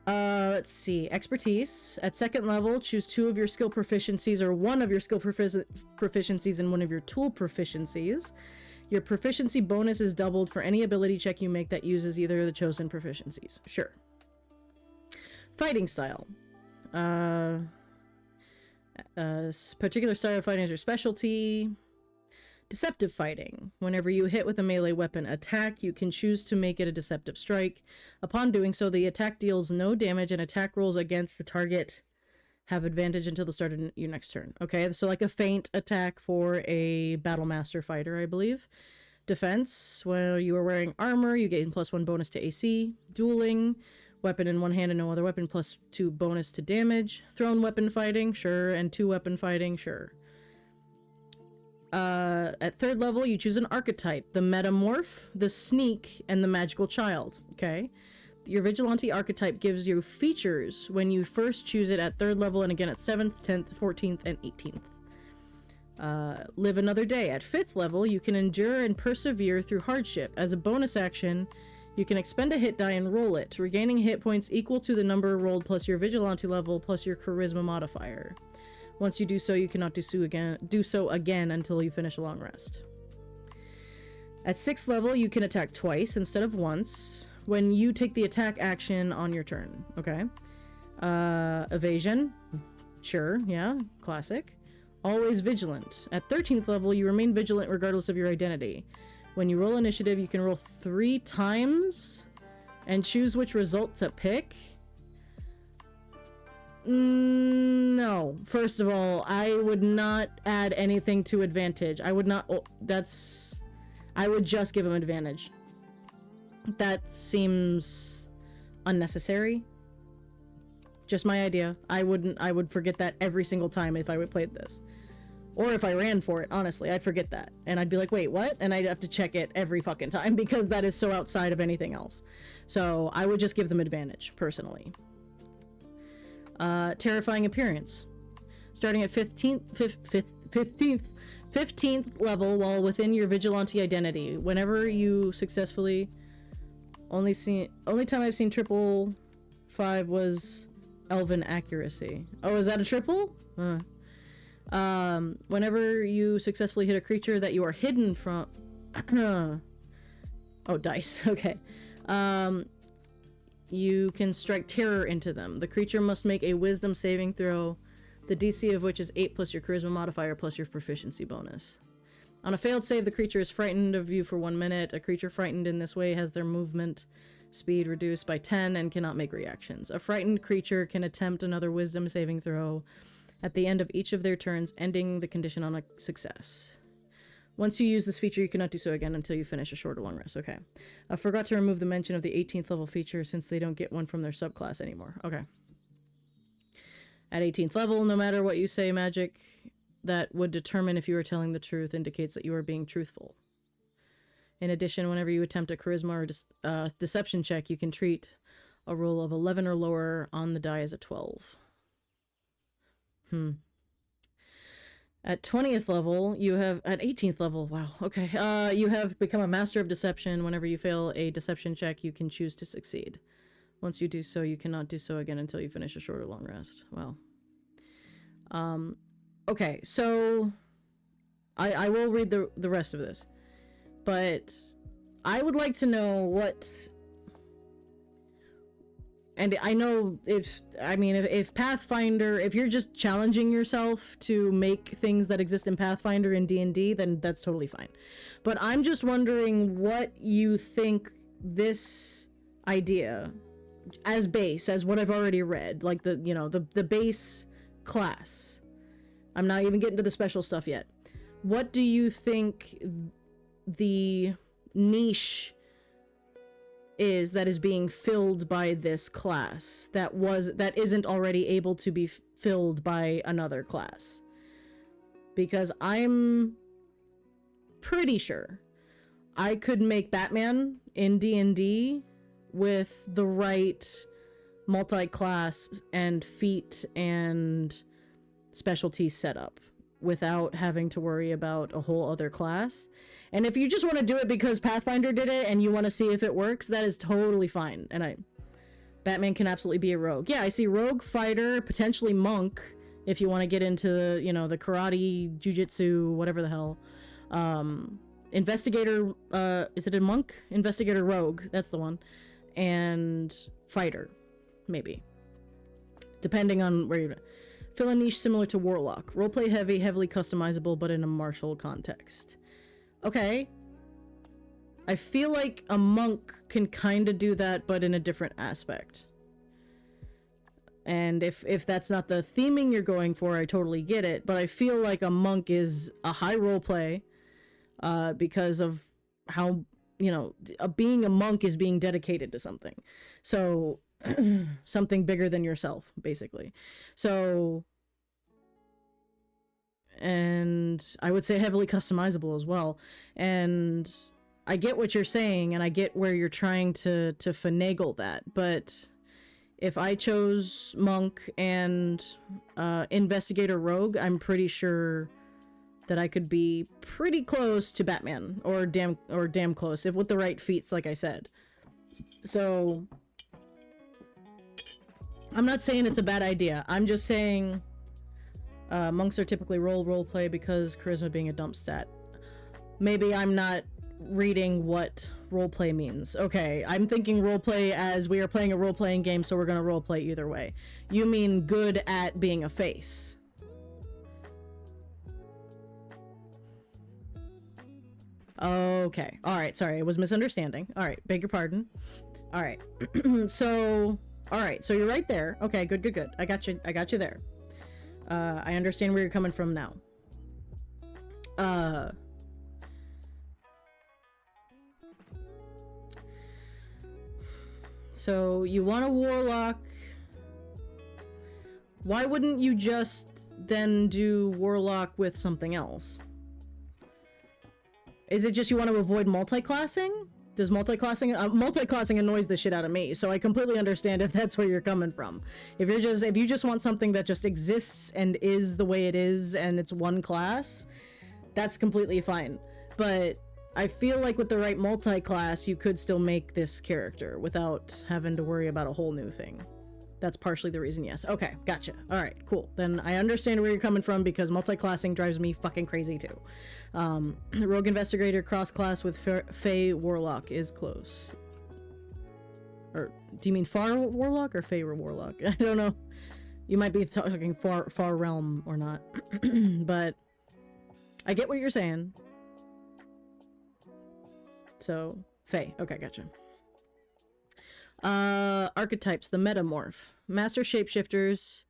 Let's see. Expertise. At second level, choose 2 of your skill proficiencies or 1 of your skill proficiencies and 1 of your tool proficiencies. Your proficiency bonus is doubled for any ability check you make that uses either of the chosen proficiencies. Sure. Fighting style. Particular style of fighting is your specialty. Deceptive fighting. Whenever you hit with a melee weapon attack, you can choose to make it a deceptive strike. Upon doing so, the attack deals no damage, and attack rolls against the target have advantage until the start of your next turn. Okay, so like a feint attack for a Battlemaster fighter, I believe. Defense. When you are wearing armor, you gain +1 bonus to AC. Dueling. Weapon in one hand and no other weapon, +2 bonus to damage. Thrown weapon fighting, sure. And 2 weapon fighting, sure. At third level, you choose an archetype: the Metamorph, the Sneak, and the Magical Child. Okay. Your Vigilante archetype gives you features when you first choose it at third level, and again at 7th, 10th, 14th, and 18th. Live another day. At 5th level, you can endure and persevere through hardship. As a bonus action, you can expend a hit die and roll it, regaining hit points equal to the number rolled plus your Vigilante level plus your Charisma modifier. Once you do so, you cannot do so again until you finish a long rest. At 6th level, you can attack twice instead of once when you take the attack action on your turn. Okay. Evasion. Sure, yeah, classic. Always vigilant. At 13th level, you remain vigilant regardless of your identity. When you roll initiative, you can roll 3 times and choose which result to pick. No. First of all, I would not add anything to advantage. I would not... I would just give him advantage. That seems unnecessary. Just my idea. I would forget that every single time if I would play this. Or if I ran for it, honestly, I'd forget that. And I'd be like, wait, what? And I'd have to check it every fucking time because that is so outside of anything else. So I would just give them advantage, personally. Terrifying appearance. Starting at 15th level while within your vigilante identity. Whenever you successfully... Only time I've seen 555 was Elven Accuracy. Oh, is that a triple? Whenever you successfully hit a creature that you are hidden from... Oh, dice. Okay. You can strike terror into them. The creature must make a wisdom saving throw, the DC of which is 8 plus your charisma modifier plus your proficiency bonus. On a failed save, the creature is frightened of you for 1 minute. A creature frightened in this way has their movement Speed reduced by 10 and cannot make reactions. A frightened creature can attempt another wisdom saving throw at the end of each of their turns, ending the condition on a success. Once you use this feature, you cannot do so again until you finish a short or long rest. Okay. I forgot to remove the mention of the 18th level feature since they don't get one from their subclass anymore. Okay. At 18th level, no matter what you say, magic that would determine if you are telling the truth indicates that you are being truthful. In addition, whenever you attempt a charisma or deception check, you can treat a roll of 11 or lower on the die as a 12. At 20th level, you have... At 18th level, wow, okay. You have become a master of deception. Whenever you fail a deception check, you can choose to succeed. Once you do so, you cannot do so again until you finish a short or long rest. Wow. Okay, so... I will read the rest of this. But I would like to know what... And I know if Pathfinder, if you're just challenging yourself to make things that exist in Pathfinder in D&D, then that's totally fine. But I'm just wondering what you think this idea, as base, as what I've already read, like the base class. I'm not even getting to the special stuff yet. What do you think the niche is that is being filled by this class that isn't already able to be filled by another class? Because I'm pretty sure I could make Batman in D&D with the right multi-class and feat and specialty setup without having to worry about a whole other class. And if you just want to do it because Pathfinder did it and you want to see if it works, that is totally fine. And Batman can absolutely be a rogue. Yeah, I see rogue, fighter, potentially monk, if you want to get into, the karate, jujitsu, whatever the hell. Investigator, is it a monk? Investigator rogue, that's the one. And fighter, maybe. Depending on where you're... Fill a niche similar to Warlock. Roleplay heavy, heavily customizable, but in a martial context. Okay. I feel like a monk can kind of do that, but in a different aspect. And if that's not the theming you're going for, I totally get it. But I feel like a monk is a high roleplay, because of how, being a monk is being dedicated to something. So... something bigger than yourself, basically. So, and I would say heavily customizable as well. And I get what you're saying, and I get where you're trying to finagle that, but if I chose monk and investigator rogue, I'm pretty sure that I could be pretty close to Batman, or damn close, if with the right feats, like I said. So I'm not saying it's a bad idea. I'm just saying monks are typically roleplay because charisma being a dump stat. Maybe I'm not reading what roleplay means. Okay, I'm thinking roleplay as we are playing a role-playing game, so we're gonna roleplay either way. You mean good at being a face. Okay, alright, sorry, I was misunderstanding. Alright, beg your pardon. Alright, so... Alright, so you're right there. Okay, good. I got you there. I understand where you're coming from now. So, you want a warlock. Why wouldn't you just then do warlock with something else? Is it just you want to avoid multi-classing? Does multi-classing annoys the shit out of me, so I completely understand if that's where you're coming from. If you just want something that just exists and is the way it is and it's one class, that's completely fine. But I feel like with the right multi-class, you could still make this character without having to worry about a whole new thing. That's partially the reason, yes. Okay, gotcha. Alright, cool. Then I understand where you're coming from, because multi-classing drives me fucking crazy too. Rogue Investigator cross-class with Fey Warlock is close. Or, do you mean Far Warlock or Fey Warlock? I don't know. You might be talking Far Realm or not. But, I get what you're saying. So, Fey. Okay, gotcha. Archetypes, the metamorph. Master shapeshifters,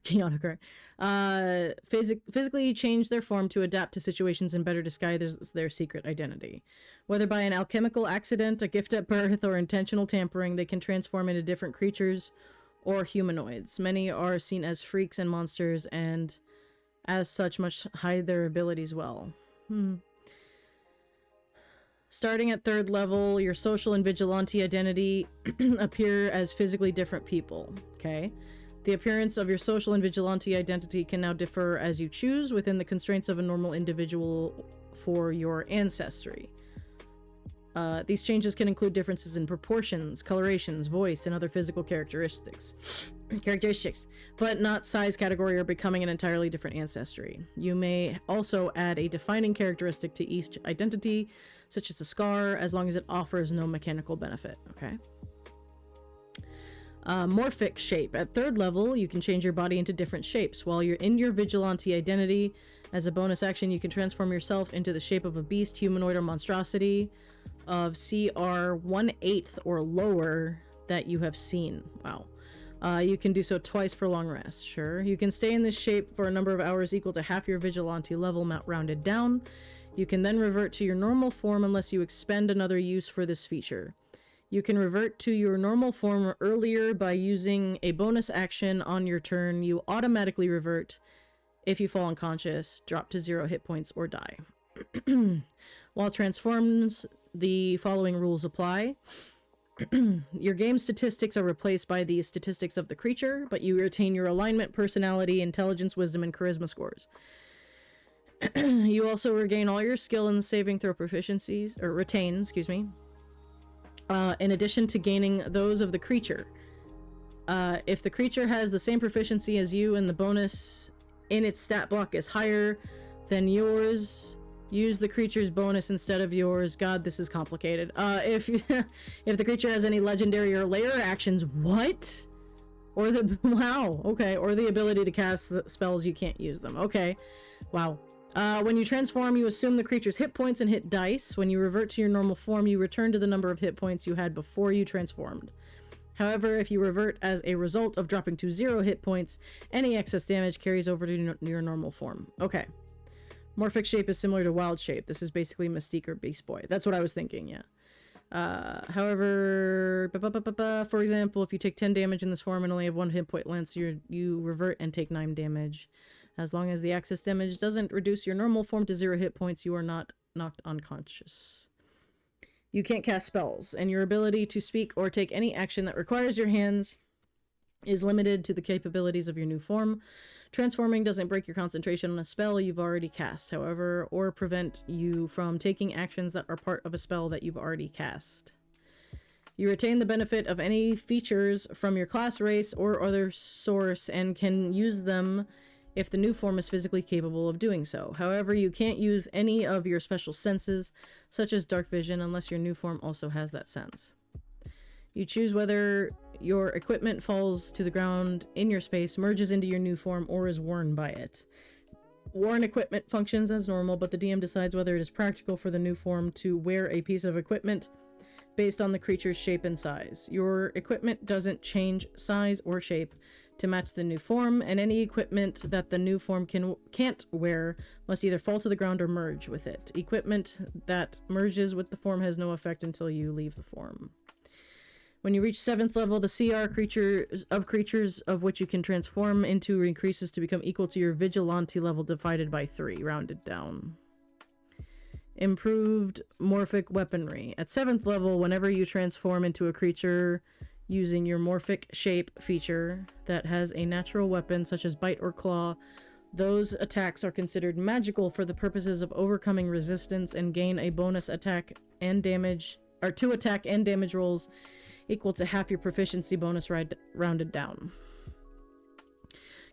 chaotic, physically change their form to adapt to situations and better disguise their secret identity. Whether by an alchemical accident, a gift at birth, or intentional tampering, they can transform into different creatures or humanoids. Many are seen as freaks and monsters, and as such must hide their abilities well. Starting at 3rd level, your social and vigilante identity appear as physically different people. Okay. The appearance of your social and vigilante identity can now differ as you choose within the constraints of a normal individual for your ancestry. These changes can include differences in proportions, colorations, voice, and other physical characteristics, but not size, category, or becoming an entirely different ancestry. You may also add a defining characteristic to each identity, such as a scar, as long as it offers no mechanical benefit. Okay. Morphic shape. At 3rd level, you can change your body into different shapes. While you're in your vigilante identity, as a bonus action, you can transform yourself into the shape of a beast, humanoid, or monstrosity of CR 1/8 or lower that you have seen. Wow. You can do so twice per long rest. Sure. You can stay in this shape for a number of hours equal to half your vigilante level, rounded down. You can then revert to your normal form unless you expend another use for this feature. You can revert to your normal form earlier by using a bonus action on your turn. You automatically revert if you fall unconscious, drop to 0 hit points, or die. While transformed, the following rules apply. Your game statistics are replaced by the statistics of the creature, but you retain your alignment, personality, intelligence, wisdom, and charisma scores. You also regain all your skill and saving throw proficiencies, or retain, excuse me, in addition to gaining those of the creature. If the creature has the same proficiency as you and the bonus in its stat block is higher than yours, use the creature's bonus instead of yours. God, this is complicated. If the creature has any legendary or layer actions, what? Or the, wow, okay, or the ability to cast the spells, you can't use them. Okay, wow. When you transform, you assume the creature's hit points and hit dice. When you revert to your normal form, you return to the number of hit points you had before you transformed. However, if you revert as a result of dropping to 0 hit points, any excess damage carries over to your normal form. Okay. Morphic shape is similar to wild shape. This is basically Mystique or Beast Boy. That's what I was thinking, yeah. However, for example, if you take 10 damage in this form and only have 1 hit point length, you revert and take 9 damage. As long as the excess damage doesn't reduce your normal form to 0 hit points, you are not knocked unconscious. You can't cast spells, and your ability to speak or take any action that requires your hands is limited to the capabilities of your new form. Transforming doesn't break your concentration on a spell you've already cast, however, or prevent you from taking actions that are part of a spell that you've already cast. You retain the benefit of any features from your class, race, or other source and can use them if the new form is physically capable of doing so. However, you can't use any of your special senses, such as dark vision, unless your new form also has that sense. You choose whether your equipment falls to the ground in your space, merges into your new form, or is worn by it. Worn equipment functions as normal, but the DM decides whether it is practical for the new form to wear a piece of equipment based on the creature's shape and size. Your equipment doesn't change size or shape to match the new form, and any equipment that the new form can't wear must either fall to the ground or merge with it. Equipment that merges with the form has no effect until you leave the form. When you reach 7th level, the CR creatures of which you can transform into increases to become equal to your vigilante level divided by 3, rounded down. Improved morphic weaponry. At 7th level, whenever you transform into a creature using your morphic shape feature that has a natural weapon such as bite or claw, those attacks are considered magical for the purposes of overcoming resistance and gain a bonus attack and damage, or 2 attack and damage rolls equal to half your proficiency bonus rounded down.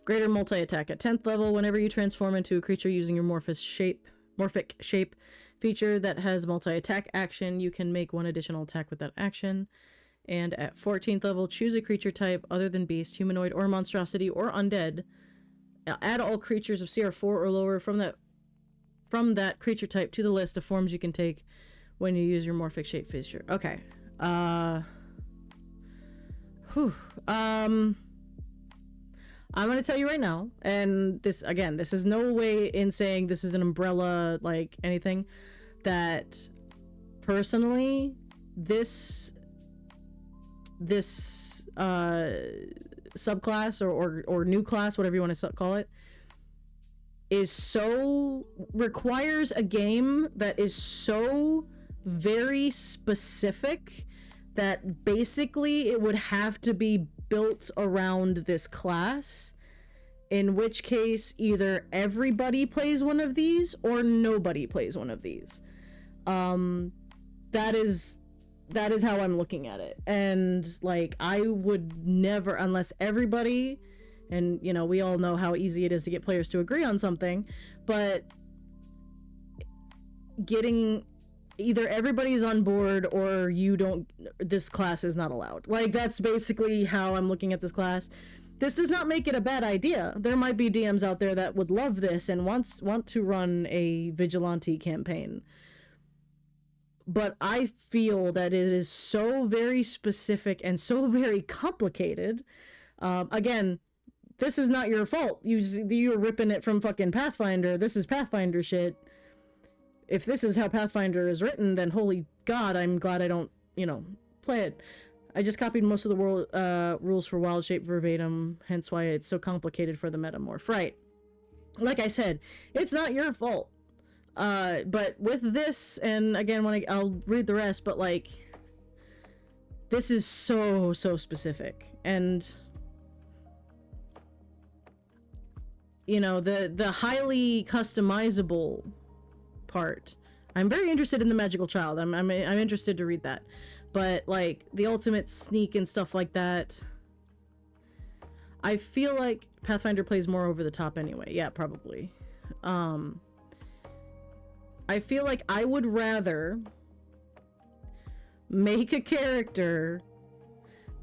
Greater multi-attack. At 10th level, whenever you transform into a creature using your morphic shape feature that has multi-attack action, you can make 1 additional attack with that action. And at 14th level, choose a creature type other than beast, humanoid, or monstrosity, or undead. Add all creatures of CR4 or lower from that creature type to the list of forms you can take when you use your morphic shape feature. Okay. Whew. I'm gonna tell you right now, and this again, this is no way in saying this is an umbrella, like anything, that personally, this subclass or new class, whatever you want to call it, requires a game that is so very specific that basically it would have to be built around this class, in which case either everybody plays one of these or nobody plays one of these. That is how I'm looking at it. And like, I would never, unless everybody, and you know, we all know how easy it is to get players to agree on something, but getting either everybody's on board or you don't, this class is not allowed. Like, that's basically how I'm looking at this class. This does not make it a bad idea. There might be DMs out there that would love this and want to run a vigilante campaign. But I feel that it is so very specific and so very complicated. Again, this is not your fault. You're ripping it from fucking Pathfinder. This is Pathfinder shit. If this is how Pathfinder is written, then holy god, I'm glad I don't, play it. I just copied most of the rules for Wild Shape verbatim, hence why it's so complicated for the Metamorph. Right. Like I said, it's not your fault. But with this, and again, I'll read the rest, but like, this is so specific. And, the highly customizable part, I'm very interested in the Magical Child. I'm interested to read that. But like the ultimate sneak and stuff like that, I feel like Pathfinder plays more over the top anyway. Yeah, probably. I feel like I would rather make a character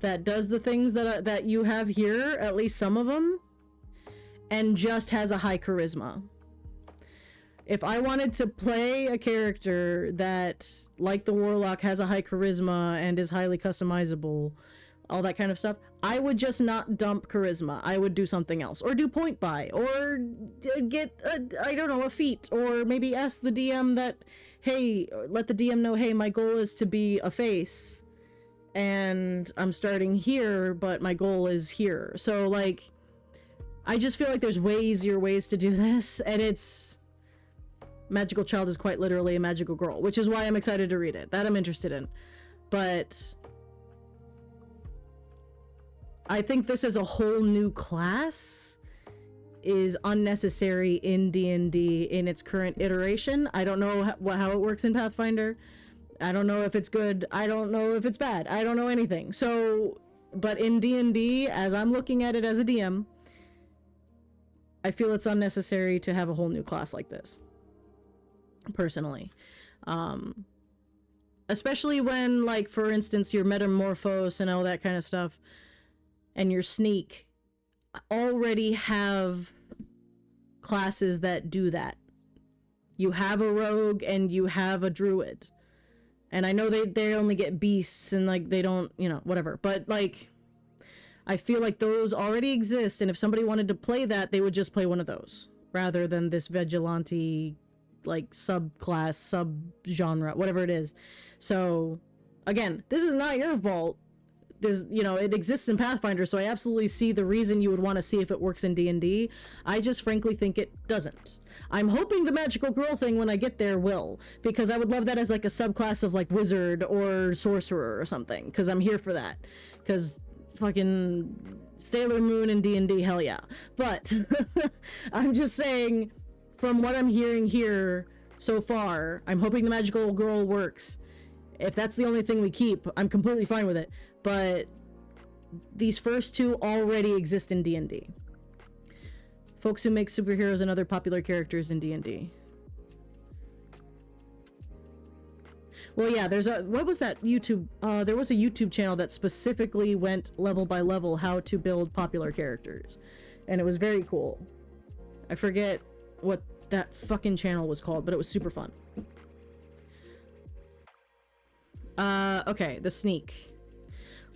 that does the things that you have here, at least some of them, and just has a high charisma. If I wanted to play a character that, like the Warlock, has a high charisma and is highly customizable, all that kind of stuff, I would just not dump charisma. I would do something else. Or do point buy. Or get, a feat. Or maybe ask the DM that, hey, let the DM know, hey, my goal is to be a face. And I'm starting here, but my goal is here. So, like, I just feel like there's way easier ways to do this. And it's... Magical Child is quite literally a magical girl, which is why I'm excited to read it. That I'm interested in. But I think this as a whole new class is unnecessary in D&D in its current iteration. I don't know how it works in Pathfinder. I don't know if it's good. I don't know if it's bad. I don't know anything. So, but in D&D, as I'm looking at it as a DM, I feel it's unnecessary to have a whole new class like this. Personally. Especially when, like, for instance, your Metamorphose and all that kind of stuff and your Sneak already have classes that do that. You have a Rogue and you have a Druid. And I know they only get beasts and, like, they don't, whatever. But, like, I feel like those already exist, and if somebody wanted to play that, they would just play one of those rather than this vigilante, like, subclass, sub-genre, whatever it is. So, again, this is not your fault. This, it exists in Pathfinder, so I absolutely see the reason you would want to see if it works in D&D. I just frankly think it doesn't. I'm hoping the magical girl thing, when I get there, will, because I would love that as, like, a subclass of, like, wizard or sorcerer or something, because I'm here for that. Because fucking Sailor Moon and D&D, hell yeah. But I'm just saying, from what I'm hearing here so far, I'm hoping the magical girl works. If that's the only thing we keep, I'm completely fine with it. But these first two already exist in D&D. Folks who make superheroes and other popular characters in D&D. Well, yeah, what was that YouTube? There was a YouTube channel that specifically went level by level how to build popular characters. And it was very cool. I forget what that fucking channel was called, but it was super fun. Okay, the Sneak.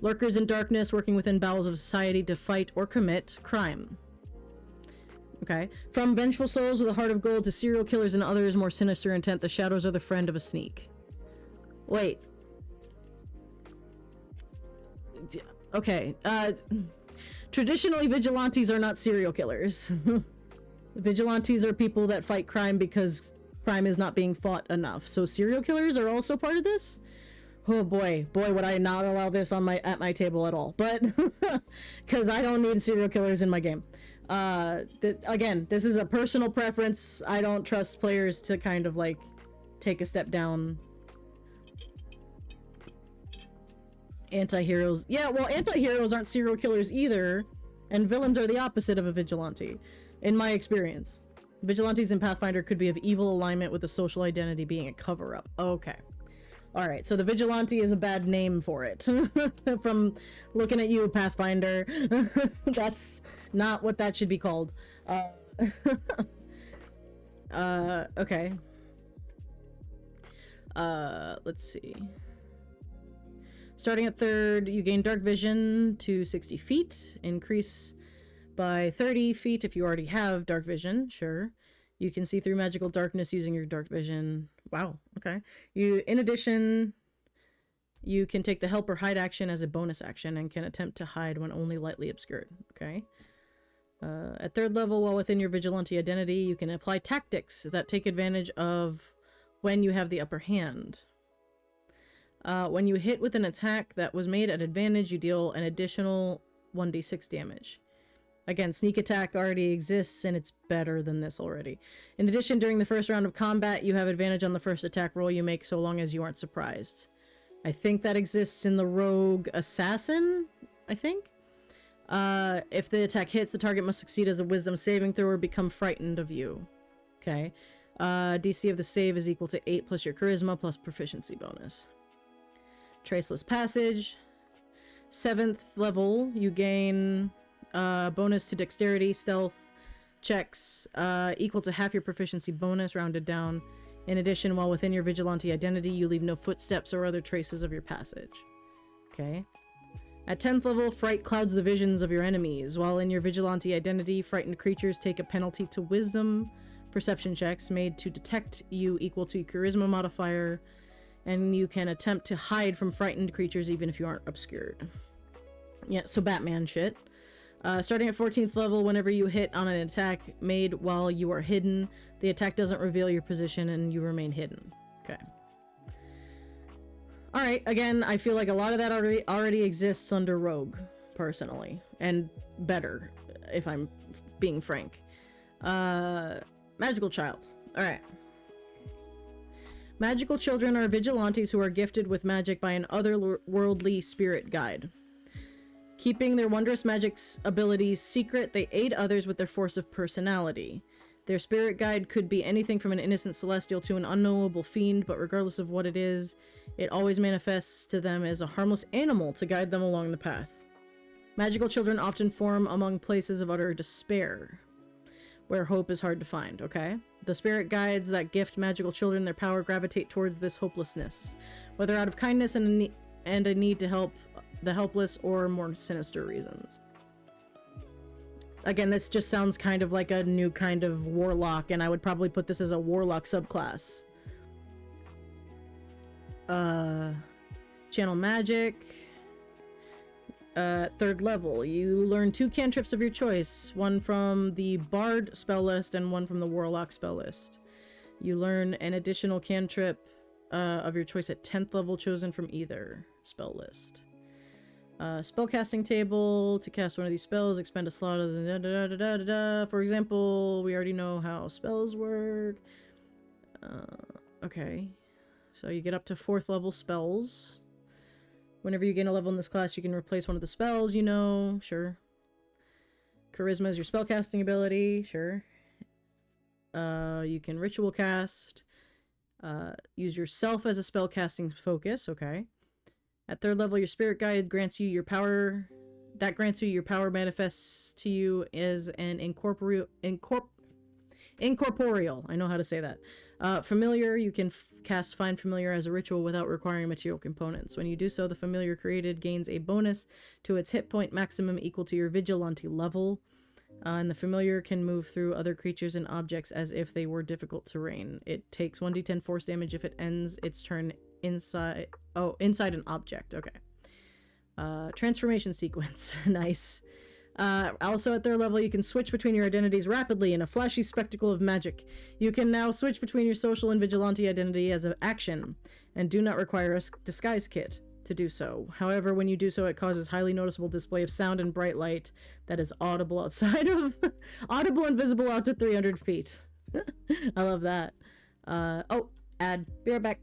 Lurkers in darkness, working within bowels of society to fight or commit crime. Okay. From vengeful souls with a heart of gold to serial killers and others more sinister intent, the shadows are the friend of a sneak. Wait. Okay. Traditionally, vigilantes are not serial killers. Vigilantes are people that fight crime because crime is not being fought enough. So serial killers are also part of this? Oh boy, would I not allow this on at my table at all. But because I don't need serial killers in my game. Again, this is a personal preference. I don't trust players to kind of like take a step down. Anti-heroes. Yeah, well, anti-heroes aren't serial killers either, and villains are the opposite of a vigilante, in my experience. Vigilantes in Pathfinder could be of evil alignment with the social identity being a cover-up. Okay. Alright, so the vigilante is a bad name for it. From looking at you, Pathfinder. That's not what that should be called. Okay. Let's see. Starting at 3rd, you gain dark vision to 60 feet. Increase by 30 feet if you already have dark vision. Sure. You can see through magical darkness using your dark vision. Wow. Okay. In addition, you can take the help or hide action as a bonus action and can attempt to hide when only lightly obscured. Okay. At 3rd level, while within your vigilante identity, you can apply tactics that take advantage of when you have the upper hand. When you hit with an attack that was made at advantage, you deal an additional 1d6 damage. Again, sneak attack already exists, and it's better than this already. In addition, during the first round of combat, you have advantage on the first attack roll you make so long as you aren't surprised. I think that exists in the Rogue Assassin, I think? If the attack hits, the target must succeed as a wisdom saving throw or become frightened of you. Okay. DC of the save is equal to 8 plus your charisma plus proficiency bonus. Traceless Passage. 7th level, you gain bonus to dexterity, stealth checks equal to half your proficiency bonus, rounded down. In addition, while within your vigilante identity, you leave no footsteps or other traces of your passage. Okay. At 10th level, Fright clouds the visions of your enemies. While in your vigilante identity, frightened creatures take a penalty to wisdom perception checks made to detect you equal to your charisma modifier, and you can attempt to hide from frightened creatures even if you aren't obscured. Yeah, so Batman shit. Starting at 14th level, whenever you hit on an attack made while you are hidden, the attack doesn't reveal your position and you remain hidden. Okay. Alright, again, I feel like a lot of that already exists under Rogue, personally. And better, if I'm being frank. Magical Child. Alright. Magical children are vigilantes who are gifted with magic by an otherworldly spirit guide. Keeping their wondrous magic abilities secret, they aid others with their force of personality. Their spirit guide could be anything from an innocent celestial to an unknowable fiend, but regardless of what it is, it always manifests to them as a harmless animal to guide them along the path. Magical children often form among places of utter despair, where hope is hard to find, okay? The spirit guides that gift magical children their power gravitate towards this hopelessness, whether out of kindness and a need to help the helpless or more sinister reasons. Again, this just sounds kind of like a new kind of warlock, and I would probably put this as a warlock subclass. Channel magic. 3rd level, you learn 2 cantrips of your choice, one from the Bard spell list and one from the Warlock spell list. You learn an additional cantrip of your choice at 10th level, chosen from either spell list. Spellcasting table. To cast one of these spells, expend a slot of the For example, we already know how spells work. Okay. So you get up to 4th level spells. Whenever you gain a level in this class, you can replace one of the spells, you know. Sure. Charisma is your spellcasting ability. Sure. You can ritual cast. Use yourself as a spellcasting focus. Okay. At 3rd level, your spirit guide grants you your power. That grants you your power manifests to you as an incorporeal. I know how to say that. Familiar, you can cast Find Familiar as a ritual without requiring material components. When you do so, the familiar created gains a bonus to its hit point maximum equal to your vigilante level. And the familiar can move through other creatures and objects as if they were difficult terrain. It takes 1d10 force damage if it ends its turn inside an object. Okay. Transformation sequence. Nice. Also at their level, you can switch between your identities rapidly in a flashy spectacle of magic. You can now switch between your social and vigilante identity as an action, and do not require a disguise kit to do so. However, when you do so, it causes highly noticeable display of sound and bright light that is audible outside of... audible and visible out to 300 feet. I love that. Add. Be right back.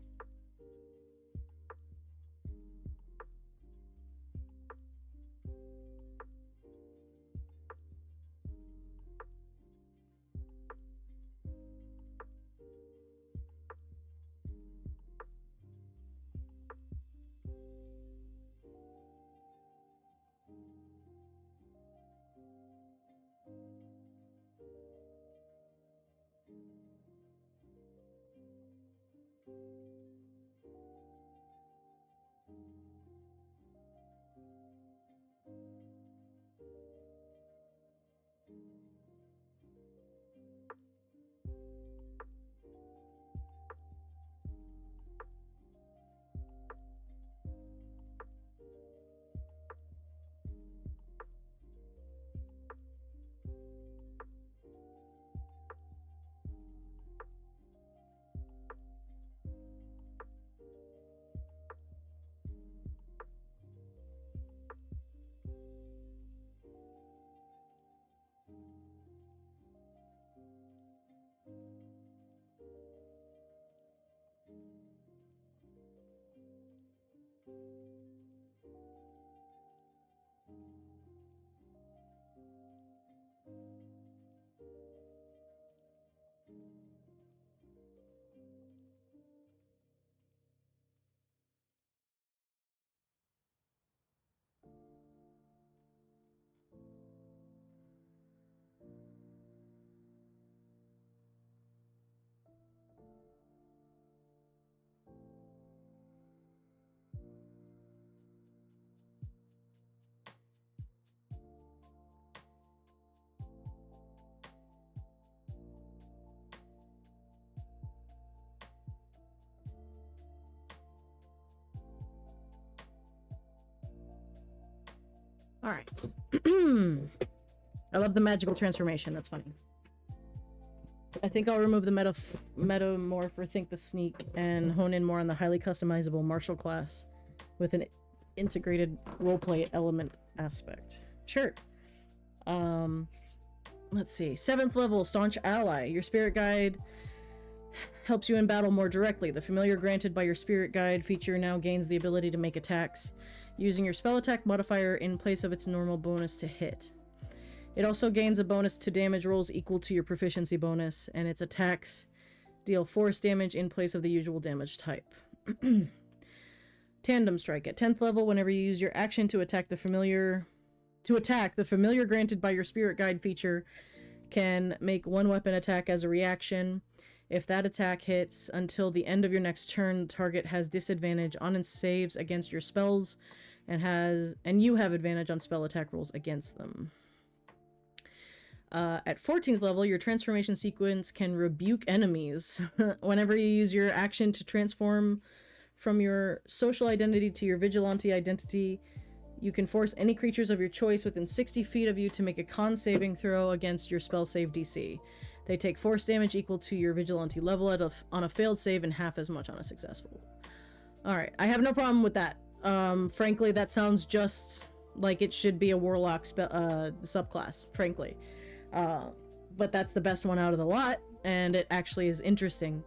Alright. I love the magical transformation. That's funny. I think I'll remove the metamorph or think the sneak and hone in more on the highly customizable martial class with an integrated roleplay element aspect. Sure. Let's see. 7th level, Staunch Ally. Your spirit guide helps you in battle more directly. The familiar granted by your spirit guide feature now gains the ability to make attacks using your spell attack modifier in place of its normal bonus to hit. It also gains a bonus to damage rolls equal to your proficiency bonus, and its attacks deal force damage in place of the usual damage type. Tandem Strike. At 10th level, whenever you use your action to attack the familiar granted by your spirit guide feature can make one weapon attack as a reaction. If that attack hits, until the end of your next turn, the target has disadvantage on its saves against your spells, and you have advantage on spell attack rolls against them. At 14th level, your transformation sequence can rebuke enemies. Whenever you use your action to transform from your social identity to your vigilante identity, you can force any creatures of your choice within 60 feet of you to make a con saving throw against your spell save DC. They take force damage equal to your vigilante level on a failed save and half as much on a successful. Alright, I have no problem with that. Frankly, that sounds just like it should be a warlock subclass, frankly. But that's the best one out of the lot, and it actually is interesting.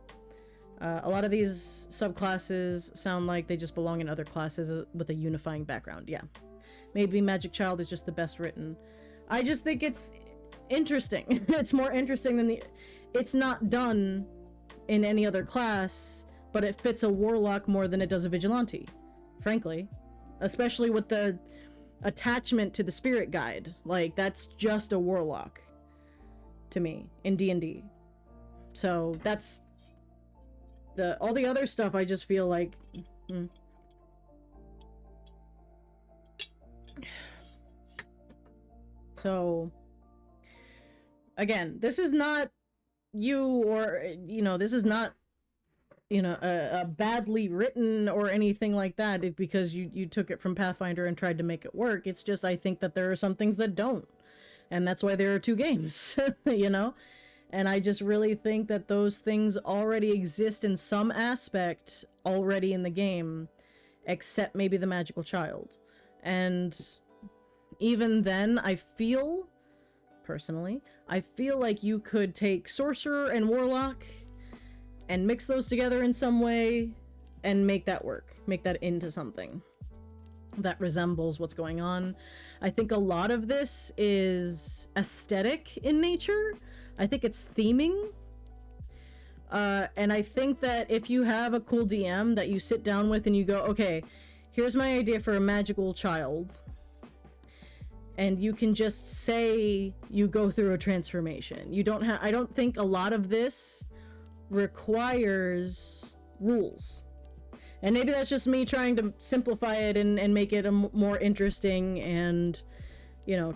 A lot of these subclasses sound like they just belong in other classes with a unifying background. Yeah. Maybe Magic Child is just the best written. I just think it's interesting. It's more interesting than it's not done in any other class, but it fits a warlock more than it does a vigilante, frankly. Especially with the attachment to the spirit guide. Like, that's just a warlock to me in D&D. So that's all the other stuff, I just feel like... So, again, this is not you, or, this is not, a badly written or anything like that. It's because you took it from Pathfinder and tried to make it work. It's just, I think that there are some things that don't. And that's why there are 2 games, And I just really think that those things already exist in some aspect already in the game, except maybe the magical child. And even then, personally, I feel like you could take sorcerer and warlock and mix those together in some way and make that work. Make that into something that resembles what's going on. I think a lot of this is aesthetic in nature. I think it's theming. And I think that if you have a cool DM that you sit down with and you go, okay, here's my idea for a magical child, and you can just say you go through a transformation. I don't think a lot of this requires rules. And maybe that's just me trying to simplify it and make it more interesting, and,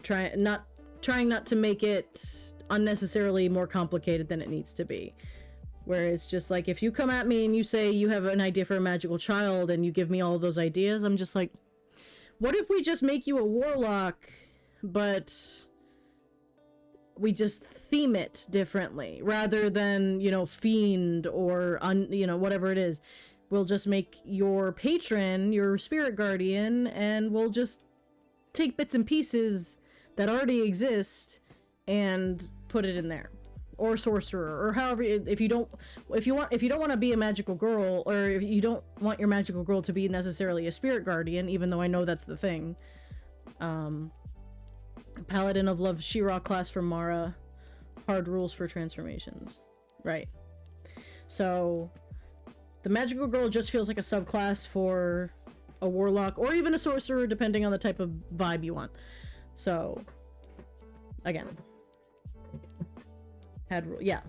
trying not to make it unnecessarily more complicated than it needs to be. Where it's just like, if you come at me and you say you have an idea for a magical child and you give me all of those ideas, I'm just like, what if we just make you a warlock, but we just theme it differently rather than, fiend or whatever it is. We'll just make your patron your spirit guardian, and we'll just take bits and pieces that already exist and put it in there. Or sorcerer, or however, if you don't want to be a magical girl, or if you don't want your magical girl to be necessarily a spirit guardian, even though I know that's the thing. Paladin of Love She-Ra class for Mara. Hard rules for transformations. Right. So, the magical girl just feels like a subclass for a warlock, or even a sorcerer, depending on the type of vibe you want. So, again. Yeah.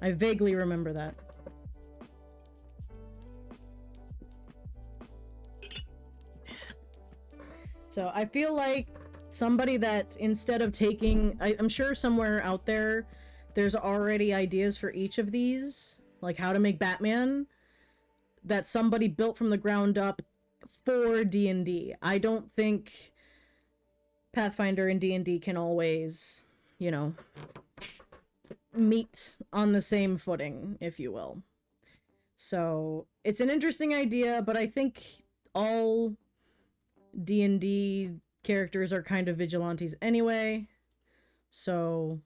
I vaguely remember that. So, I feel like somebody that, instead of taking... I'm sure somewhere out there, there's already ideas for each of these, like how to make Batman, that somebody built from the ground up for D&D. I don't think Pathfinder and D&D can always, meet on the same footing, if you will. So, it's an interesting idea, but I think all D&D characters are kind of vigilantes anyway, so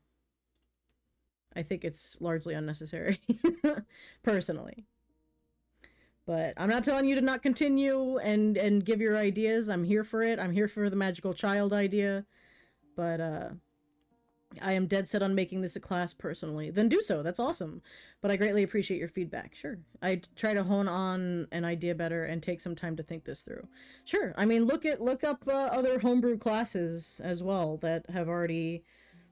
I think it's largely unnecessary, personally. But I'm not telling you to not continue and give your ideas. I'm here for it. I'm here for the magical child idea, but I am dead set on making this a class personally. Then do so. That's awesome. But I greatly appreciate your feedback. Sure. I try to hone on an idea better and take some time to think this through. Sure. I mean, look up other homebrew classes as well that have already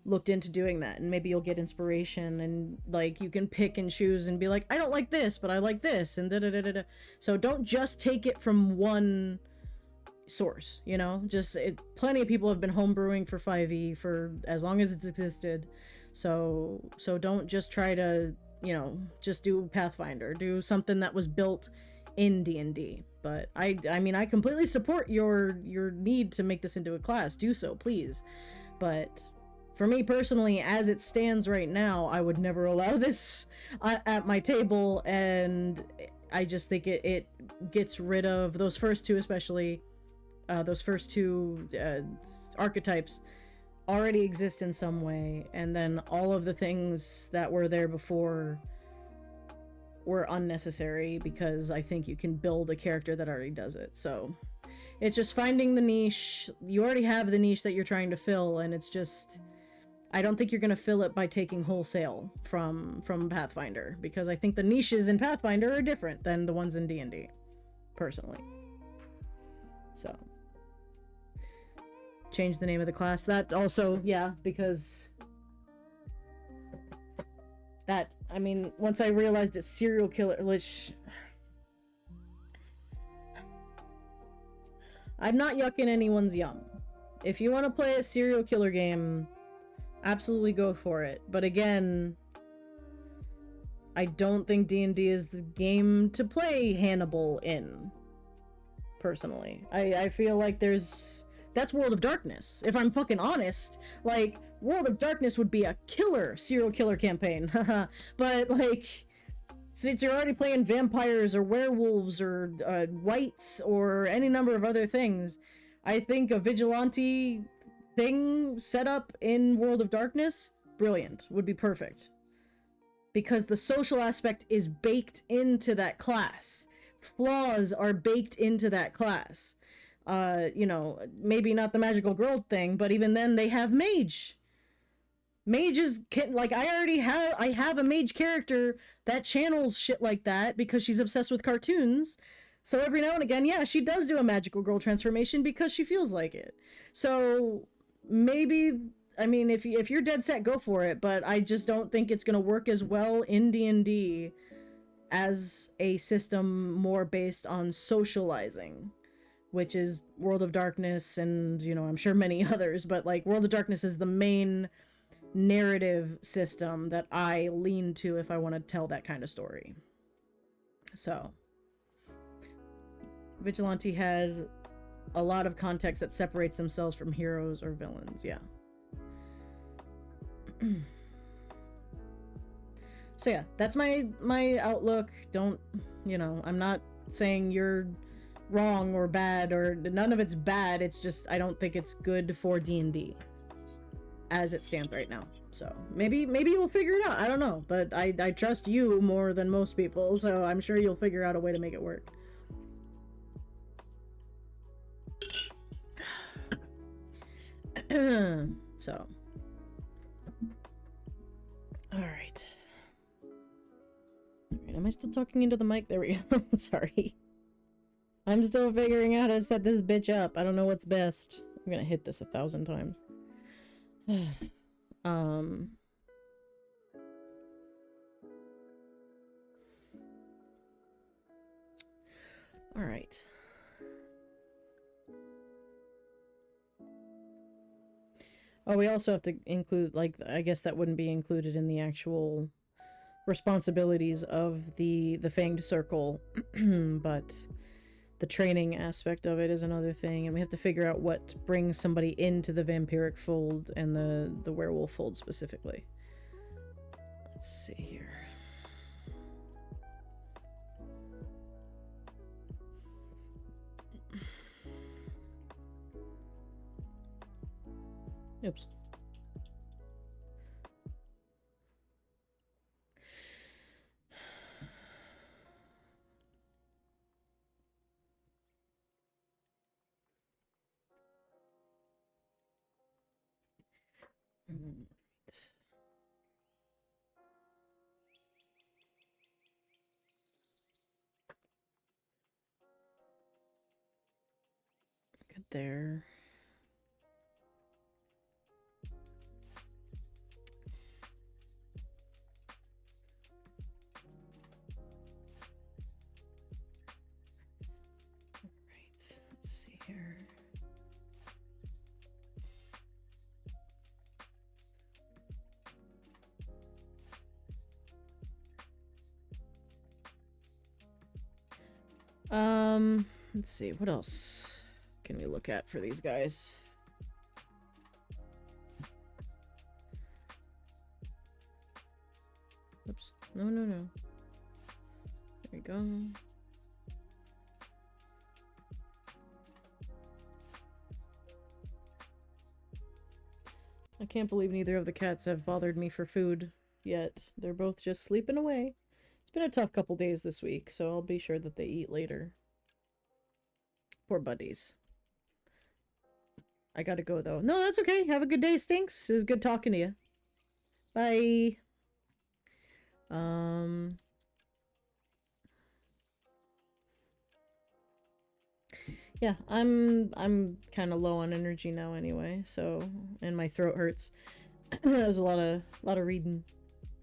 looked into doing that, and maybe you'll get inspiration, and like you can pick and choose and be like, I don't like this, but I like this, and da-da-da-da-da. So don't just take it from one source, plenty of people have been homebrewing for 5e for as long as it's existed, so don't just try to just do Pathfinder. Do something that was built in D&D. But I mean, I completely support your need to make this into a class. Do so, please. But for me personally, as it stands right now, I would never allow this at my table, and I just think it gets rid of those first two, especially those first two archetypes already exist in some way, and then all of the things that were there before were unnecessary, because I think you can build a character that already does it. So it's just finding the niche. You already have the niche that you're trying to fill, and it's just, I don't think you're going to fill it by taking wholesale from Pathfinder, because I think the niches in Pathfinder are different than the ones in D&D, personally. So change the name of the class. That also, yeah, because that I mean, once I realized it's serial killer, which I'm not yucking anyone's yum. If you want to play a serial killer game, absolutely go for it. But again, I don't think D&D is the game to play Hannibal in, personally. I feel like that's World of Darkness. If I'm fucking honest, like, World of Darkness would be a killer serial killer campaign. But, like, since you're already playing vampires or werewolves or whites or any number of other things, I think a vigilante thing set up in World of Darkness, brilliant, would be perfect. Because the social aspect is baked into that class. Flaws are baked into that class. You know, maybe not the magical girl thing, but even then they have mage. Mages can, like, I have a mage character that channels shit like that because she's obsessed with cartoons. So every now and again, yeah, she does do a magical girl transformation because she feels like it. So maybe, I mean, if you're dead set, go for it. But I just don't think it's gonna work as well in D&D as a system more based on socializing, which is World of Darkness and, you know, I'm sure many others. But like, World of Darkness is the main narrative system that I lean to if I want to tell that kind of story. So Vigilante has a lot of context that separates themselves from heroes or villains. Yeah. So yeah, that's my outlook. Don't, you know, I'm not saying you're wrong or bad, or none of it's bad. It's just I don't think it's good for D&D as it stands right now. So maybe you'll figure it out. I don't know, but I trust you more than most people, so I'm sure you'll figure out a way to make it work. So, all right. Am I still talking into the mic? There we go. Sorry. I'm still figuring out how to set this bitch up. I don't know what's best. I'm gonna hit this 1,000 times. All right. Oh, we also have to include, like, I guess that wouldn't be included in the actual responsibilities of the Fanged Circle, but the training aspect of it is another thing, and we have to figure out what brings somebody into the vampiric fold and the werewolf fold specifically. Let's see here. Oops. Good there. Let's see here. Let's see, what else can we look at for these guys? Oops. No. There we go. I can't believe neither of the cats have bothered me for food yet. They're both just sleeping away. It's been a tough couple days this week, so I'll be sure that they eat later. Poor buddies. I gotta go, though. No, that's okay. Have a good day, Stinks. It was good talking to you. Bye. Yeah, I'm kind of low on energy now anyway, so, and my throat hurts. There's a lot of reading.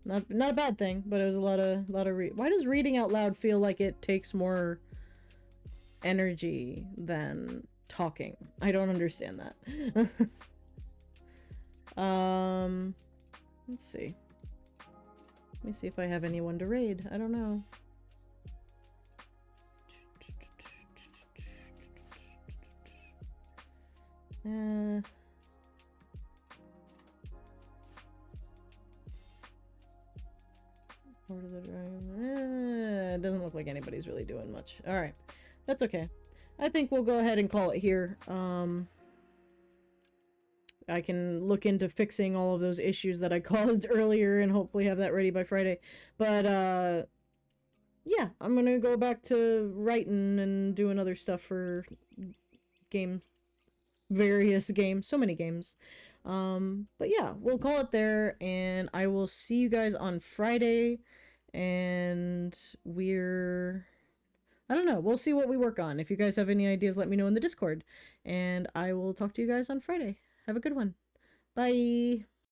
Not a bad thing, but it was a lot of why does reading out loud feel like it takes more energy than talking? I don't understand that. Let's see. Let me see if I have anyone to raid. I don't know. It doesn't look like anybody's really doing much. Alright. That's okay. I think we'll go ahead and call it here. I can look into fixing all of those issues that I caused earlier and hopefully have that ready by Friday. But, yeah, I'm gonna go back to writing and doing other stuff for various games. So many games. But yeah, we'll call it there, and I will see you guys on Friday, and I don't know, we'll see what we work on. If you guys have any ideas, let me know in the Discord, and I will talk to you guys on Friday. Have a good one. Bye!